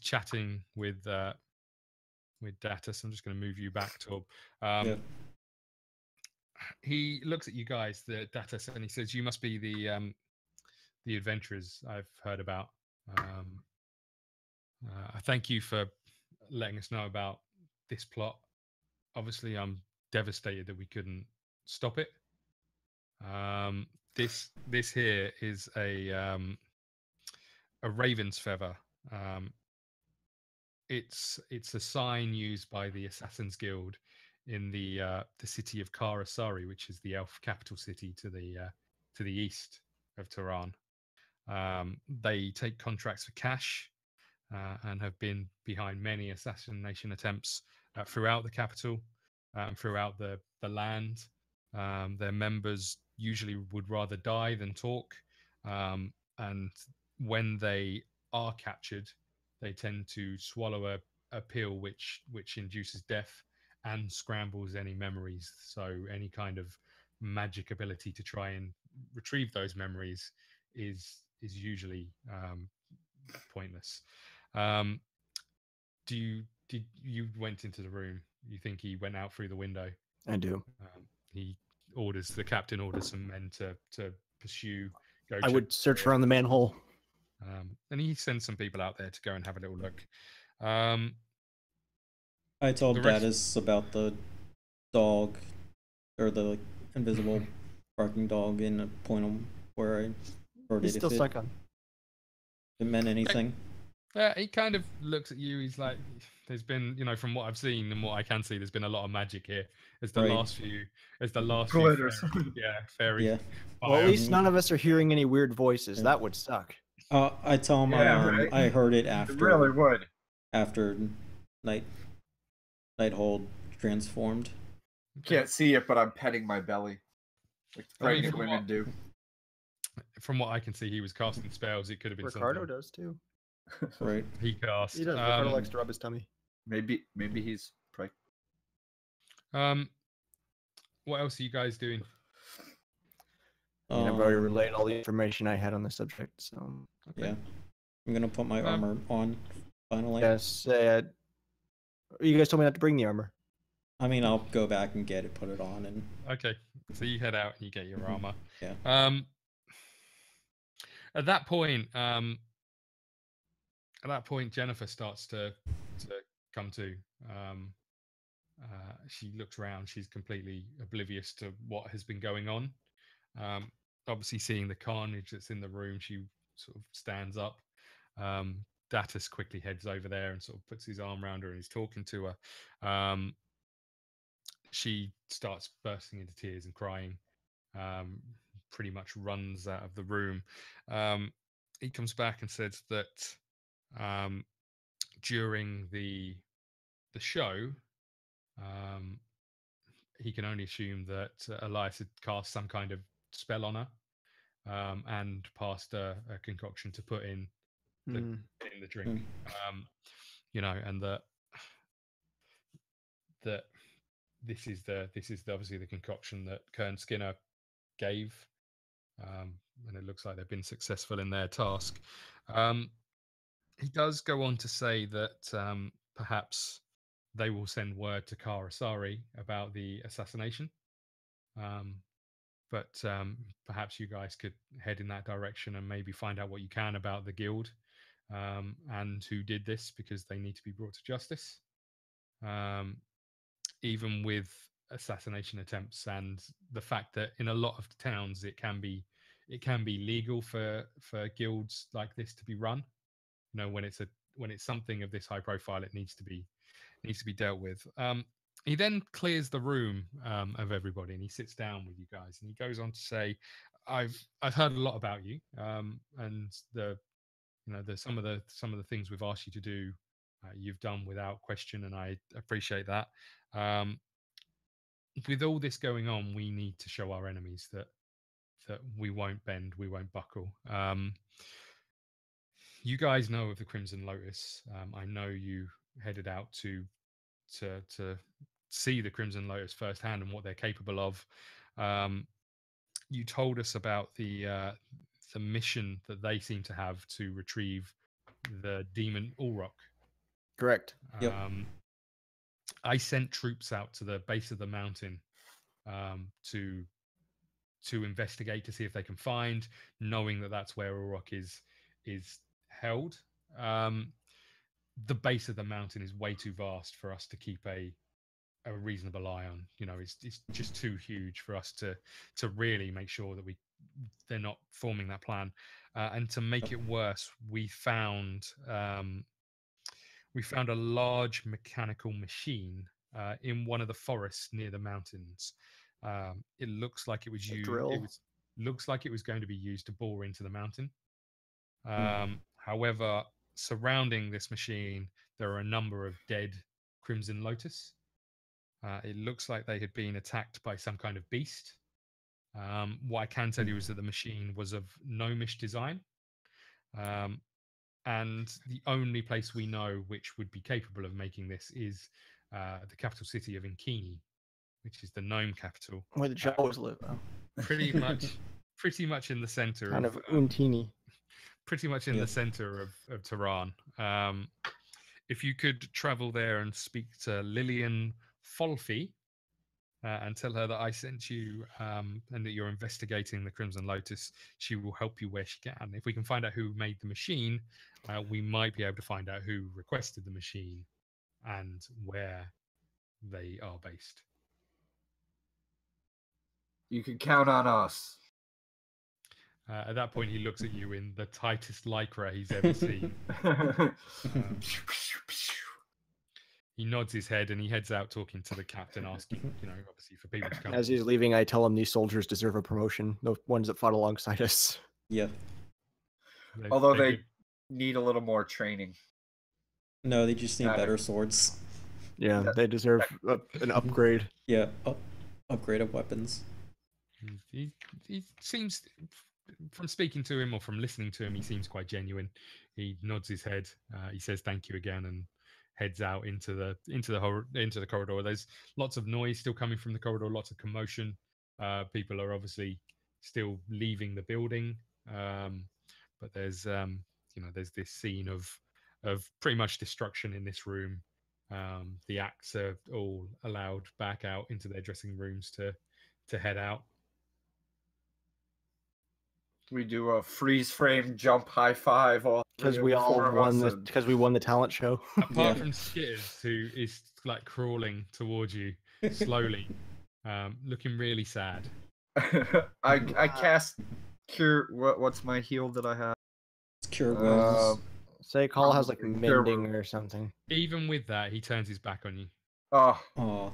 chatting with Data. So I'm just going to move you back, Torb. He looks at you guys, the Data, and he says, "You must be the adventurers I've heard about. I thank you for letting us know about this plot. Obviously, I'm devastated that we couldn't stop it. This here is a raven's feather. It's a sign used by the Assassins Guild in the city of Karasari, which is the elf capital city to the east of Tehran. They take contracts for cash and have been behind many assassination attempts throughout the capital, throughout the land. Their members usually would rather die than talk, and when they are captured, they tend to swallow a pill which induces death and scrambles any memories. So any kind of magic ability to try and retrieve those memories is usually pointless. Did you went into the room? You think he went out through the window? I do. The captain orders some men to pursue. I would search around the manhole. And he sends some people out there to go and have a little look. I told Datus about the dog, or the invisible barking dog, in a point where I heard He's it. still stuck on. If it meant anything. Yeah, he kind of looks at you. He's like, "There's been, from what I've seen and what I can see, there's been a lot of magic here. As the last few, glitters. Fairy. Yeah. Well, at least none of us are hearing any weird voices. That would suck. I tell him right? I heard it after. It really would. After Nighthold transformed. Can't see it, but I'm petting my belly, like pregnant women do. From what I can see, he was casting spells. It could have been Ricardo something. does too. Right. He cast. He does. Ricardo likes to rub his tummy. Maybe he's pregnant. What else are you guys doing? I've already relayed all the information I had on the subject. So yeah, I'm gonna put my armor on finally. Yes. You guys told me not to bring the armor. I mean, I'll go back and get it, put it on, and Okay, so you head out and you get your armor. Yeah. At that point, Jennifer starts to come to. She looks around. She's completely oblivious to what has been going on. Obviously, seeing the carnage that's in the room, she sort of stands up. Datus quickly heads over there and sort of puts his arm around her and he's talking to her. She starts bursting into tears and crying. Pretty much runs out of the room. He comes back and says that during the show, he can only assume that Elias had cast some kind of spell on her and passed a concoction to put in the drink. And that this is obviously the concoction that Kern Skinner gave, and it looks like they've been successful in their task. He does go on to say that perhaps they will send word to Karasari about the assassination, but perhaps you guys could head in that direction and maybe find out what you can about the guild, and who did this because they need to be brought to justice. Even with assassination attempts and the fact that in a lot of towns it can be legal for guilds like this to be run. You know, when it's something of this high profile, it needs to be dealt with. He then clears the room of everybody, and he sits down with you guys, and he goes on to say, I've heard a lot about you, and some of the things we've asked you to do, you've done without question, and I appreciate that. With all this going on, we need to show our enemies that we won't bend, we won't buckle. You guys know of the Crimson Lotus. I know you headed out to see the Crimson Lotus firsthand and what they're capable of. You told us about the mission that they seem to have to retrieve the demon Ulrock. Correct. Yep. I sent troops out to the base of the mountain to investigate, to see if they can find, knowing that that's where Ulrock is held. The base of the mountain is way too vast for us to keep a reasonable eye on. You know, it's just too huge for us to really make sure that they're not forming that plan. And to make it worse, we found a large mechanical machine in one of the forests near the mountains. It looks like it was used. Looks like it was going to be used to bore into the mountain. However, surrounding this machine, there are a number of dead Crimson Lotus. It looks like they had been attacked by some kind of beast. What I can tell you is that the machine was of gnomish design. And the only place we know which would be capable of making this is the capital city of Inkini, which is the gnome capital. Where the Jawas live. Pretty much in the center kind of Untini. Pretty much in the center of Tehran. If you could travel there and speak to Lillian Folfi and tell her that I sent you and that you're investigating the Crimson Lotus, she will help you where she can. If we can find out who made the machine, we might be able to find out who requested the machine and where they are based. You can count on us. At that point, he looks at you in the tightest lycra he's ever seen. He nods his head and he heads out talking to the captain, asking, obviously for people to come. As he's leaving, I tell him these soldiers deserve a promotion. The ones that fought alongside us. Yeah. Although they need a little more training. No, they just need better swords. Yeah, they deserve an upgrade. Yeah, upgrade of weapons. He seems, from speaking to him or from listening to him, he seems quite genuine. He nods his head. He says thank you again and heads out into the corridor. There's lots of noise still coming from the corridor, lots of commotion. People are obviously still leaving the building, but there's this scene of pretty much destruction in this room. The acts are all allowed back out into their dressing rooms to head out. We do a freeze frame jump high five because we all won we won the talent show. Apart from Skitters, who is like crawling towards you slowly, looking really sad. I cast cure. What's my heal that I have? It's cure wounds. Say Call has like mending or something. Even with that, he turns his back on you. Oh.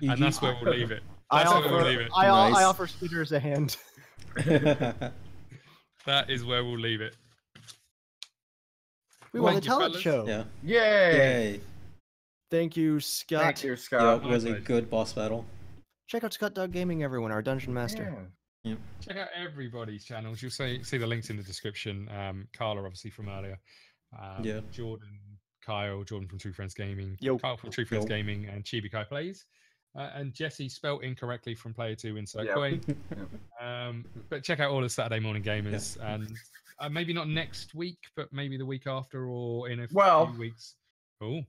And that's where we'll leave it. I offer Skitters a hand. That is where we'll leave it. We won the talent show. Yeah. Yay! Thank you, Scott. Thank you, Scott. Yeah, it was a good boss battle. Check out ScottDogGaming, everyone, our dungeon master. Yeah. Check out everybody's channels. You'll see the links in the description. Carla, obviously, from earlier. Jordan, Kyle, Jordan from TrueFriendsGaming. Kyle from TrueFriendsGaming, and ChibiKy Plays. And Jesse, spelt incorrectly, from PlayerTwoInsertCoin. But check out all the Saturday Morning Gamers. And maybe not next week, but maybe the week after or in a few weeks. Oh.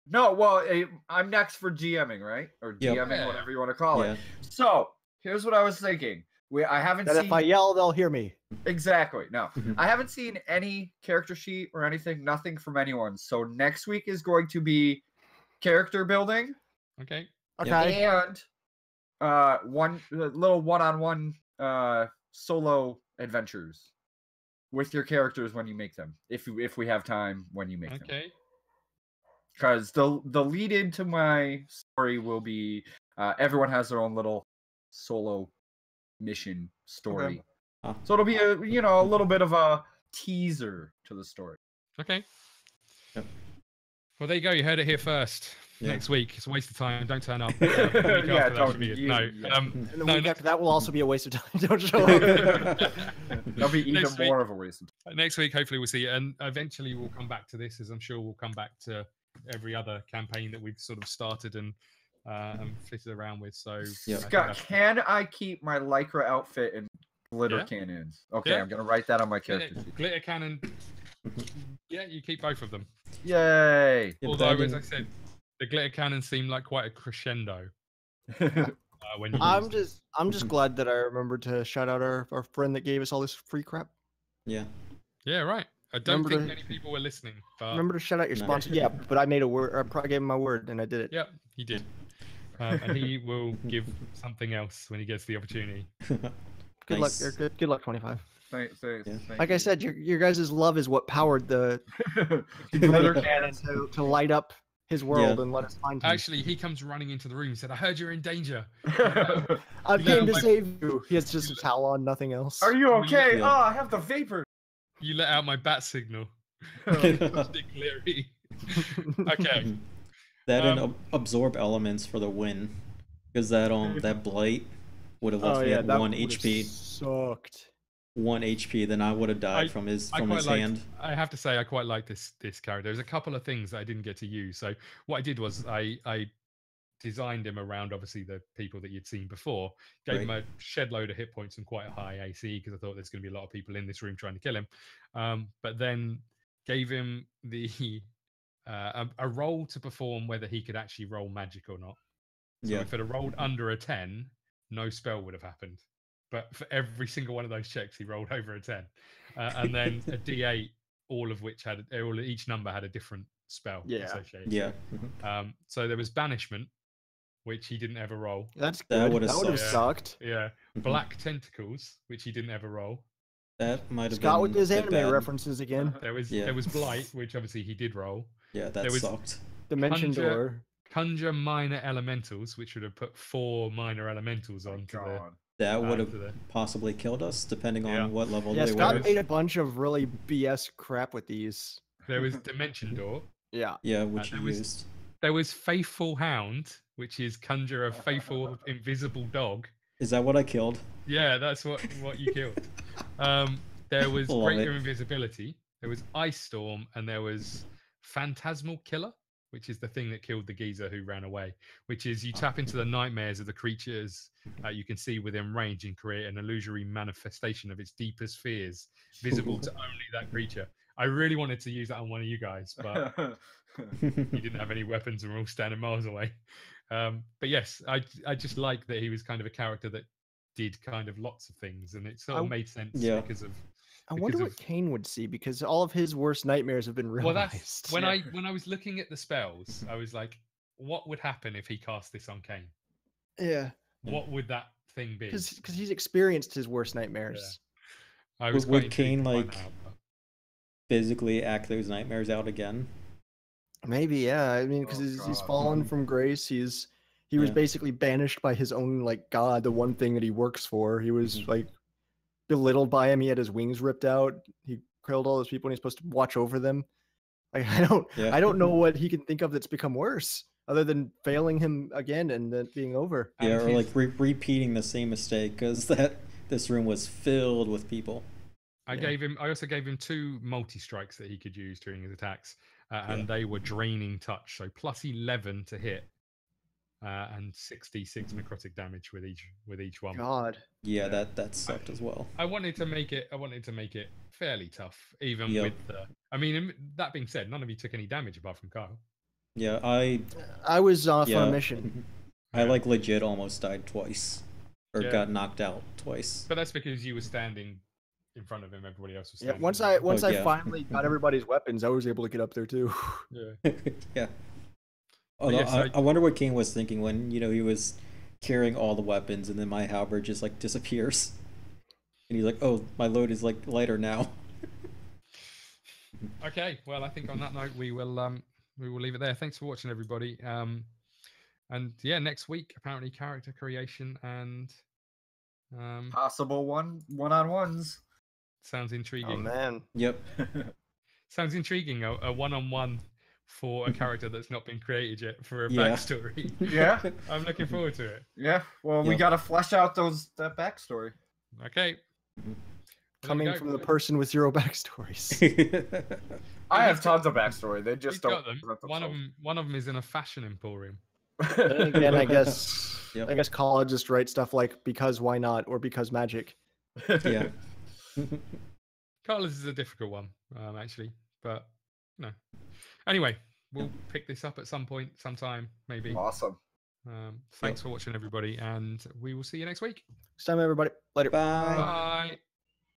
No, well, I'm next for GMing, right? Or GMing, whatever you want to call it. So, here's what I was thinking. I haven't That seen. if I yell, they'll hear me. Exactly. No, I haven't seen any character sheet or anything. Nothing from anyone. So next week is going to be character building. Okay. Okay. And one little one-on-one solo adventures with your characters when you make them, if we have time when you make them. Okay. Because the lead into my story will be everyone has their own little solo mission story. Okay. So it'll be a little bit of a teaser to the story. Okay. Yep. Well, there you go. You heard it here first. Yeah. Next week, it's a waste of time. Don't turn up. Yeah, don't. and the week after that will also be a waste of time. Don't show up. That'll be even Next more of a waste of time. Next week, hopefully, we'll see. And eventually, we'll come back to this, as I'm sure we'll come back to every other campaign that we've sort of started and fitted around with. So, Yeah. Scott, can I keep my lycra outfit and glitter Yeah. cannons? Okay, Yeah. I'm gonna write that on my character sheet. Glitter cannon. Yeah, you keep both of them. Yay! Yeah, but Although, that as I didn't- said, the glitter cannon seemed like quite a crescendo when you I'm used it. just glad that I remembered to shout out our friend that gave us all this free crap. Yeah. Yeah, right. I don't Remember think to- many people were listening, but Remember to shout out your No. sponsor. Yeah, but I made a word. I gave him my word, and I did it. yeah, he did. And he will give something else when he gets the opportunity. Good Nice. luck. Or good luck. 25. Thanks, Yeah. Like I said, your guys' love is what powered the glitter cannon cannons. to light up his world and let us find him. Actually, he comes running into the room and said, "I heard you're in danger." I you came know, to like- save you. He has just a towel on, nothing else. Are you okay? Yeah. Oh, I have the vapor. You let out my bat signal. Dick Leary. Okay. That and absorb elements for the win, because that blight would have left me at that 1 would've HP. Sucked. 1 HP, then I would have died I- from his I quite liked- hand. I have to say, I quite like this character. There's a couple of things that I didn't get to use. So what I did was I designed him around obviously the people that you'd seen before. Gave him a shed load of hit points and quite a high AC because I thought there's going to be a lot of people in this room trying to kill him. But then gave him the a roll to perform whether he could actually roll magic or not. So Yeah. if it had rolled under a 10, no spell would have happened. But for every single one of those checks, he rolled over a 10. And then a D8, all of which each number had a different spell associated. Yeah. So there was banishment, which he didn't ever roll. That's That good. would've That would have sucked. sucked. Yeah. Mhm. Black tentacles, which he didn't ever roll. That might have Scott been with his a bit anime bad. references again. There was Yeah. blight, which obviously he did roll. Yeah, that there was- sucked. Dimension Conjure- door. Conjure minor elementals, which would have put 4 minor elementals onto the. God. That would onto have the possibly killed us, depending on Yeah. what level Yeah, they Scott were. made a bunch of really BS crap with these. there was dimension door. Yeah. Yeah, which there you was- used. There was faithful hound, which is conjure a faithful invisible dog. Is that what I killed? Yeah, that's what you killed. There was Love greater it. invisibility. There was ice storm, and there was phantasmal killer, which is the thing that killed the geezer who ran away. Which is you tap into the nightmares of the creatures you can see within range and create an illusory manifestation of its deepest fears, visible to only that creature. I really wanted to use that on one of you guys, but you didn't have any weapons and we're all standing miles away. But yes, I just like that he was kind of a character that did kind of lots of things, and it sort of made sense Yeah. because of. I wonder Because what Cain would see because all of his worst nightmares have been realized. Well, that's when I was looking at the spells, I was like, what would happen if he cast this on Cain? Yeah, What would that thing be? because he's experienced his worst nightmares. I was would quite intrigued Cain, to find like, that out, but- Physically act those nightmares out again. Maybe, yeah. I mean, because Oh, he's God. fallen from grace. He was Yeah. basically banished by his own like god, the one thing that he works for. He was Mhm. like belittled by him. He had his wings ripped out. He killed all those people, and he's supposed to watch over them. Like Yeah. I don't know what he can think of that's become worse, other than failing him again and then being over. Yeah, And or his- like repeating the same mistake because this room was filled with people. I also gave him 2 multi-strikes that he could use during his attacks, and they were draining touch, so plus 11 to hit, and 66 necrotic damage with each one. God, Yeah, that sucked as well. I wanted to make it fairly tough, even Yep. with the. I mean, that being said, none of you took any damage apart from Kyle. Yeah, I I was off on Yeah. a mission. I like legit almost died twice. or Yeah. got knocked out twice. But that's because you were standing in front of him. Everybody else was Yeah, standing. once I yeah. finally got everybody's weapons, I was able to get up there too. Yeah. Yeah. Although yeah, so- I wonder what Cain was thinking when he was carrying all the weapons, and then my halberd just like disappears, and he's like, "Oh, my load is like lighter now." Okay, well, I think on that note we will leave it there. Thanks for watching, everybody. And yeah, next week apparently character creation and Possible one-on-ones. sounds Oh intriguing. man. Yep. Sounds intriguing. A one-on-one for a character that's not been created yet for a Yeah. backstory. Yeah. I'm looking forward to it. Yeah. Well, we Yep. gotta flesh out that backstory. Okay. Coming from the person with 0 backstories. I have tons of backstory. They He's just got don't. them. present One of them is in a fashion emporium. Then again, I guess Yep. I guess college just write stuff like because why not or because magic. Yeah. Carlos is a difficult one, actually, but no. Anyway, we'll pick this up at some point, sometime, maybe. Awesome. Thanks for watching, everybody, and we will see you next week. Next time, everybody. Later. Bye. Bye.